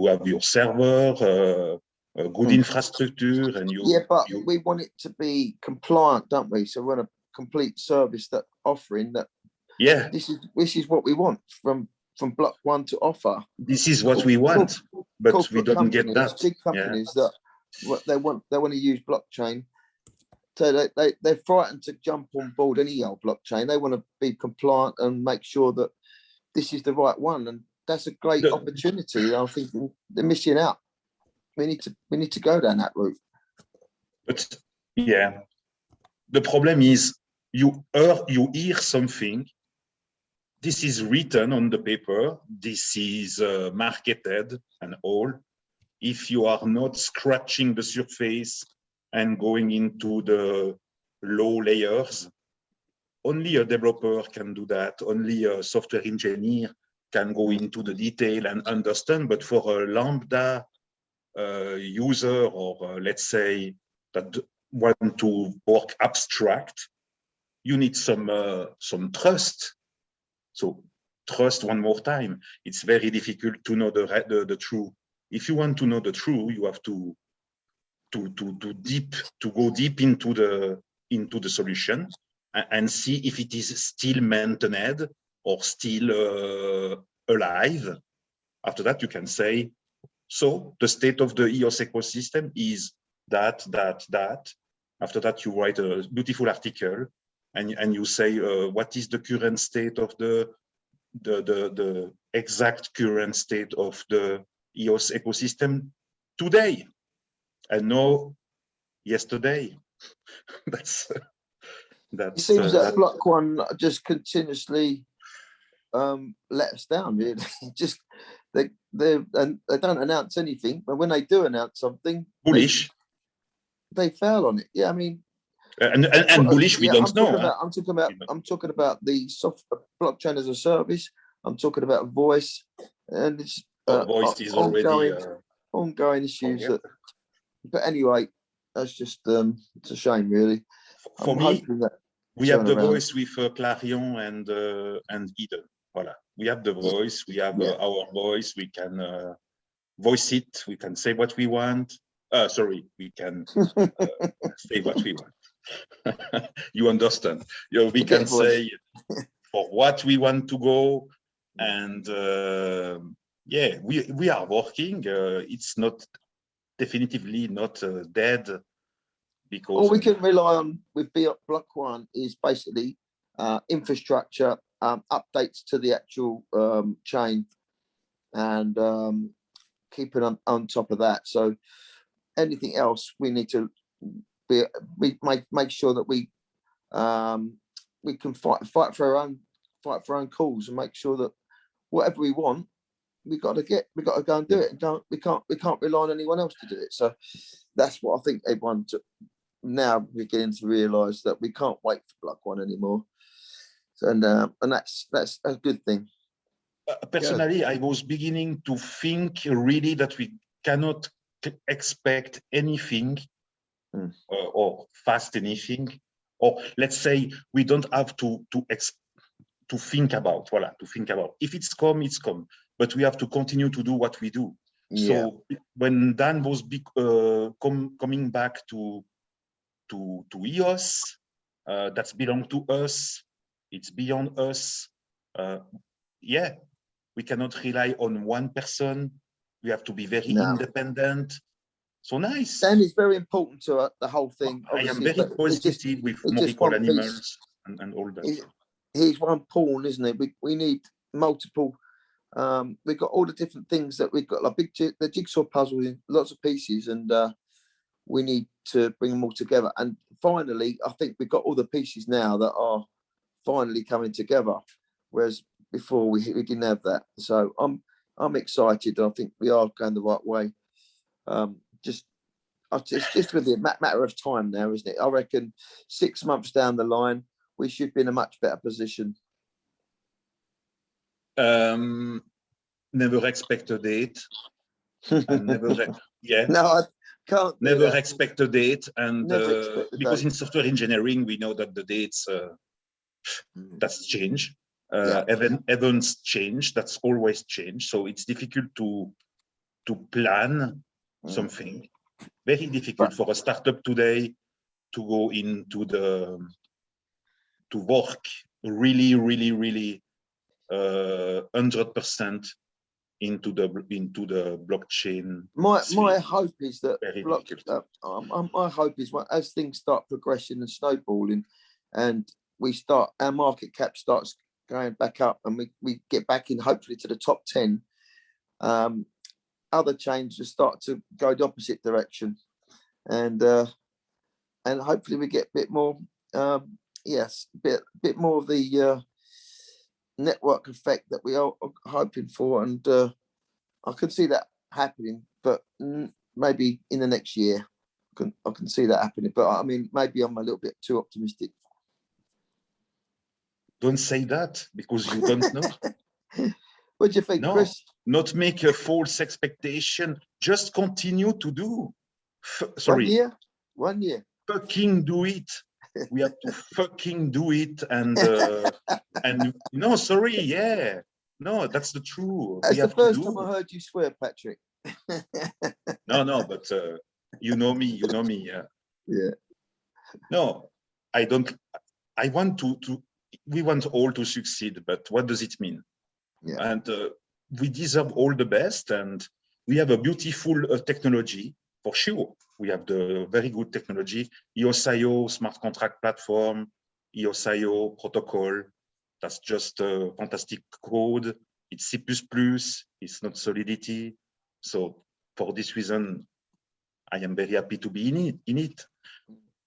have your server, a good infrastructure, and but we want it to be compliant, don't we? So we want a complete service that offering that. Yeah. This is what we want from Block One to offer. This is what we want, but we don't get that. Big companies that they want to use blockchain. So they're frightened to jump on board any old blockchain. They want to be compliant and make sure that this is the right one. And that's a great The- opportunity. I think they're missing out. We need to go down that route. But yeah, the problem is you hear something. This is written on the paper. This is marketed and all. If you are not scratching the surface and going into the low layers, only a developer can do that. Only a software engineer can go into the detail and understand. But for a Lambda user, or let's say that want to work abstract, you need some trust. So trust, one more time, it's very difficult to know the truth. If you want to know the truth, you have to go deep into the solution and see if it is still maintained or still alive. After that, you can say, so the state of the EOS ecosystem is that. After that, you write a beautiful article and you say what is the current state of the exact current state of the EOS ecosystem today, and no yesterday. That's It seems that Block One just continuously let us down. Really, just they don't announce anything, but when they do announce something, bullish. They fail on it. Yeah, I mean, and bullish. We don't know. I'm talking about the soft blockchain as a service. I'm talking about voice, and it's voice is already ongoing issues. But anyway, that's just it's a shame, really. For me, we have the voice with Clarion and Eden. Voilà. We have the voice. We have our voice. We can voice it. We can say what we want. Sorry, we can say what we want. You understand? We can say for what we want to go, and yeah, we are working. It's not definitively not dead, because all we can rely on with Block One is basically infrastructure, updates to the actual chain, and keeping on top of that. So anything else, we need to make sure that we can fight for our own cause, and make sure that whatever we want, we got to go and do it. And we can't rely on anyone else to do it. So that's what I think everyone now beginning to realise, that we can't wait for Block One anymore. So, and that's a good thing. Personally, I was beginning to think really that we cannot expect anything or fast anything, or let's say we don't have to think about. Voilà, to think about. If it's come, but we have to continue to do what we do. Yeah. So when Dan was coming back to EOS, that's belong to us. It's beyond us. Yeah, we cannot rely on one person. We have to be very independent. So nice. Dan is very important to the whole thing. I am very positive with Morical Animals and all that. He's one pawn, isn't it? We need multiple. We've got all the different things that we've got, like the jigsaw puzzle in lots of pieces, and we need to bring them all together. And finally, I think we've got all the pieces now that are finally coming together, whereas before we didn't have that. So I'm excited. I think we are going the right way. It's just really a matter of time now, isn't it? I reckon 6 months down the line, we should be in a much better position. Never expect a date. No, I can't. Never expect a date, and because in software engineering we know that the dates that's change. Events change. That's always change. So it's difficult to plan something. Very difficult for a startup today to go into to work really 100% into the blockchain. My hope is that my hope is as things start progressing and snowballing, and our market cap starts going back up, and we get back in hopefully to the top 10, other chains will start to go the opposite direction, and hopefully we get a bit more, bit more of the network effect that we are hoping for, and I can see that happening, but maybe in the next year I can see that happening. But I mean, maybe I'm a little bit too optimistic. Don't say that, because you don't know. What do you think, No, Chris? not make a false expectation. Just continue to do. Sorry, 1 year. fucking do it. We have to fucking do it. And no, sorry, yeah. No, that's the truth. That's We the have to first do. time I heard you swear, Patrick. No, but you know me, yeah. Yeah. No, I don't. I want to. We want all to succeed, but what does it mean? Yeah. And we deserve all the best, and we have a beautiful technology for sure. We have the very good technology, EOS.io, smart contract platform, EOS.io protocol. That's just fantastic code. It's C++. It's not Solidity. So for this reason, I am very happy to be in it.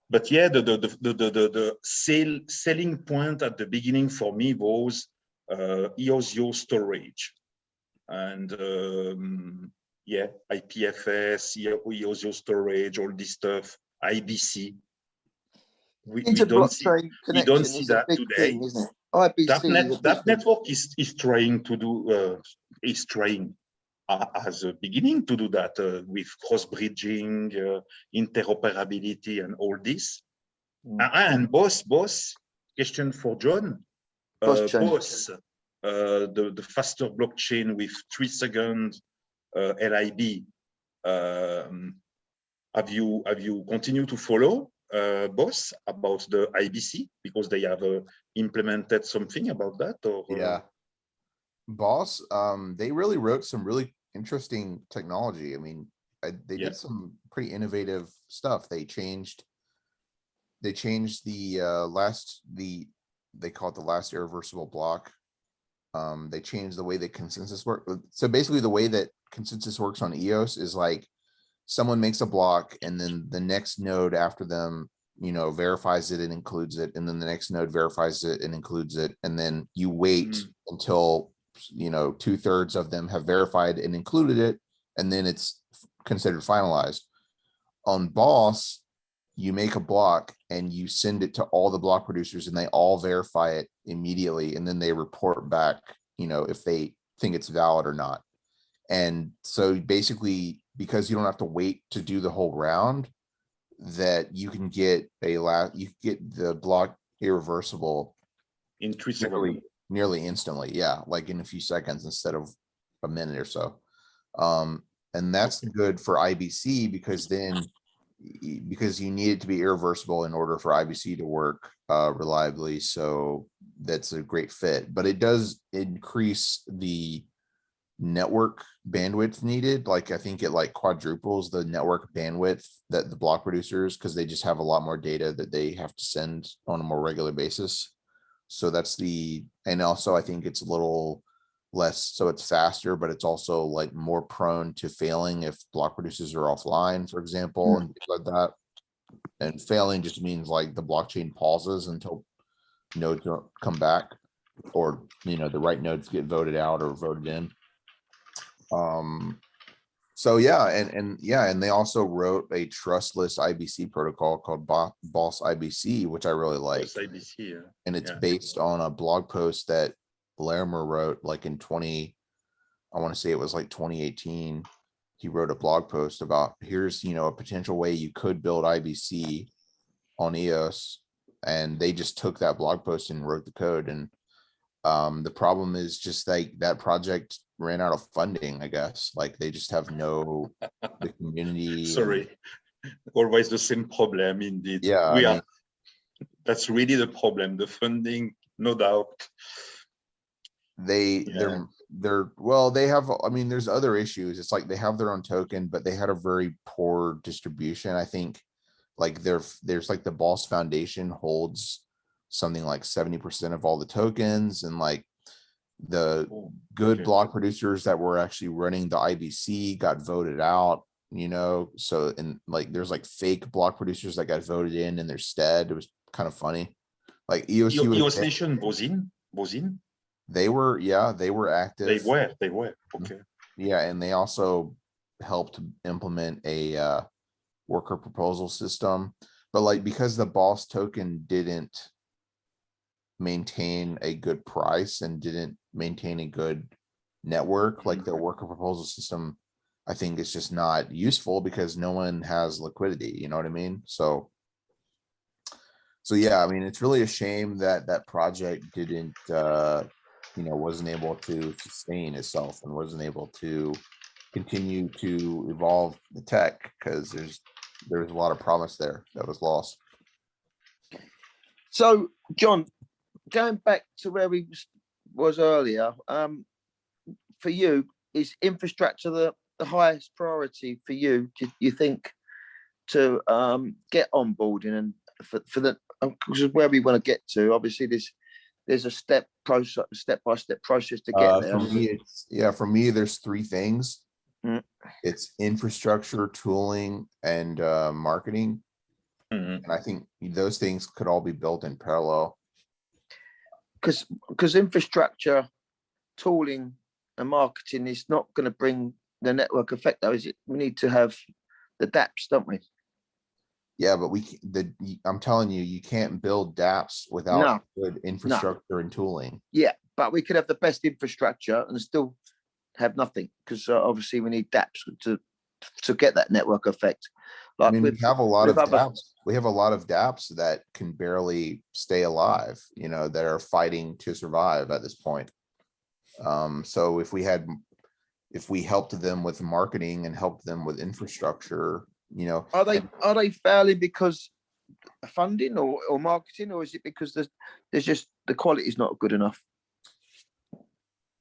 But yeah, the selling point at the beginning for me was EOS.io storage, and yeah, IPFS, EOS.io storage, all this stuff, IBC. We don't see that today. Thing, isn't it? IBC that network is trying to do as a beginning to do that with cross bridging, interoperability, and all this. And boss, question for John. Boss, the faster blockchain with 3 second LIB. Have you continued to follow Boss about the IBC, because they have implemented something about that? Or yeah, Boss, they really wrote some really interesting technology. I mean, they did some pretty innovative stuff. They changed the they call it the last irreversible block. They changed the way that consensus work. So basically the way that consensus works on EOS is like someone makes a block, and then the next node after them, verifies it and includes it, and then the next node verifies it and includes it, and then you wait until 2/3 of them have verified and included it, and then it's considered finalized. On Boss, you make a block and you send it to all the block producers, and they all verify it immediately, and then they report back, if they think it's valid or not. And so basically, because you don't have to wait to do the whole round, that you can get the block irreversible in 3 seconds, nearly instantly. Yeah, like in a few seconds instead of a minute or so. And that's good for IBC, because you need it to be irreversible in order for IBC to work reliably. So that's a great fit, but it does increase the network bandwidth needed. Like I think it like quadruples the network bandwidth that the block producers, because they just have a lot more data that they have to send on a more regular basis. So that's and also I think it's a little less, so it's faster, but it's also like more prone to failing if block producers are offline, for example, and things like that. And failing just means like the blockchain pauses until nodes don't come back, or the right nodes get voted out or voted in. So yeah, and they also wrote a trustless IBC protocol called Boss IBC, which I really like. Boss IBC, yeah. And it's based on a blog post that Larimer wrote like in I want to say it was like 2018. He wrote a blog post about here's a potential way you could build IBC on EOS, and they just took that blog post and wrote the code. And the problem is just like that project ran out of funding, I guess. Like they just have the community. Sorry, always the same problem indeed. Yeah, that's really the problem, the funding, no doubt. They have, there's other issues. It's like they have their own token, but they had a very poor distribution. I think like there's like the Boss Foundation holds something like 70% of all the tokens, and like the Oh, good okay. block producers that were actually running the IBC got voted out, so, and like there's like fake block producers that got voted in their stead. It was kind of funny. Like EOS EOS USA, Nation was in. they were active. They were. Okay. Yeah, and they also helped implement a worker proposal system. But like because the boss token didn't maintain a good price and didn't maintain a good network, like the worker proposal system, I think it's just not useful because no one has liquidity, you know what I mean? So yeah, I mean, it's really a shame that that project didn't wasn't able to sustain itself and wasn't able to continue to evolve the tech, because there's a lot of promise there that was lost. So, John, going back to where we was earlier, for you, is infrastructure the highest priority for you? Do you think to get onboarding and for the because where we want to get to? Obviously, there's a step by step process to get there. For me, there's three things. Mm. It's infrastructure, tooling, and marketing. Mhm. And I think those things could all be built in parallel. Because infrastructure, tooling, and marketing is not going to bring the network effect, though, is it? We need to have the dApps, don't we? Yeah, but I'm telling you, you can't build dApps without good infrastructure and tooling. Yeah, but we could have the best infrastructure and still have nothing, because obviously we need dApps to get that network effect. Like I mean, we have a lot of other dApps. We have a lot of dApps that can barely stay alive, that are fighting to survive at this point. So if we helped them with marketing and helped them with infrastructure, are they failing because of funding or marketing, or is it because there's just the quality is not good enough?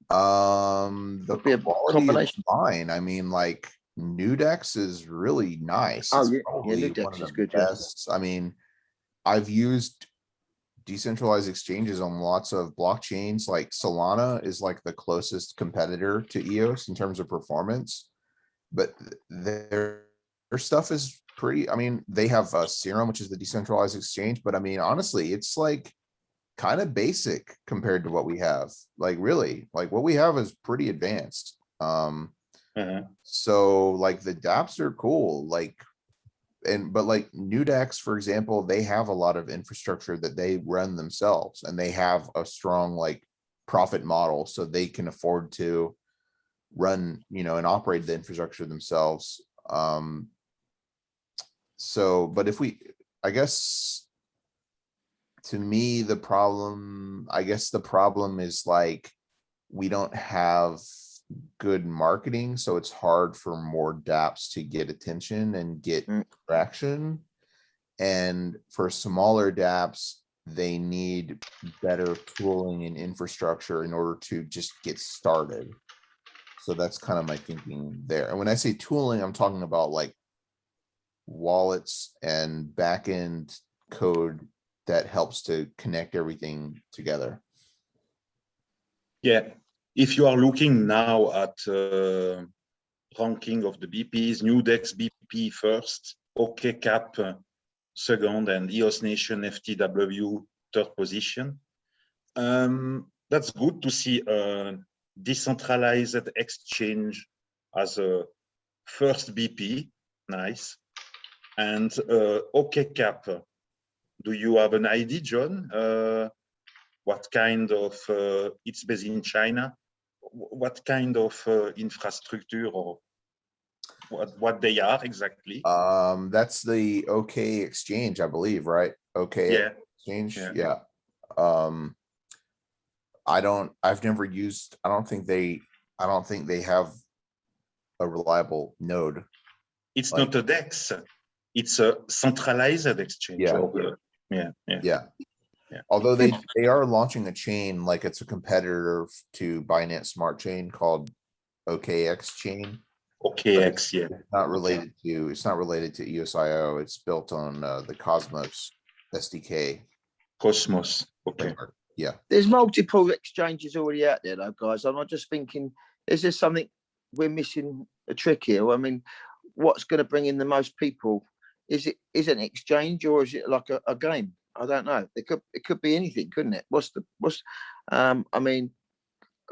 The Be a quality is combination. fine. I mean, like Nudex is really nice. Oh, It's yeah, probably Nudex one of is the good, yeah. best. I mean, I've used decentralized exchanges on lots of blockchains. Like Solana is like the closest competitor to EOS in terms of performance, but their stuff is pretty. I mean, they have Serum, which is the decentralized exchange, but I mean, honestly, it's like kind of basic compared to what we have. Like really, like what we have is pretty advanced. So like the dApps are cool, like, but like Nudex, for example, they have a lot of infrastructure that they run themselves, and they have a strong like profit model, so they can afford to run, and operate the infrastructure themselves. So, but I guess to me, the problem is like, we don't have good marketing, so it's hard for more dApps to get attention and get traction. And for smaller dApps, they need better tooling and infrastructure in order to just get started. So that's kind of my thinking there. And when I say tooling, I'm talking about like wallets and backend code that helps to connect everything together. Yeah, if you are looking now at ranking of the BPs, Nudex BP first, OKCap second, and EOS Nation FTW third position. That's good to see a decentralized exchange as a first BP. Nice. And OKCap, do you have an idea, John? What kind of, it's based in China, what kind of infrastructure or what they are exactly? That's the OK exchange, I believe, right? OK Yeah. exchange. Yeah. I've never used, I don't think they have a reliable node. It's like, not a DEX, it's a centralized exchange. Yeah. Yeah. Although they are launching a chain, like it's a competitor to Binance Smart Chain called OKX chain. OKX, yeah. It's not related to EOSIO. It's built on the Cosmos SDK. Cosmos. Okay. framework. Yeah. There's multiple exchanges already out there, though, guys. I'm not just thinking, is there something we're missing a trick here? I mean, what's going to bring in the most people? Is it an exchange or is it like a game? I don't know. It could be anything, couldn't it? I mean,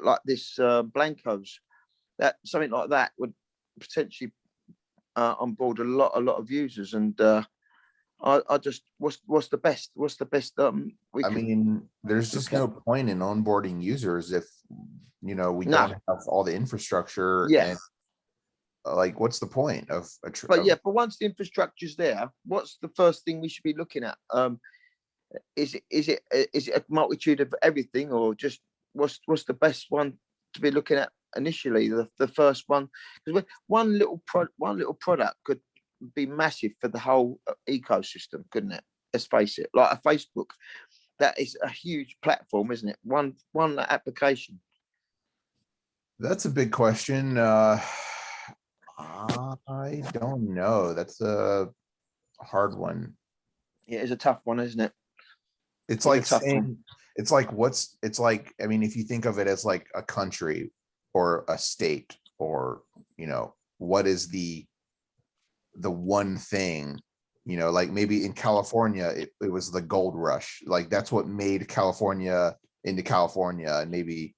like this Blancos, that something like that would potentially onboard a lot of users. And I just what's the best I mean, there's just no point in onboarding users if we don't have all the infrastructure. Yeah. And like, what's the point of but once the infrastructure's there, what's the first thing we should be looking at? Is it a multitude of everything, or just what's the best one to be looking at initially? The first one, because one little product could be massive for the whole ecosystem, couldn't it? Let's face it, like a Facebook, that is a huge platform, isn't it? One application. That's a big question. I don't know. That's a hard one. Yeah, it's a tough one, isn't it? It's like saying, it's like, I mean, if you think of it as like a country or a state, or, what is the one thing, like maybe in California, it was the gold rush. Like that's what made California into California. And maybe,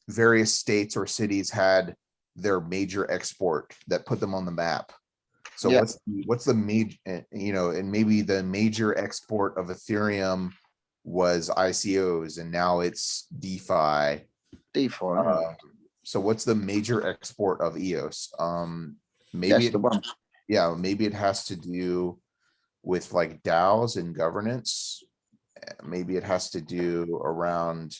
various states or cities had their major export that put them on the map. So Yeah. what's the major, and maybe the major export of Ethereum was ICOs, and now it's DeFi. So what's the major export of EOS? Maybe that's the one. Yeah, maybe it has to do with like DAOs and governance. Maybe it has to do around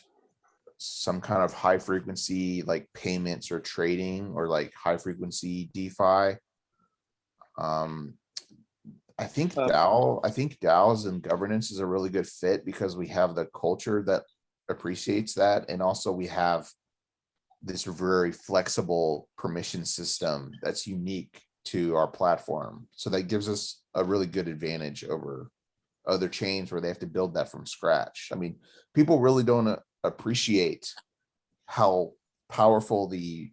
some kind of high frequency like payments or trading, or like high frequency DeFi. I think DAOs and governance is a really good fit because we have the culture that appreciates that, and also we have this very flexible permission system that's unique to our platform. So that gives us a really good advantage over other chains where they have to build that from scratch. I mean, people really don't appreciate how powerful the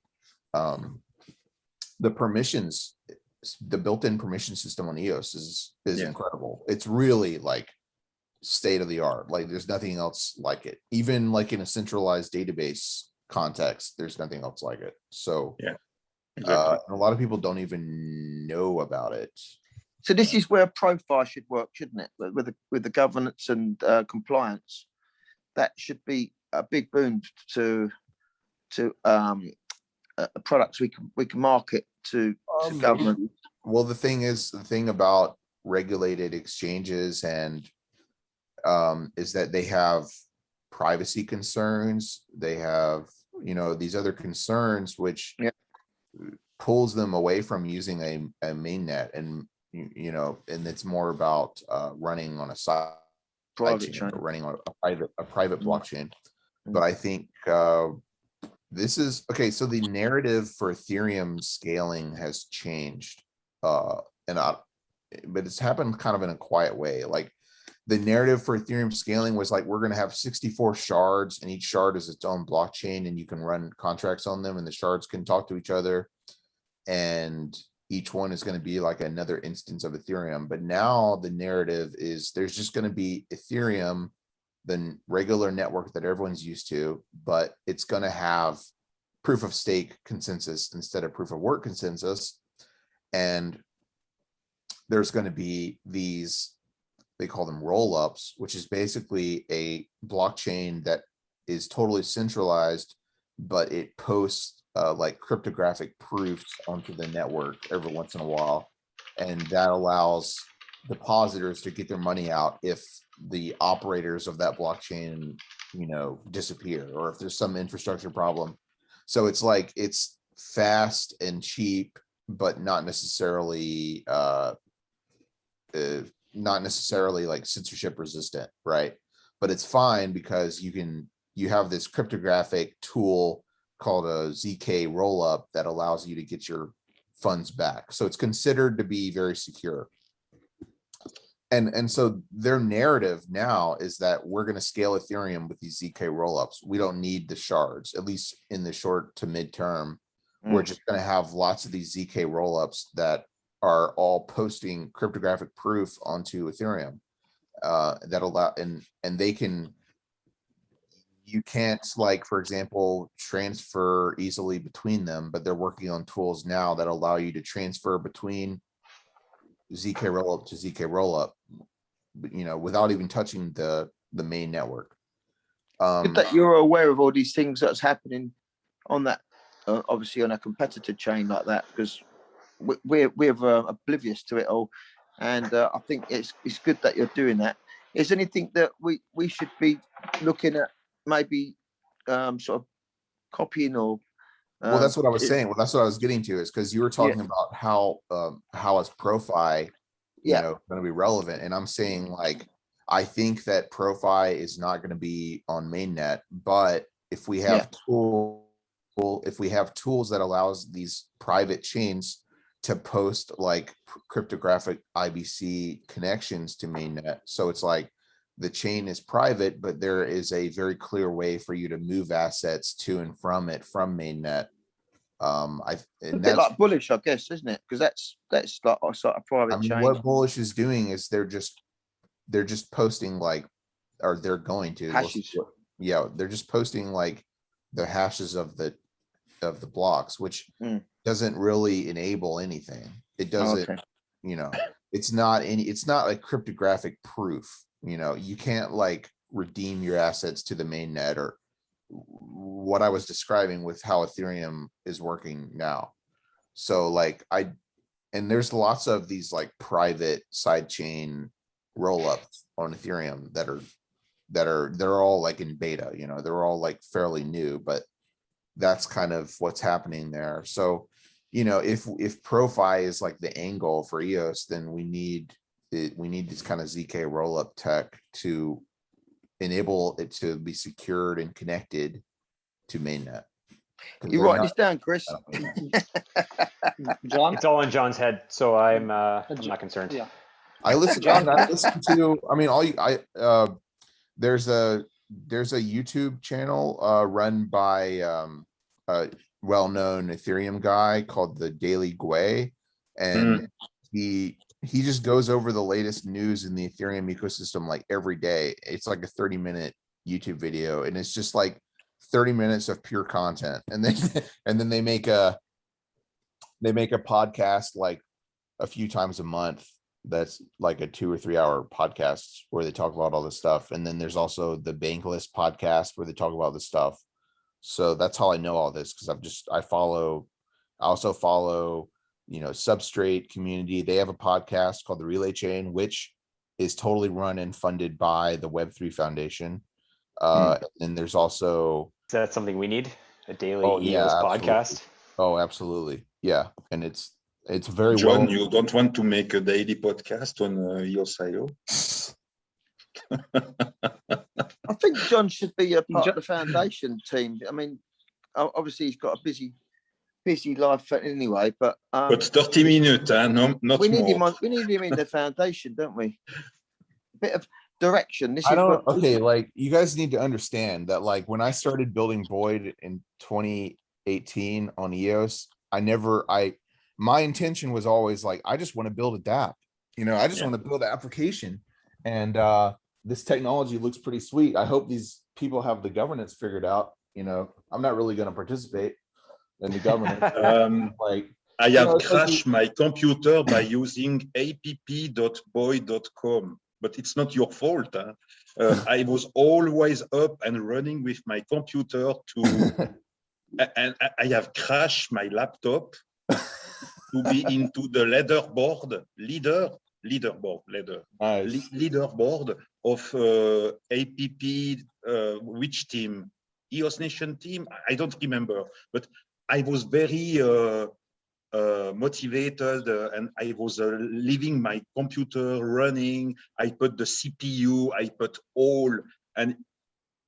permissions, the built-in permission system on EOS is incredible. It's really like state of the art. Like there's nothing else like it. Even like in a centralized database context, there's nothing else like it. So yeah, exactly. a lot of people don't even know about it. So this is where profile should work, shouldn't it? With the governance and compliance, that should be a big boon to products we can market to government. Well, the thing about regulated exchanges and is that they have privacy concerns. They have these other concerns which pulls them away from using a mainnet, and and it's more about running on a side chain, or running on a private blockchain. But I think this is okay. So the narrative for Ethereum scaling has changed, but it's happened kind of in a quiet way. Like the narrative for Ethereum scaling was like, we're going to have 64 shards, and each shard is its own blockchain, and you can run contracts on them, and the shards can talk to each other, and each one is going to be like another instance of Ethereum. But now the narrative is there's just going to be Ethereum, the regular network that everyone's used to, but it's going to have proof of stake consensus instead of proof of work consensus. And there's going to be these, they call them roll-ups, which is basically a blockchain that is totally centralized, but it posts like cryptographic proofs onto the network every once in a while. And that allows depositors to get their money out if the operators of that blockchain, disappear, or if there's some infrastructure problem. So it's like, it's fast and cheap, but not necessarily like censorship resistant, right? But it's fine because you have this cryptographic tool called a ZK rollup that allows you to get your funds back. So it's considered to be very secure. And so their narrative now is that we're going to scale Ethereum with these ZK rollups. We don't need the shards, at least in the short to midterm. We're just going to have lots of these ZK rollups that are all posting cryptographic proof onto Ethereum. That allow and they can. You can't, like, for example, transfer easily between them, but they're working on tools now that allow you to transfer between ZK rollup to ZK rollup, you know, without even touching the main network. Good that you're aware of all these things that's happening on that, obviously on a competitor chain like that, because we're oblivious to it all, and I think it's good that you're doing that. Is there anything that we should be looking at, maybe sort of copying or? Well, that's what I was saying. Well, that's what I was getting to, is because you were talking about how is Profi, you know, going to be relevant, and I'm saying, like, I think that Profi is not going to be on mainnet, but if we have tools that allows these private chains to post like cryptographic IBC connections to mainnet, so it's like the chain is private, but there is a very clear way for you to move assets to and from it from mainnet. And a bit like Bullish, I guess, isn't it? Because that's like a sort of private chain. What Bullish is doing is they're just posting, like, or they're going to hashes. They're just posting like the hashes of the blocks, which doesn't really enable anything. It doesn't, you know, it's not like cryptographic proof. You know, you can't like redeem your assets to the mainnet, or what I was describing with how Ethereum is working now. So like and there's lots of these like private sidechain rollups on Ethereum they're all like in beta, you know, they're all like fairly new, but that's kind of what's happening there. So, you know, if Profi is like the angle for EOS, then we need this kind of ZK rollup tech to enable it to be secured and connected to mainnet. You write this down, Chris? John? It's all in John's head, so I'm not concerned. Yeah. I listen to, I mean, there's a YouTube channel run by a well-known Ethereum guy called the Daily Gwei, and he just goes over the latest news in the Ethereum ecosystem like every day. It's like a 30-minute YouTube video, and it's just like 30 minutes of pure content, and then they make a podcast like a few times a month. That's like a 2 or 3 hour podcast where they talk about all this stuff. And then there's also the Bankless podcast where they talk about this stuff. So that's how I know all this, because I also follow, you know, Substrate Community. They have a podcast called The Relay Chain, which is totally run and funded by the Web3 Foundation. And there's also, Is that something we need? A daily EOS podcast? Oh, absolutely. Yeah. And it's very John, you don't want to make a daily podcast on EOS.io? I think John should be a part of the foundation team. I mean, obviously he's got a busy life anyway, but 30 minutes, not we need more. we need him in the foundation, don't we? A bit of direction. Like, you guys need to understand that, like, when I started building Void in 2018 on EOS, my intention was always like, I just want to build a dApp, you know, I just want to build an application, and this technology looks pretty sweet. I hope these people have the governance figured out. You know, I'm not really going to participate in the governance. I have crashed my computer by using app.boy.com, but it's not your fault. I was always up and running with my computer and I have crashed my laptop to be into the leaderboard of APP, which team? EOS Nation team? I don't remember, but I was very motivated, and I was leaving my computer running. I put the CPU, I put all, and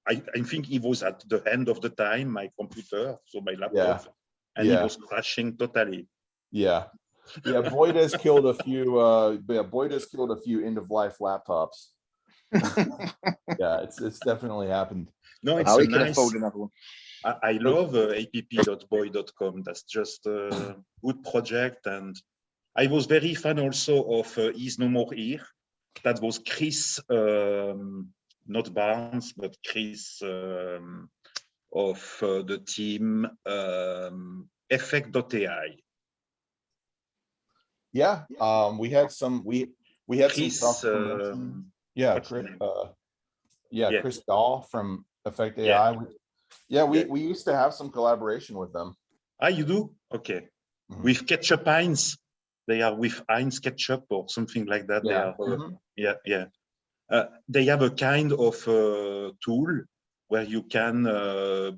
I think it was at the end of the time, my computer, so my laptop, and it was crashing totally. Yeah. Yeah, Boyd has killed a few. Boyd has killed a few end-of-life laptops. Yeah, it's definitely happened. No, it's Oh, a we can nice. afford another one. I love app.boy.com. That's just a good project, and I was very fan also of He's No More Here. That was Chris, not Barnes, but Chris of the team Effect.ai. Yeah, we had some Chris, cross promotion. Yeah, what's his Chris, name? yeah, Yeah. Chris Dahl from Effect Yeah. AI. Yeah, Yeah. we used to have some collaboration with them. Ah, you do? Okay. Mhm. With Ketchup Heinz, they are with Heinz Ketchup or something like that. They Yeah. are, yeah. They have a kind of tool where you can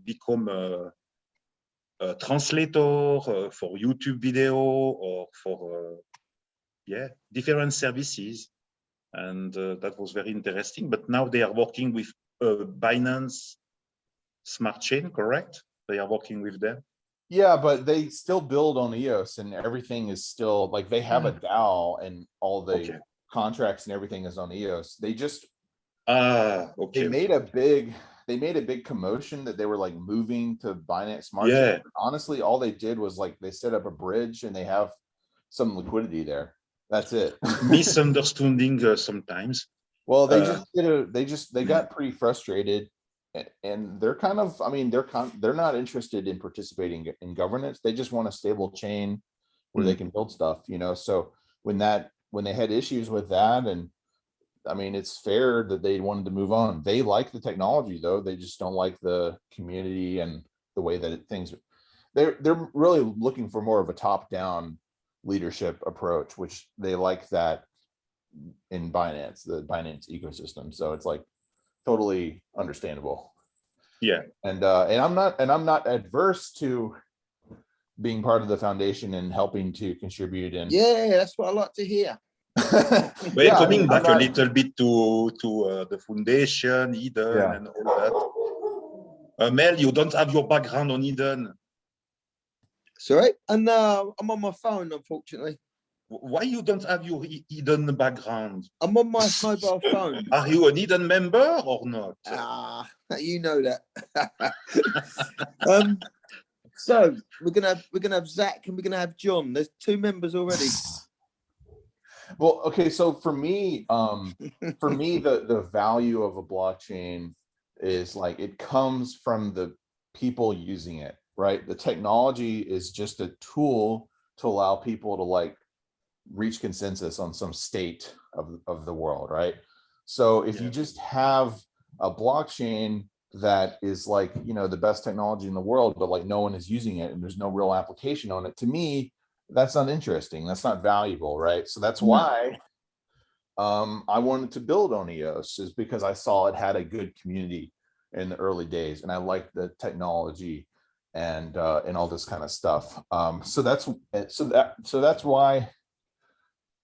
become a translator for YouTube video or for different services, and that was very interesting. But now they are working with Binance Smart Chain, correct? They are working with them. Yeah, but they still build on EOS, and everything is still like they have a DAO, and all the Okay. contracts and everything is on EOS. They just Okay. they made a big commotion that they were like moving to Binance Smart Yeah. Chain. Honestly, all they did was like they set up a bridge and they have some liquidity there. That's it. Misunderstanding sometimes. Well, they just they got pretty frustrated, and they're kind of, I mean, they're not interested in participating in governance. They just want a stable chain where they can build stuff, you know. So when they had issues with that, and I mean, it's fair that they wanted to move on. They like the technology though. They just don't like the community and the way that things. They're really looking for more of a top-down leadership approach, which they like that in Binance, the Binance ecosystem. So it's like totally understandable. Yeah. And I'm not adverse to being part of the foundation and helping to contribute. And Yeah, that's what I like to hear. We're yeah, I coming mean, back a little bit to the foundation, Eden, Yeah. and all that. Mel, you don't have your background on Eden. Sorry, and I'm on my phone, unfortunately. Why you don't have your Eden background? I'm on my mobile phone. Are you an Eden member or not? You know that. So we're gonna have Zach and we're gonna have John. There's 2 members already. Well, okay, so for me, the value of a blockchain is like it comes from the people using it, right? The technology is just a tool to allow people to like reach consensus on some state of the world, right? So if you just have a blockchain that is like, you know, the best technology in the world, but like no one is using it and there's no real application on it, to me, that's not interesting. That's not valuable, right? So that's why I wanted to build on EOS, is because I saw it had a good community in the early days, and I liked the technology and all this kind of stuff. So that's why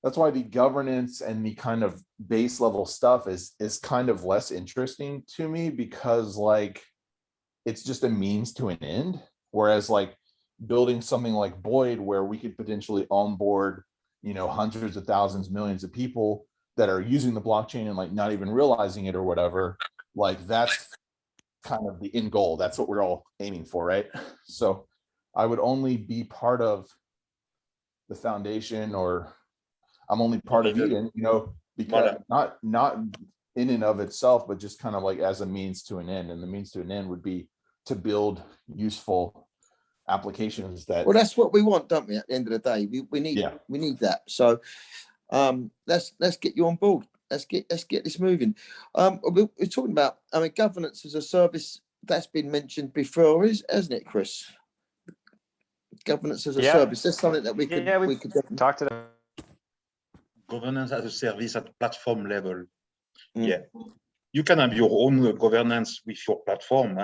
the governance and the kind of base level stuff is kind of less interesting to me, because like it's just a means to an end. Whereas like building something like Boyd, where we could potentially onboard, you know, hundreds of thousands, millions of people that are using the blockchain and like not even realizing it or whatever, like that's kind of the end goal. That's what we're all aiming for, right? So I would only be part of the foundation, or I'm only part of Eden, you know, because not in and of itself, but just kind of like as a means to an end. And the means to an end would be to build useful applications that. Well, that's what we want, don't we? At the end of the day, we need that. So let's get you on board. Let's get this moving. We're talking about, I mean, governance as a service. That's been mentioned before, hasn't it, Chris? Governance as a service. That's something that we could definitely talk to them. Governance as a service at platform level. Yeah, you can have your own governance with your platform,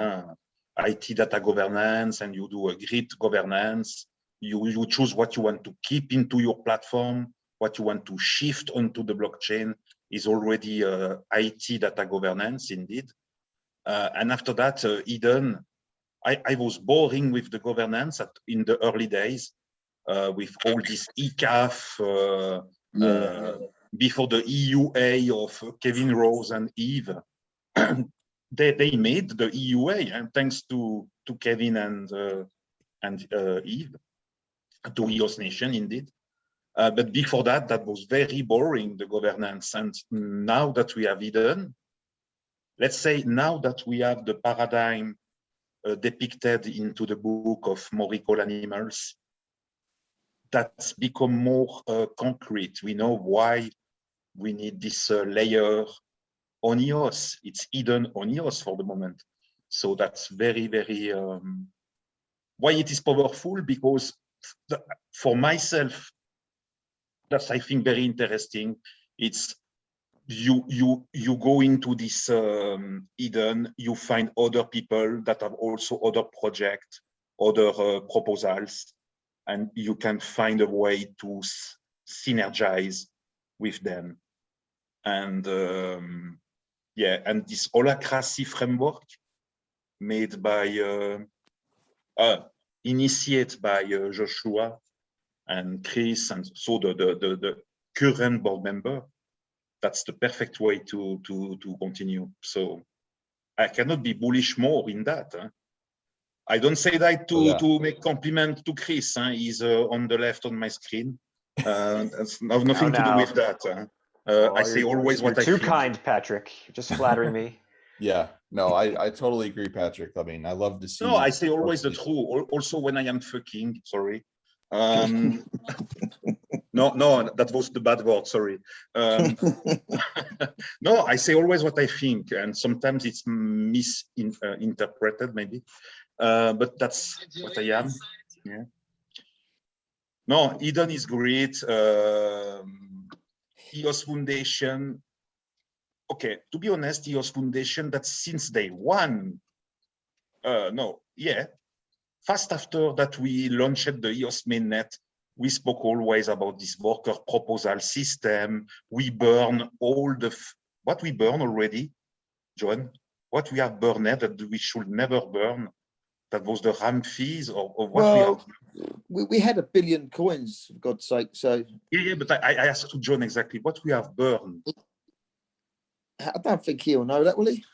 IT data governance, and you do a grid governance. You choose what you want to keep into your platform, what you want to shift onto the blockchain is already IT data governance indeed. And after that, Eden, I was boring with the governance in the early days. with all this ECAF, Yeah. before the EUA of Kevin Rose and Eve. They made the EUA, and thanks to Kevin and Eve, to EOS Nation indeed. But before that, that was very boring, the governance. And now that we have Eden, let's say now that we have the paradigm depicted into the book of More Equal Animals, that's become more concrete. We know why we need this layer on EOS. It's hidden on EOS for the moment. So that's very, very, why it is powerful, because for myself, that's, I think, very interesting. It's you go into this Eden, you find other people that have also other projects, other proposals, and you can find a way to synergize with them. And yeah, and this holacracy framework made by initiated by Joshua and Chris, and so the current board member, that's the perfect way to continue. So I cannot be bullish more in that. Huh? I don't say that to make compliment to Chris. Huh? He's on the left on my screen. That's nothing to do with that. Huh? I say always what I think. You're too too kind, Patrick. You're just flattering me. Yeah, no, I totally agree, Patrick. I mean, I love to see. No, I say always the truth. Also when I am fucking, sorry. No, that was the bad word, sorry. No, I say always what I think, and sometimes it's misinterpreted maybe, but that's what I am. Yeah. No, Eden is great. EOS Foundation. Okay, to be honest, EOS Foundation, that's since day one. Fast after that we launched the EOS mainnet, we spoke always about this worker proposal system. We burn all what we burn already, John, what we have burned that we should never burn. That was the RAM fees or what we have. We had 1 billion coins, for God's sake. So Yeah, but I asked to John exactly what we have burned. I don't think he'll know that, will he?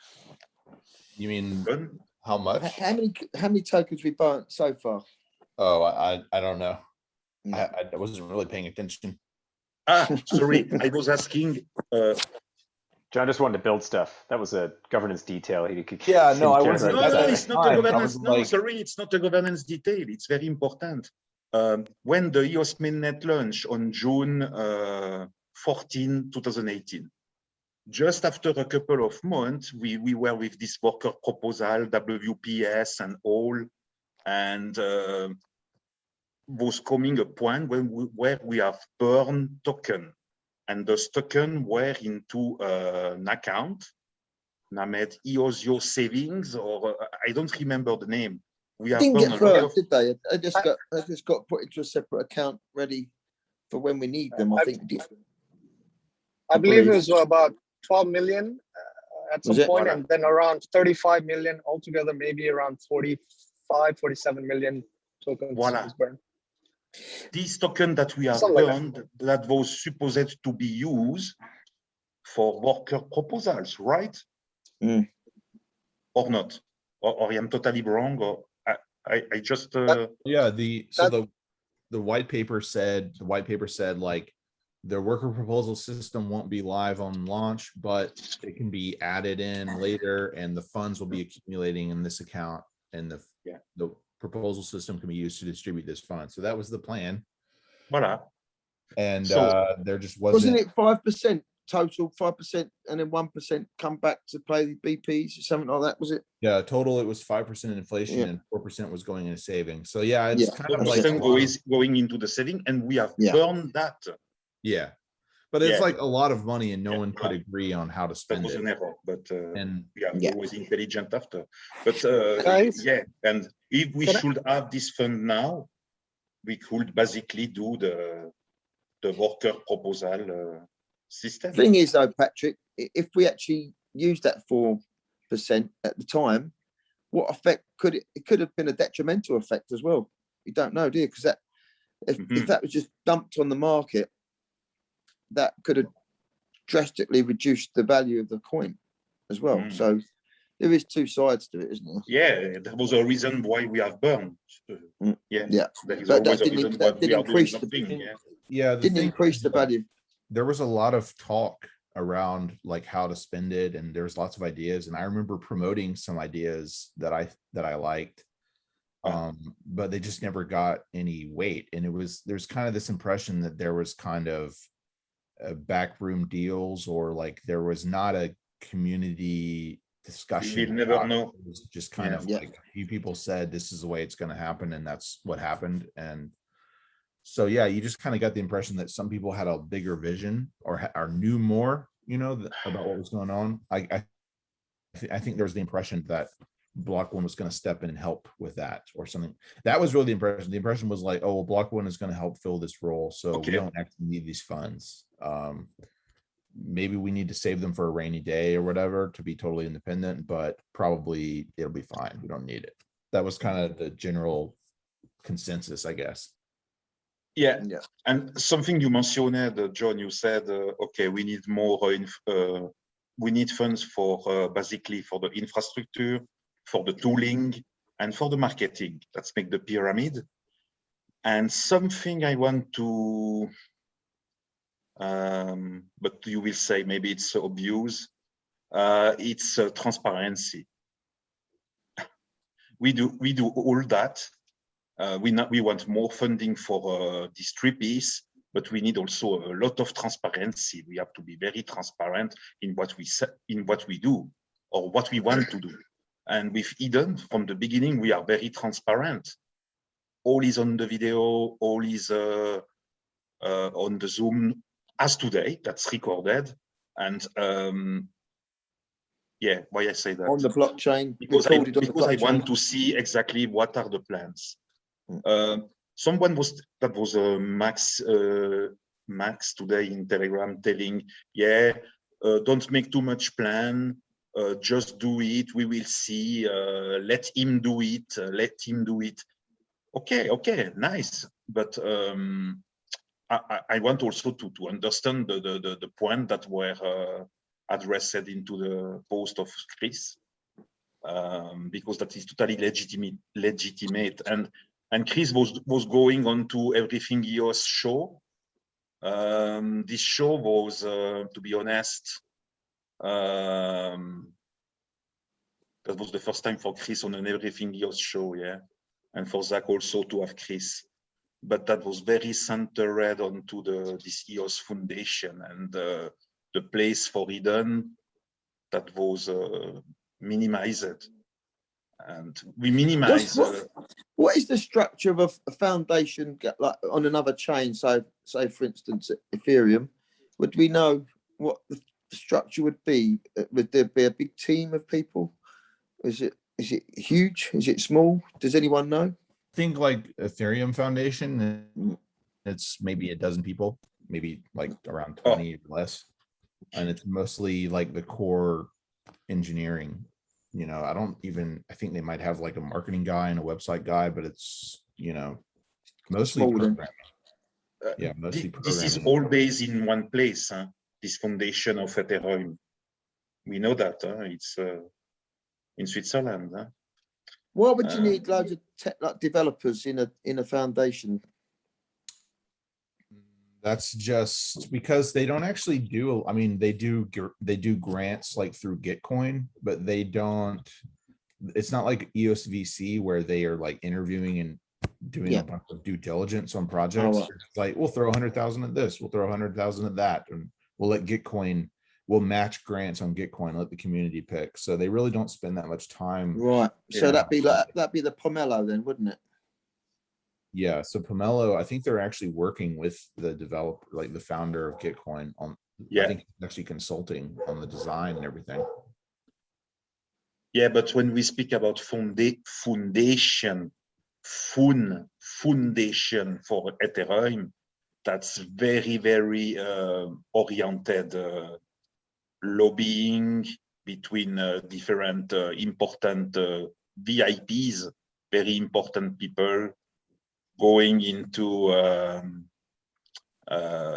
You mean John? how much? How many tokens we burnt so far? Oh, I don't know. I wasn't really paying attention. Sorry, I was asking. John just wanted to build stuff. That was a governance detail. He could. Yeah, no, I wasn't. No, it's not a governance. No, like... sorry, it's not a governance detail. It's very important. When the EOS mainnet launched on June 14, 2018, just after a couple of months, we were with this worker proposal, WPS and all, and was coming a point where we have burned token, and those tokens were into an account named EOSio Savings, or I don't remember the name. We have didn't burned get burned, did they? I just got put into a separate account ready for when we need them. I think. I believe it was about 12 million at some point, Voilà. and then around 35 million altogether, maybe around 47 million tokens was burned. These tokens that we have Something burned, that was supposed to be used for worker proposals, right? Or not? Or I am totally wrong, or I just yeah, the white paper said like the worker proposal system won't be live on launch, but it can be added in later, and the funds will be accumulating in this account, and the proposal system can be used to distribute this fund. So that was the plan. Voilà. And so, there just wasn't it 5% total, 5%, and then 1% come back to pay the BPs or something like that, was it? Yeah, total it was 5% inflation, and 4% was going into savings. So yeah, it's kind of like going into the saving, and we have burned that. Yeah, but it's like a lot of money, and no one could agree on how to spend it. That was it. an error, but and we are always intelligent after. But Guys, and if we should have this fund now, we could basically do the worker proposal system. Thing is, though, Patrick, if we actually use that 4% at the time, what effect could it? It could have been a detrimental effect as well. You don't know, do you? Because If that was just dumped on the market, that could have drastically reduced the value of the coin as well. So there is two sides to it, isn't there? Yeah, there was a reason why we have burned. Yeah, Yeah. there is But always that a didn't- reason that why we didn't are doing increase the- something. Yeah. Yeah, the Didn't thing increase is, the value. there was a lot of talk around like how to spend it, and there's lots of ideas. And I remember promoting some ideas that I liked, but they just never got any weight. And there's kind of this impression that there was kind of backroom deals, or like there was not a community discussion. You'll never know. It was just kind of like a few people said this is the way it's going to happen, and that's what happened. And so yeah, you just kind of got the impression that some people had a bigger vision or knew more, about what was going on. I think there was the impression that Block One was going to step in and help with that or something. That was really the impression. The impression was like, oh, well, Block One is going to help fill this role, so we don't actually need these funds. Maybe we need to save them for a rainy day or whatever to be totally independent, but probably it'll be fine. We don't need it. That was kind of the general consensus, I guess. Yeah, and something you mentioned, John, you said, okay, we need more, we need funds for basically for the infrastructure, for the tooling, and for the marketing. Let's make the pyramid. And something I want to, but you will say maybe it's obvious, it's transparency. We do all that. We want more funding for this 3-piece, but we need also a lot of transparency. We have to be very transparent in what we do or what we want to do. And with Eden, from the beginning, we are very transparent. All is on the video, all is on the Zoom, as today, that's recorded. And yeah, why I say that? On the blockchain. Because I want to see exactly what are the plans. Someone that was Max today in Telegram telling, don't make too much plan, just do it, we will see, let him do it. Okay, nice. But I want also to understand the point that were addressed into the post of Chris, because that is totally legitimate. And Chris was going on to everything EOS show. This show was, to be honest, that was the first time for Chris on an everything EOS show, and for Zach also to have Chris. But that was very centered onto this EOS Foundation and the place for Eden that was minimized. And we minimize. What is the structure of a foundation like on another chain? So, say for instance, Ethereum. Would we know what the structure would be? Would there be a big team of people? Is it huge? Is it small? Does anyone know? I think like Ethereum Foundation, it's maybe a dozen people, maybe like around 20 or less, and it's mostly like the core engineering. I think they might have like a marketing guy and a website guy, but it's, mostly programming. Mostly programming. This is all based in one place, this foundation of Ethereum. We know that, it's in Switzerland. Why would you need loads of like developers in a foundation? That's just because they don't actually do. I mean, they do grants like through Gitcoin, but they don't. It's not like EOS VC where they are like interviewing and doing a bunch of due diligence on projects. It's like, we'll throw 100,000 at this, we'll throw 100,000 at that, and we'll let Gitcoin. We'll match grants on Gitcoin, let the community pick. So they really don't spend that much time. Right. So that'd be the Pomelo then, wouldn't it? Yeah. So Pomelo, I think they're actually working with the developer, like the founder of Gitcoin on, I think he's actually consulting on the design and everything. Yeah, but when we speak about foundation for Ethereum, that's very, very oriented lobbying between different important VIPs, very important people. going into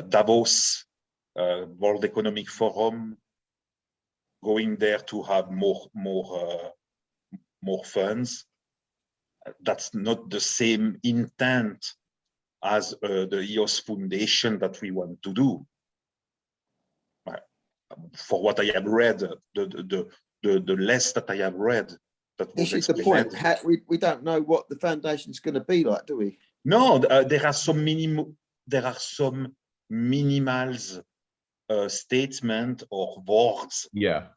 Davos, World Economic Forum, going there to have more funds. That's not the same intent as the EOS Foundation that we want to do. For what I have read, the less that I have read, that was This is the point. explained. We don't know what the foundation's going to be like, do we? No, there are some minimal statement or words Yeah.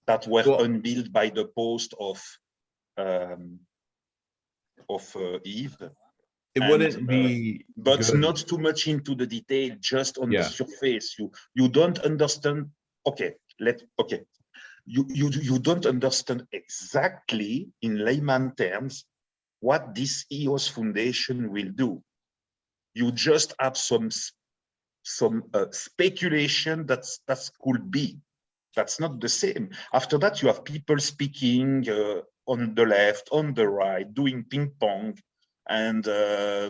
that were Well- unveiled by the post of Eve. It And, wouldn't be but good. not too much into the detail, just on the Yeah. surface. You don't understand. Okay, you don't understand exactly in layman terms what this EOS Foundation will do. You just have some speculation that could be. That's not the same. After that, you have people speaking on the left, on the right, doing ping pong, and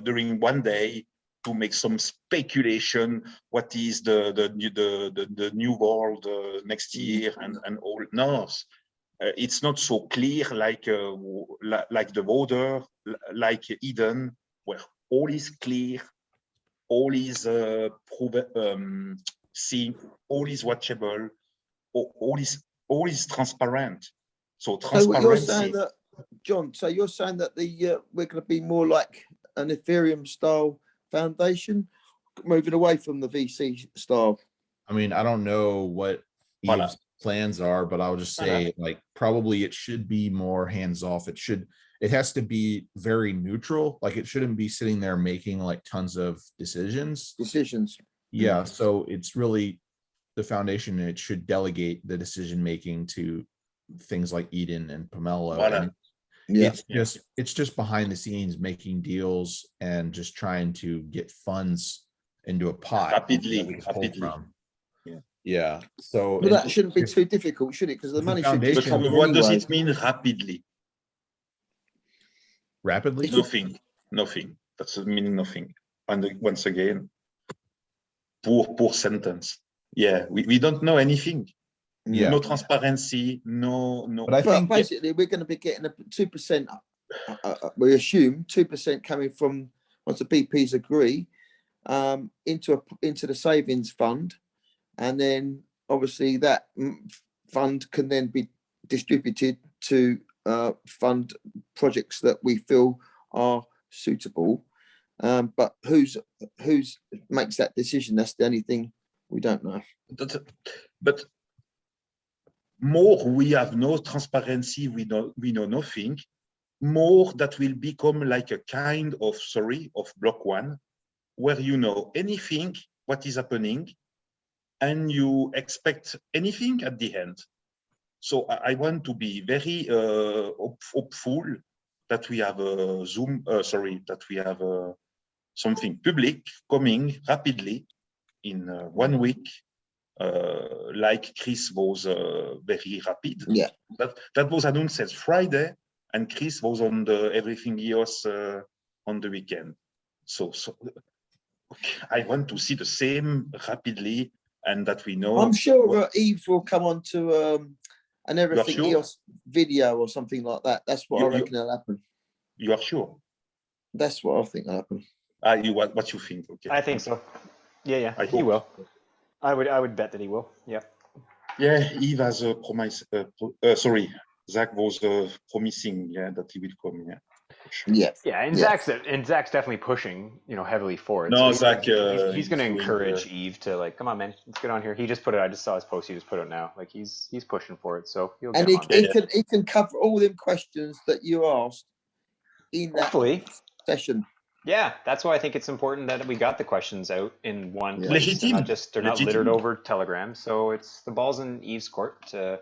during one day to make some speculation. What is the new world next year and all? No, it's not so clear like the water, like Eden, where all is clear, all is seen, all is watchable. All is transparent. So So what you're saying transparency. that, John, so you're saying that we're going to be more like an Ethereum style foundation, moving away from the VC style. I mean, I don't know what Voilà. Eve's plans are, but I'll just say like probably it should be more hands off. It has to be very neutral. Like it shouldn't be sitting there making like tons of decisions. Yeah. So it's really the foundation, and it should delegate the decision making to things like Eden and Pomelo. Voilà. And it's just behind the scenes making deals and just trying to get funds into a pot Rapidly. from. Yeah. Yeah. So But that shouldn't be too difficult, should it? Because the the money should foundation- just come in What does anyway. it mean rapidly? Rapidly? Nothing. That's meaning nothing. And once again, poor sentence. Yeah, we don't know anything. Yeah. No transparency, no. But I But think basically, we're going to be getting a 2%. We assume 2% coming from, once the BPs agree, into the savings fund, and then obviously that fund can then be distributed to fund projects that we feel are suitable. But who's makes that decision? That's the only thing we don't know. But more we have no transparency, we know nothing. More that will become like a kind of block one, where you know anything what is happening, and you expect anything at the end. So I want to be very hopeful that we have a that we have something public coming rapidly in 1 week, like Chris was very rapid. Yeah. That was announced Friday, and Chris was on the Everything EOS on the weekend. So I want to see the same rapidly, and that we know. I'm sure Yves will come on to an Everything sure? EOS video or something like that. That's what I reckon will happen. You are sure? That's what I think will happen. What you think? Okay. I think so. Yeah, I he hope. will. I would bet that he will. Yeah. Yeah, Yves has a promise. Zach was promising, that he will come. Yeah. Sure. Yeah. And Zach's definitely pushing, heavily for it. No, so Zach, he's going to doing encourage Yves to like, come on, man, let's get on here. He just put it. I just saw his post. He just put it now. Like he's pushing for it. So he'll get on. He can cover all them questions that you asked in that Hopefully. session. Yeah, that's why I think it's important that we got the questions out in one place. They're not littered over Telegram. So it's the ball's in Yves' court to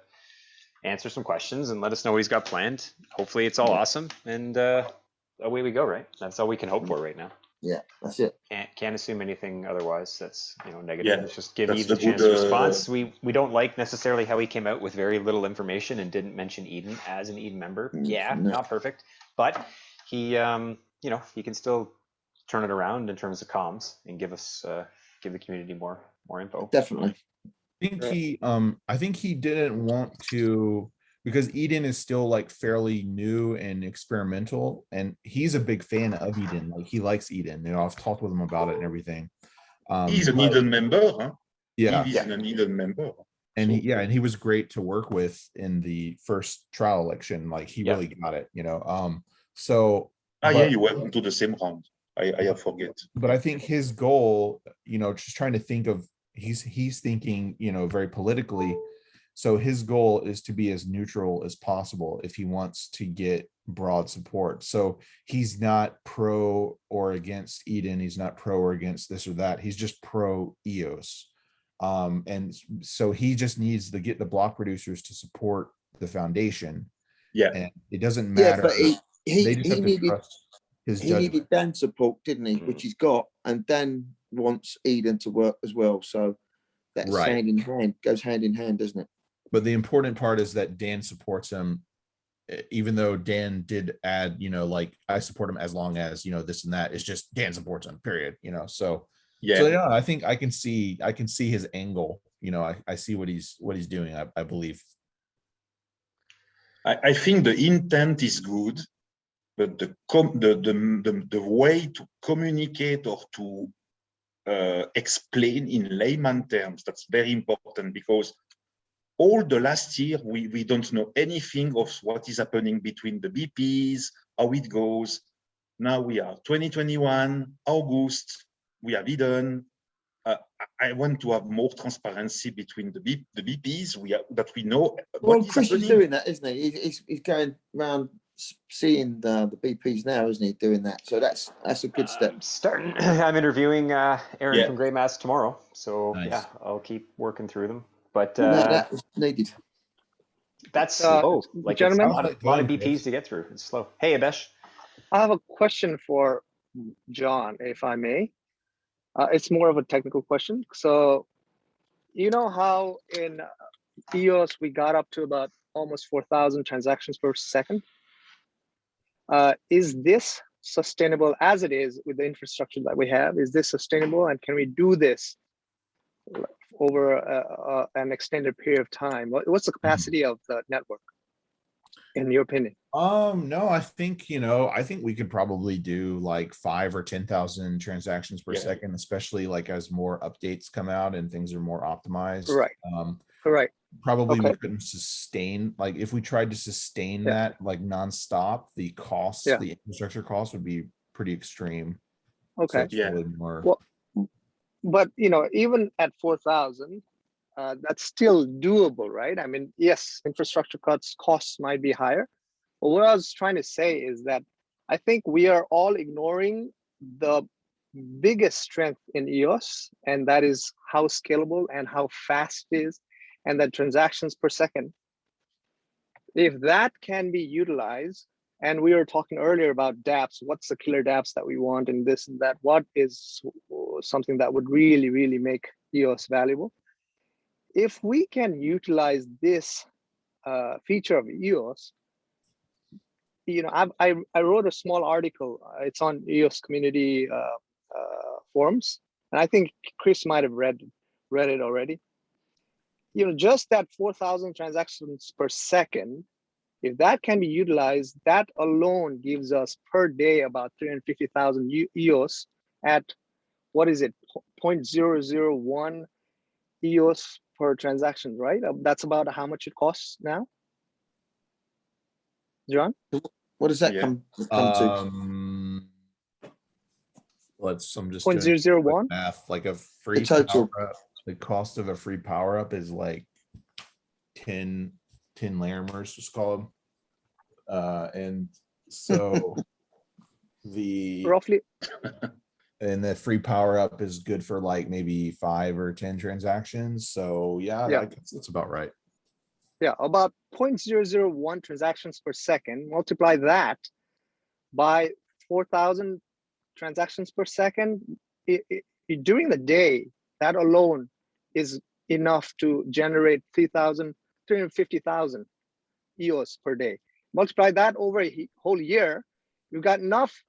answer some questions and let us know what he's got planned. Hopefully it's all awesome, and away we go, right? That's all we can hope for right now. Yeah, that's it. Can't assume anything otherwise that's negative. Yeah, Let's just give that's Eden a the chance good, to response. We don't like necessarily how he came out with very little information and didn't mention Eden as an Eden member. Yeah, No. not perfect, but he he can still turn it around in terms of comms and give us give the community more info. Definitely. I think he didn't want to, because Eden is still like fairly new and experimental, and he's a big fan of Eden. Like he likes Eden. You know, I've talked with him about it and everything. He's an but- Eden member, huh? Yeah. He's an Eden member. And So- and he was great to work with in the first trial election. Like he Yeah. really got it, you know. So yeah, but- you went into the same round. I forget. but I think his goal, you know, just trying to think of, he's thinking, you know, very politically. So his goal is to be as neutral as possible if he wants to get broad support. So he's not pro or against Eden. He's not pro or against this or that. He's just pro EOS. And so he just needs to get the block producers to support the foundation. Yeah. And it doesn't Yeah, matter. but he They just have to needed trust his he judgment. needed Dan support, didn't he? Which he's got, and Dan wants Eden to work as well. So that's Right. hand in hand, goes hand in hand, doesn't it? But the important part is that Dan supports him, even though Dan did add, you know, like I support him as long as, you know, this and that. It's just Dan supports him, period. You know, so yeah, I think I can see his angle. You know, I see what he's doing. I believe. I think the intent is good, but the way to communicate or to explain in layman terms, that's very important, because all the last year we don't know anything of what is happening between the BPs, how it goes. Now we are 2021 August, we have Eden. I want to have more transparency between the BPs. That we know Well, what is Chris is happening. doing that, isn't he? He's going around seeing the BPs now, isn't he? Doing that, so that's a good step. I'm starting. I'm interviewing Aaron Yeah. from Grey Mass tomorrow, so Nice. yeah, I'll keep working through them. But That was needed. that's slow. Like it's a gentlemen? lot of BPs to get through. It's slow. Hey, Abesh. I have a question for John, if I may. It's more of a technical question. So, you know how in EOS we got up to about almost 4,000 transactions per second? Is this sustainable as it is with the infrastructure that we have? Is this sustainable, and can we do this over an extended period of time? What's the capacity of the network, in your opinion? No, I think, you know, I think we could probably do like 5,000 or 10,000 transactions per Yeah. second, especially like as more updates come out and things are more optimized. Right. Right. Probably we Okay. couldn't sustain, like if we tried to sustain Yeah. that like nonstop, the costs, Yeah. the infrastructure costs would be pretty extreme. So Okay. it's Yeah. really more. Well, but you know, even at 4,000, that's still doable, right? I mean, yes, infrastructure costs might be higher, but what I was trying to say is that I think we are all ignoring the biggest strength in EOS, and that is how scalable and how fast it is, and the transactions per second. If that can be utilized, and we were talking earlier about dApps, what's the killer dApps that we want, and this and that, what is something that would really, really make EOS valuable? If we can utilize this feature of EOS, you know, I wrote a small article. It's on EOS community forums, and I think Chris might have read it already. You know, just that 4,000 transactions per second, if that can be utilized, that alone gives us per day about 350,000 EOS at, what is it, 0.001 EOS per transaction, right? That's about how much it costs now. John? What does that Yeah. come to? I'm just doing 0.001? math. Like a free total. power up, the cost of a free power up is like 10 Larimers, just call them. And so Roughly. and the free power up is good for like maybe 5 or 10 transactions. So yeah, Yeah. I guess that's about right. Yeah, about 0.001 transactions per second. Multiply that by 4,000 transactions per second. During the day, that alone is enough to generate 350,000 EOS per day. Multiply that over a whole year, you've got enough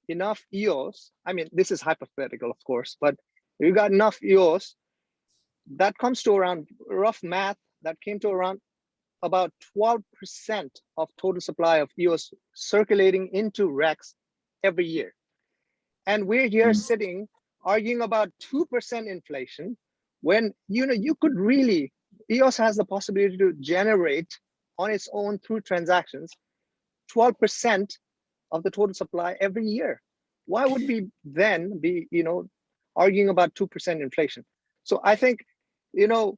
enough EOS, I mean, this is hypothetical, of course, but if you got enough EOS, that comes to around, rough math, that came to around about 12% of total supply of EOS circulating into REX every year. And we're here sitting arguing about 2% inflation when, you know, you could really, EOS has the possibility to generate on its own through transactions 12% of the total supply every year. Why would we then be, you know, arguing about 2% inflation? So I think, you know,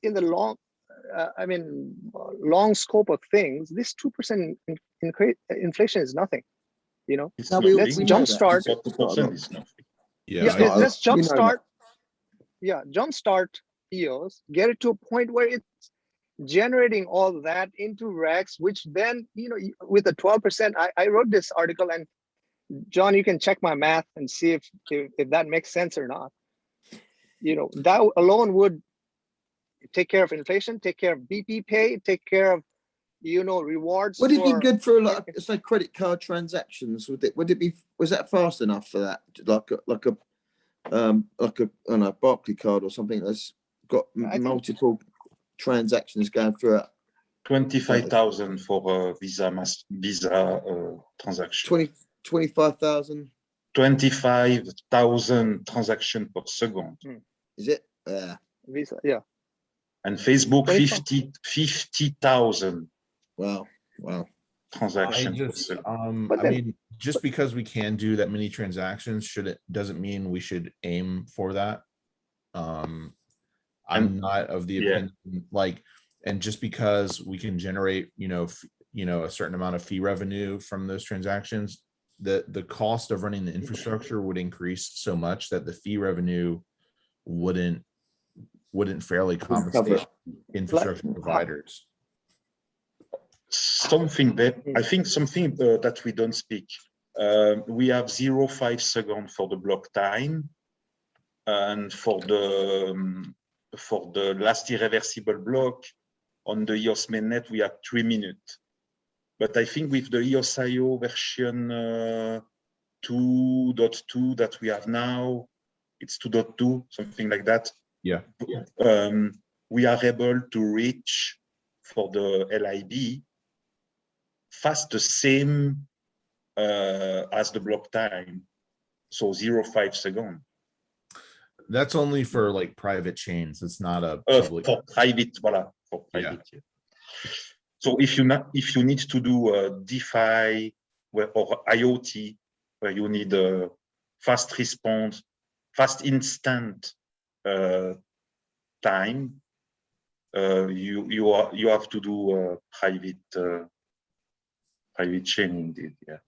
in the long, long scope of things, this 2% inflation is nothing. You know, It's No, nothing. we know that. jumpstart. 2% is nothing. Yeah, Yeah, not a let's lot. We know jumpstart. Yeah, jumpstart EOS, get it to a point where it's generating all that into REX, which then, you know, with the 12%, I wrote this article, and John, you can check my math and see if that makes sense or not. You know, that alone would take care of inflation, take care of BP pay, take care of, you know, rewards. Would it be for- good for like, say, credit card transactions? Would it be, was that fast enough for that? Like a I don't know, Barclay card or something that's got I think- multiple transactions going through it. 25,000 for a Visa transaction. 25,000, 25,000 transactions per second. is it? Visa, yeah. And Facebook 25. 50,000 Wow. I transactions per just, second. But I then- mean, just because we can do that many transactions, doesn't mean we should aim for that. I'm not of the yeah. opinion, like, and just because we can generate, you know, a certain amount of fee revenue from those transactions, the cost of running the infrastructure would increase so much that the fee revenue wouldn't fairly compensate infrastructure providers. Something that I think that we don't speak. We have 0.5 seconds for the block time, and for the last irreversible block on the EOS mainnet we have 3 minutes. But I think with the EOS IO version 2.2 that we have now, it's 2.2, something like that. Yeah. We are able to reach for the LIB fast the same as the block time, so 0.5 seconds. That's only for like private chains. It's not a public. For private, voilà, for private. Yeah. So if you need to do a DeFi or IoT, where you need a fast response, fast instant time, you have to do private chain indeed. Yeah.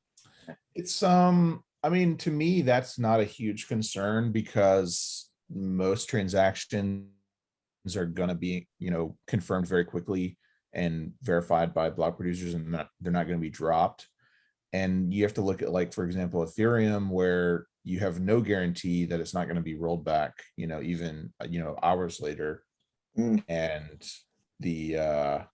It's I mean, to me, that's not a huge concern because most transactions are going to be, you know, confirmed very quickly and verified by block producers, and they're not going to be dropped. And you have to look at, like, for example, Ethereum, where you have no guarantee that it's not going to be rolled back, you know, even, you know, hours later. And the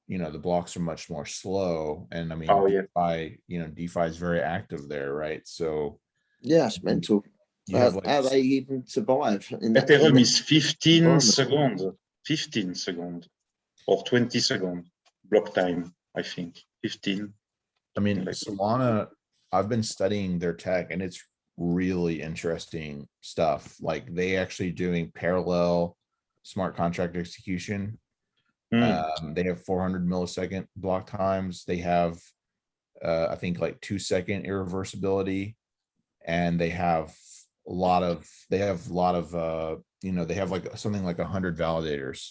you know, the blocks are much more slow. And I mean, DeFi, you know, DeFi is very active there, right? So yeah, it's mental. How they even survive in that? Ethereum is 15 environment. seconds, 15 seconds or 20 seconds block time, I think. 15. I mean, Solana, I've been studying their tech and it's really interesting stuff. Like, they actually doing parallel smart contract execution. They have 400 millisecond block times. They have, I think, like 2-second irreversibility, and they have a lot of, you know, they have like something like 100 validators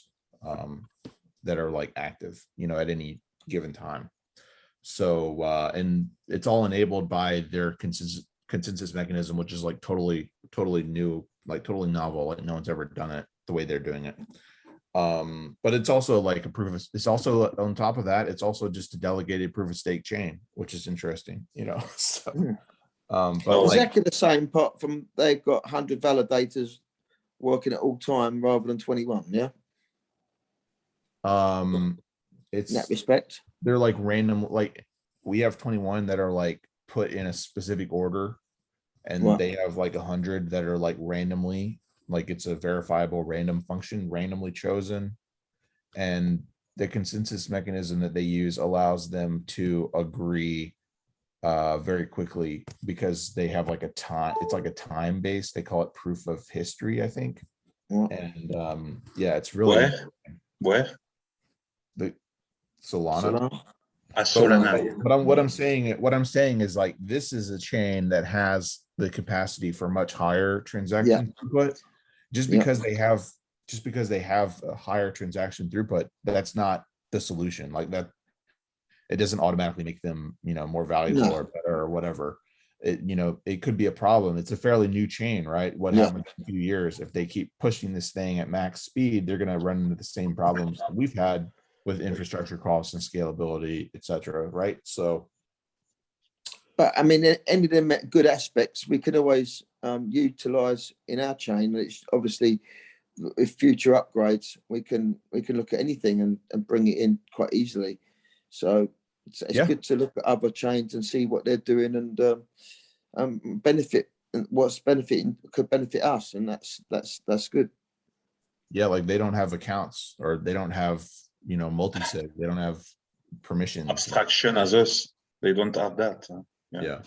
that are like active, you know, at any given time. So, and it's all enabled by their consensus mechanism, which is like totally new, like totally novel. Like, no one's ever done it the way they're doing it. But it's also like it's also, on top of that, it's also just a delegated proof of stake chain, which is interesting, you know. So, but exactly the same, apart from they've got 100 validators working at all time rather than 21. Yeah. It's in that respect. They're like random, like we have 21 that are like put in a specific order, and Right. they have like 100 that are like randomly, like it's a verifiable random function, randomly chosen. And the consensus mechanism that they use allows them to agree very quickly, because they have like a time, it's like a time base, they call it proof of history, I think. Right. And yeah, it's really Where? the Solana. Solana. À Solana. But what I'm saying is, like, this is a chain that has the capacity for much higher transaction throughput. Just Yeah. because they have a higher transaction throughput, that's not the solution. Like that, it doesn't automatically make them, more valuable No. or better or whatever. It could be a problem. It's a fairly new chain, right? What Yeah. happens in a few years if they keep pushing this thing at max speed, they're going to run into the same problems that we've had with infrastructure costs and scalability, et cetera, right? So, But I mean, any of them good aspects we can always utilize in our chain. It's obviously, with future upgrades, we can look at anything and bring it in quite easily. So it's Yeah. good to look at other chains and see what they're doing and benefit, and what's benefiting could benefit us, and that's good. yeah, like they don't have accounts, or they don't have, multi-sig, they don't have permissions. Abstraction as us, they don't have that. Yeah.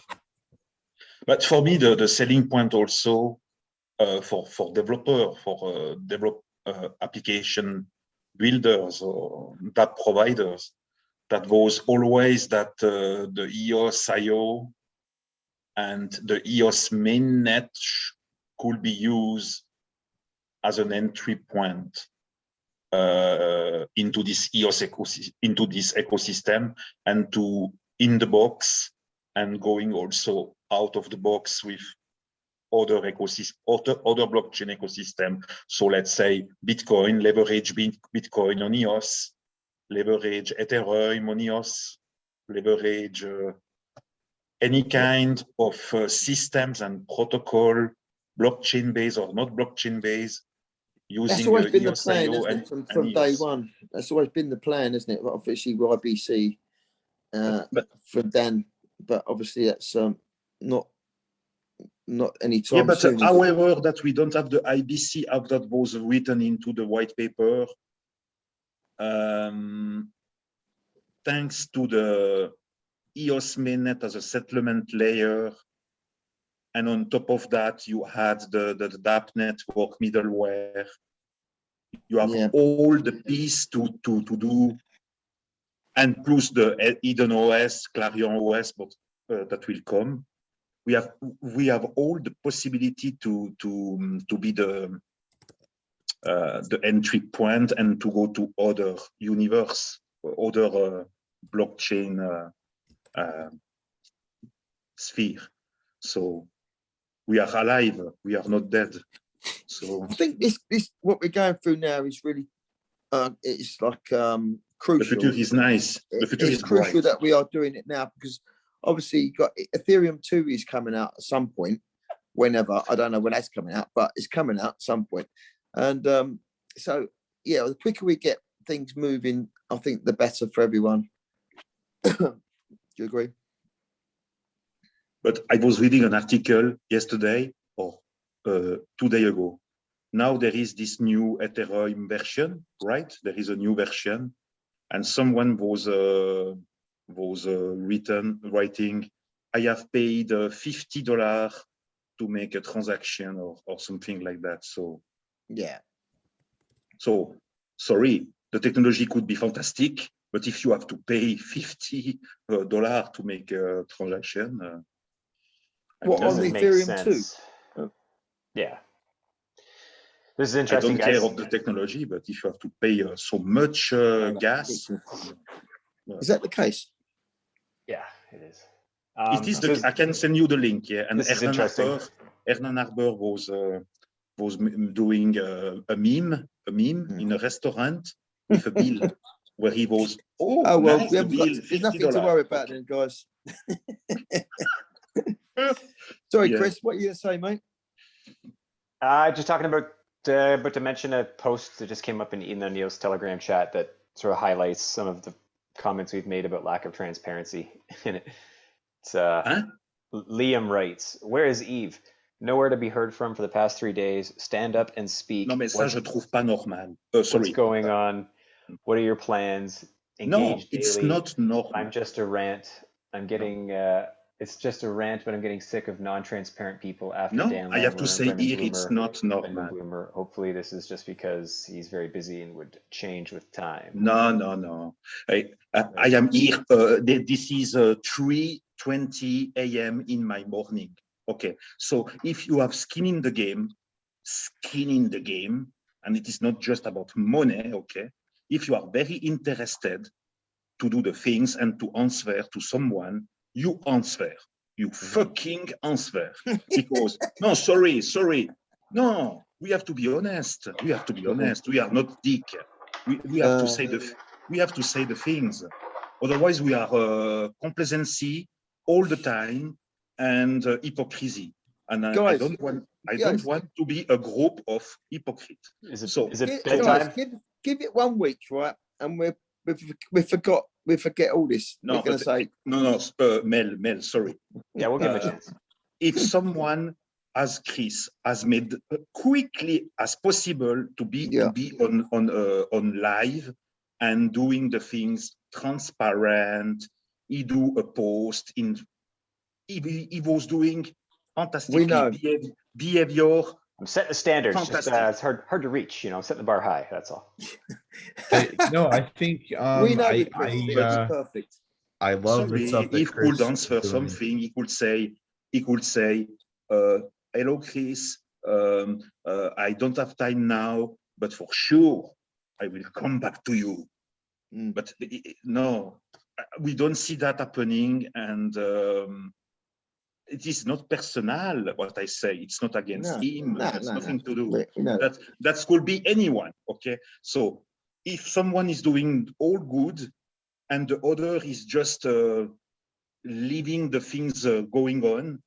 But for me, the selling point also for developer, for develop application builders or that providers, that was always that the EOS IO and the EOS mainnet could be used as an entry point into this EOS ecosystem, and to in the box and going also out of the box with other blockchain ecosystem. So let's say Bitcoin, leverage Bitcoin on EOS, leverage Ethereum on EOS, leverage any kind of systems and protocol, blockchain based or not blockchain based, using That's always been the EOS plan, IO isn't it? and From day EOS. one. That's always been the plan, isn't it? Obviously, YBC But from Dan, but obviously that's not any yeah, time but soon. however, that we don't have the IBC app that was written into the white paper, thanks to the EOS mainnet as a settlement layer, and on top of that, you had the DApp network middleware. You have all the piece to do, and plus the Eden OS, Clarion OS, but that will come. We have all the possibility to be the entry point and to go to other universe, other blockchain sphere. So we are alive. We are not dead. So I think this what we're going through now is really it's like crucial. The future is nice. The future is crucial bright. that we are doing it now, because obviously you got Ethereum 2 is coming out at some point, whenever. I don't know when that's coming out, but it's coming out at some point. And so yeah, the quicker we get things moving, I think the better for everyone. Do you agree? But I was reading an article yesterday or 2 days ago. Now there is this new Ethereum version, right? There is a new version, and someone was writing, I have paid $50 to make a transaction or something like that. So yeah. So sorry, the technology could be fantastic, but if you have to pay $50 to make a transaction, What, on the Doesn't make Ethereum 2? sense. Yeah. This is I interesting, don't care guys. of the technology, but if you have to pay so much gas, Is that the case? Yeah, it is. it is. I can send you the link. Yeah, and This is interesting. Hernan Arber was doing a meme in a restaurant with a bill where he was. Oh well, nice, there's nothing to worry about then, guys. Sorry, Yeah. Chris, what are you gonna say, mate? Just talking about to mention a post that just came up in the NEOS Telegram chat that sort of highlights some of the comments we've made about lack of transparency in it. It's, Huh? Liam writes, "Where is Eve? Nowhere to be heard from for the past 3 days. Stand up and speak. Non, mais ça, What- je trouve pas normal. what's Sorry. going on? What are your plans? No, Engage it's daily. not normal. I'm just a rant. I'm getting, it's just a rant, but I'm getting sick of non-transparent people after No, Dan I have to Lambert, say Brendan here it's Bloomer, not Brendan normal. Bloomer. Hopefully this is just because he's very busy and would change with time." No. I am here. This is 3:20 a.m. in my morning. Okay, so if you have skin in the game, and it is not just about money. Okay, if you are very interested to do the things and to answer to someone, you answer. You fucking answer. Because no, sorry. No, we have to be honest. We have to be honest. We are not dick. We have to say the things. Otherwise, we are complacency all the time and hypocrisy. And I Guys, don't want guys. to be a group of hypocrites. Is it, So- is it Guys, bedtime? give it 1 week, right? And we forget all this. No, We're going to say, no, Mel, sorry. Yeah, we'll give him a chance. If someone as Chris has made quickly as possible to be on live and doing the things transparent, he do a post he was doing fantastically We know. behavior. I'm setting the standards. Just, Fantastic. it's hard to reach, setting the bar high. That's all. No, I think we know with Chris, it's perfect. I love the Sorry, stuff that if Chris could answer is doing. something, he could say, hello, Chris. I don't have time now, but for sure, I will come back to you. Mm. But no, we don't see that happening, and it is not personal. What I say, it's not against him. No, That's nothing to do. We know. That could be anyone. Okay, so if someone is doing all good, and the other is just leaving the things going on,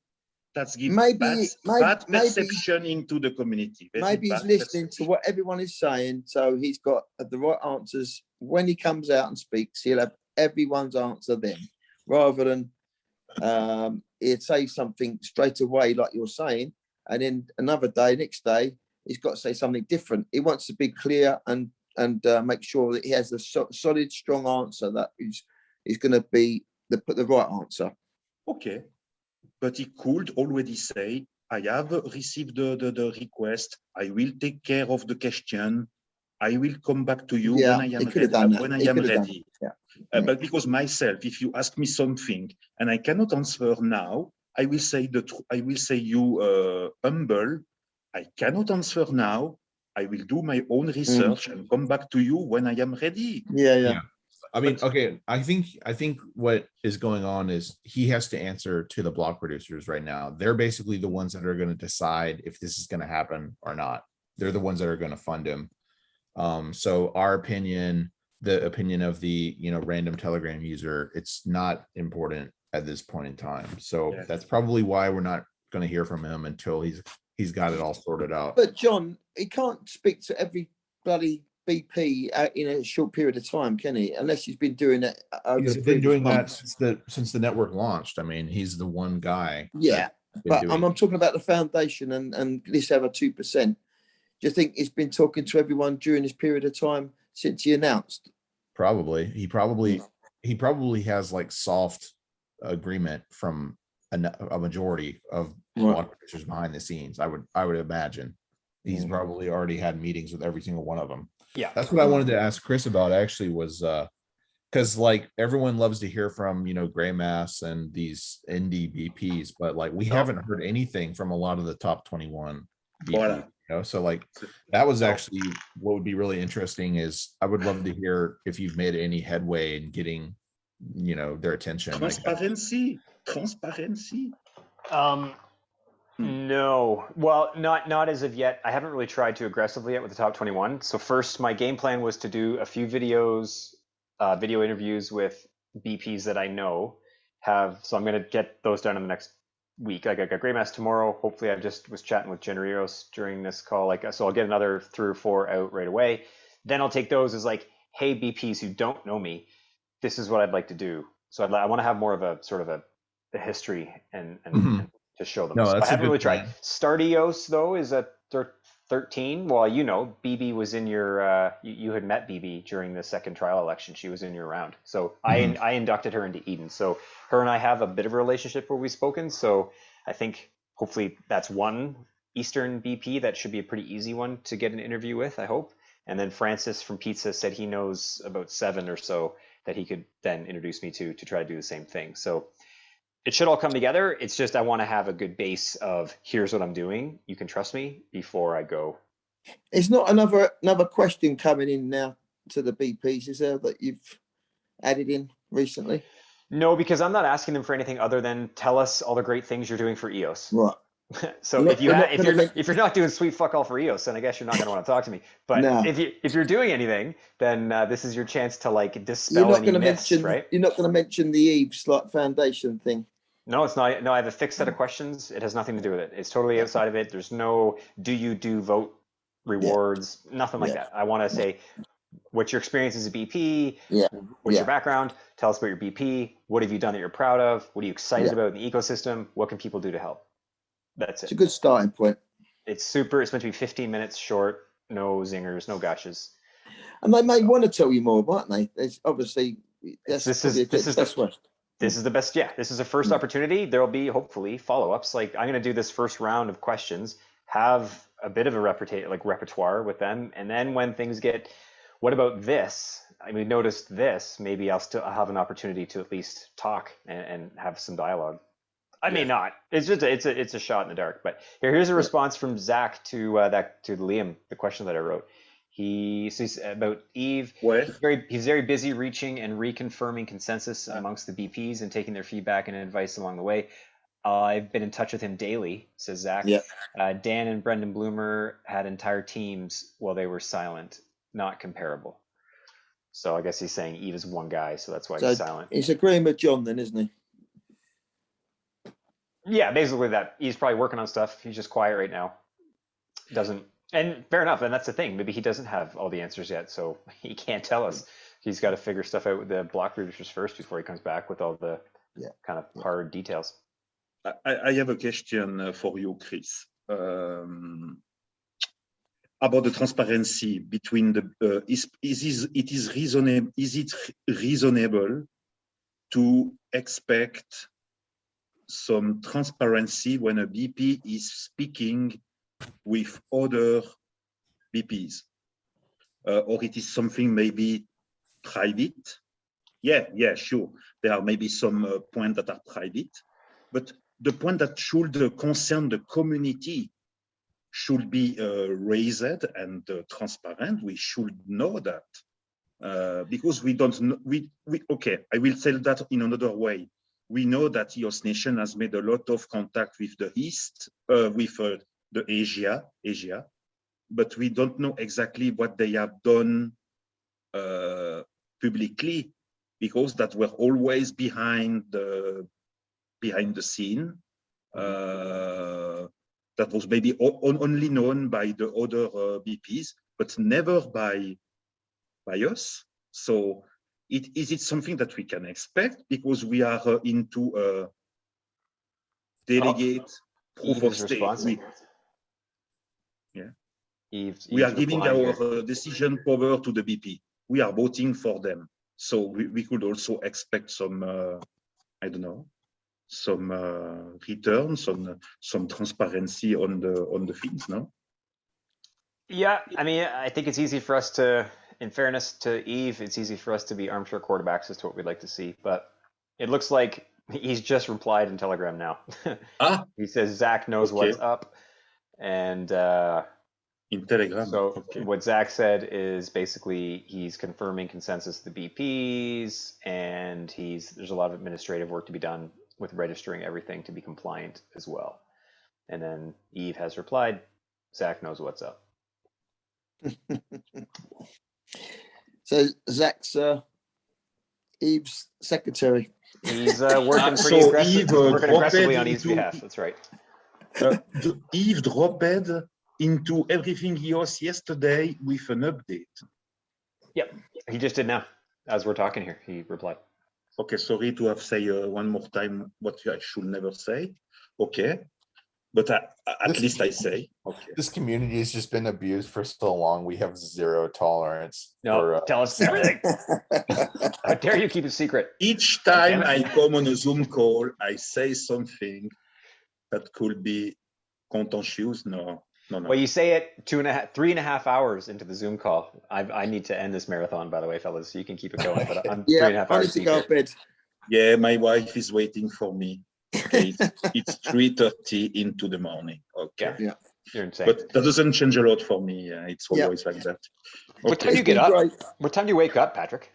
that's give bad perception into the community. Maybe he's listening to what everyone is saying, so he's got the right answers. When he comes out and speaks, he'll have everyone's answer then, rather than he'd say something straight away like you're saying, and then another day, next day, he's got to say something different. He wants to be clear and make sure that he has a solid, strong answer that is going to be the right answer. Okay, but he could already say, I have received the request. I will take care of the question. I will come back to you when I am ready. Yeah. But because myself, if you ask me something and I cannot answer now, I will say you humble. I cannot answer now. I will do my own research and come back to you when I am ready. Yeah. I mean, okay, I think what is going on is he has to answer to the blog producers right now. They're basically the ones that are going to decide if this is going to happen or not. They're the ones that are going to fund him. So our opinion, the opinion of the random Telegram user, it's not important at this point in time. So that's probably why we're not going to hear from him until he's got it all sorted out. But John, he can't speak to every bloody BP in a short period of time, can he? Unless he's been doing it over He's the been doing months. that since the network launched. I mean, he's the one guy. Yeah, but I'm talking about the foundation and this other 2%. Do you think he's been talking to everyone during this period of time since he announced? Probably. He probably has like soft agreement from a majority of blog producers behind the scenes. I would imagine he's probably already had meetings with every single one of them. Yeah, that's what I wanted to ask Chris about actually was because like everyone loves to hear from Gray Mass and these indie BPs, but like we haven't heard anything from a lot of the top 21 BP. So like that was actually what would be really interesting is I would love to hear if you've made any headway in getting their attention. Transparency. No, well, not as of yet. I haven't really tried to aggressively yet with the top 21. So first, my game plan was to do a few videos, video interviews with BPs that I know so I'm going to get those done in the next week. I got Grey Mass tomorrow. Hopefully, I just was chatting with Generos during this call. So I'll get another 3 or 4 out right away. Then I'll take those as like, hey, BPs who don't know me, this is what I'd like to do. So I want to have more of a sort of a the history and Mhm. to show them. No, So I that's a haven't good really tried. plan. Start EOS though is at 13. Well, you know, BB was in your you had met BB during the second trial election. She was in your round. So Mhm. I inducted her into Eden. So her and I have a bit of a relationship where we've spoken. So I think hopefully that's one Eastern BP that should be a pretty easy one to get an interview with, I hope. And then Francis from Pizza said he knows about 7 or so that he could then introduce me to try to do the same thing. So it should all come together. It's just I want to have a good base of here's what I'm doing. You can trust me before I go. It's not another question coming in now to the BPs, is there, that you've added in recently? No, because I'm not asking them for anything other than tell us all the great things you're doing for EOS. Right. So You're if you not gonna if you're not doing sweet fuck all for EOS, then I guess you're not going to want to talk to me. But No. if you're doing anything, then this is your chance to like You're dispel not any going to myths, mention. right? You're not going to mention the Eves like foundation thing. No, it's not. No, I have a fixed set of questions. It has nothing to do with it. It's totally outside of it. There's no do vote rewards, nothing like Yeah. that. I want to say, what's your experience as a BP? Yeah. What's Yeah. your background? Tell us about your BP. What have you done that you're proud of? What are you excited Yeah. about in the ecosystem? What can people do to help? That's It's it. a good starting point. It's super. It's meant to be 15 minutes short. No zingers, no gushes. And they may want to tell you more, mightn't they? There's obviously that's This probably is the best way. This is the best. Yeah, this is a first opportunity. There'll be hopefully follow-ups. Like I'm going to do this first round of questions, have a bit of a repertoire with them, and then when things get, what about this? I mean, noticed this. Maybe I'll have an opportunity to at least talk and have some dialogue. I may not. It's just it's a shot in the dark. But here's a response from Zach to Liam, the question that I wrote. He says about Eve. Where? He's very busy reaching and reconfirming consensus amongst the BPs and taking their feedback and advice along the way. I've been in touch with him daily, says Zach. Yeah. Dan and Brendan Bloomer had entire teams while they were silent, not comparable. So I guess he's saying Eve is one guy, so that's why he's silent. He's agreeing with John then, isn't he? Yeah, basically that. He's probably working on stuff. He's just quiet right now. Doesn't, and fair enough. And that's the thing. Maybe he doesn't have all the answers yet, so he can't tell us. He's got to figure stuff out with the block producers first before he comes back with all the kind of hard details. I have a question for you, Chris. About the transparency between the is it reasonable to expect some transparency when a BP is speaking with other BPs, or it is something maybe private? Yeah, sure. There are maybe some points that are private, but the point that should concern the community should be raised and transparent. We should know that because we don't know. Okay, I will tell that in another way. We know that EOS Nation has made a lot of contact with the East, with the Asia, but we don't know exactly what they have done publicly, because that were always behind the scene. That was maybe only known by the other BPs, but never by us. So is it something that we can expect, because we are into a delegate proof of stake? We are giving our decision power to the BP. We are voting for them. So we could also expect some, I don't know, some return, some transparency on the fees, no? Yeah, I mean, I think it's easy for us to, in fairness to Eve, it's easy for us to be armchair quarterbacks as to what we'd like to see. But it looks like he's just replied in Telegram now. He says Zach knows what's up, and in Telegram. So what Zach said is basically he's confirming consensus of the BPs, and there's a lot of administrative work to be done with registering everything to be compliant as well. And then Eve has replied, Zach knows what's up. So Zach's Eve's secretary. He's working pretty working aggressively on Eve's behalf. That's right. Eve dropped into everything EOS yesterday with an update. Yep, he just did now. As we're talking here, he replied. Okay, sorry to have say one more time what I should never say. Okay, but at least I say, okay. This community has just been abused for so long. We have zero tolerance. No, for, tell us everything. How dare you keep it secret? Each God time damn I it. come on a Zoom call, I say something that could be contentious. No. Well, you say it 3.5 hours into the Zoom call. I need to end this marathon, by the way, fellas, so you can keep it going, but I'm Yeah, 3.5 I hours need to deep go here. to bed. Yeah, my wife is waiting for me. Okay, it's 3:30 into the morning. Okay, Yeah, you're insane. but that doesn't change a lot for me. It's Yeah. always like that. What time do you It's been get up? great. What time do you wake up, Patrick?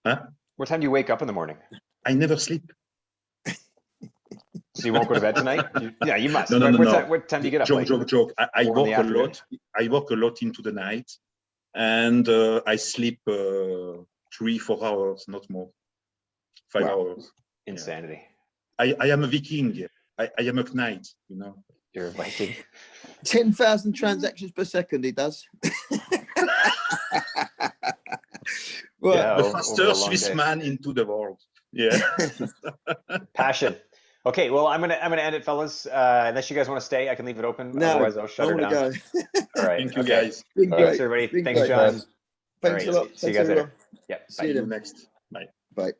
Huh? What time do you wake up in the morning? I never sleep. So you won't go to bed tonight? Yeah, you must. No. What time do you get up? Like Joke. I 4 in work the a afternoon? lot. I work a lot into the night, and I sleep 3-4 hours, not more. 5 Wow. hours. Insanity. I am a Viking. I am a knight. You're a Viking. 10,000 transactions per second, he does. Right. Yeah, The over a faster long Swiss day. man into the world. Yeah. Passion. Okay, well, I'm gonna end it, fellas. Unless you guys want to stay, I can leave it open. No, Otherwise, I'll shut I her want to down. go. All right. Thank you, okay. guys. Been Thanks, great. everybody. Been Thanks, great. John. Guys. Thanks All a right, lot. see you Thanks, guys later. everyone. Yeah. See Bye. you See you then. next. Bye. Bye.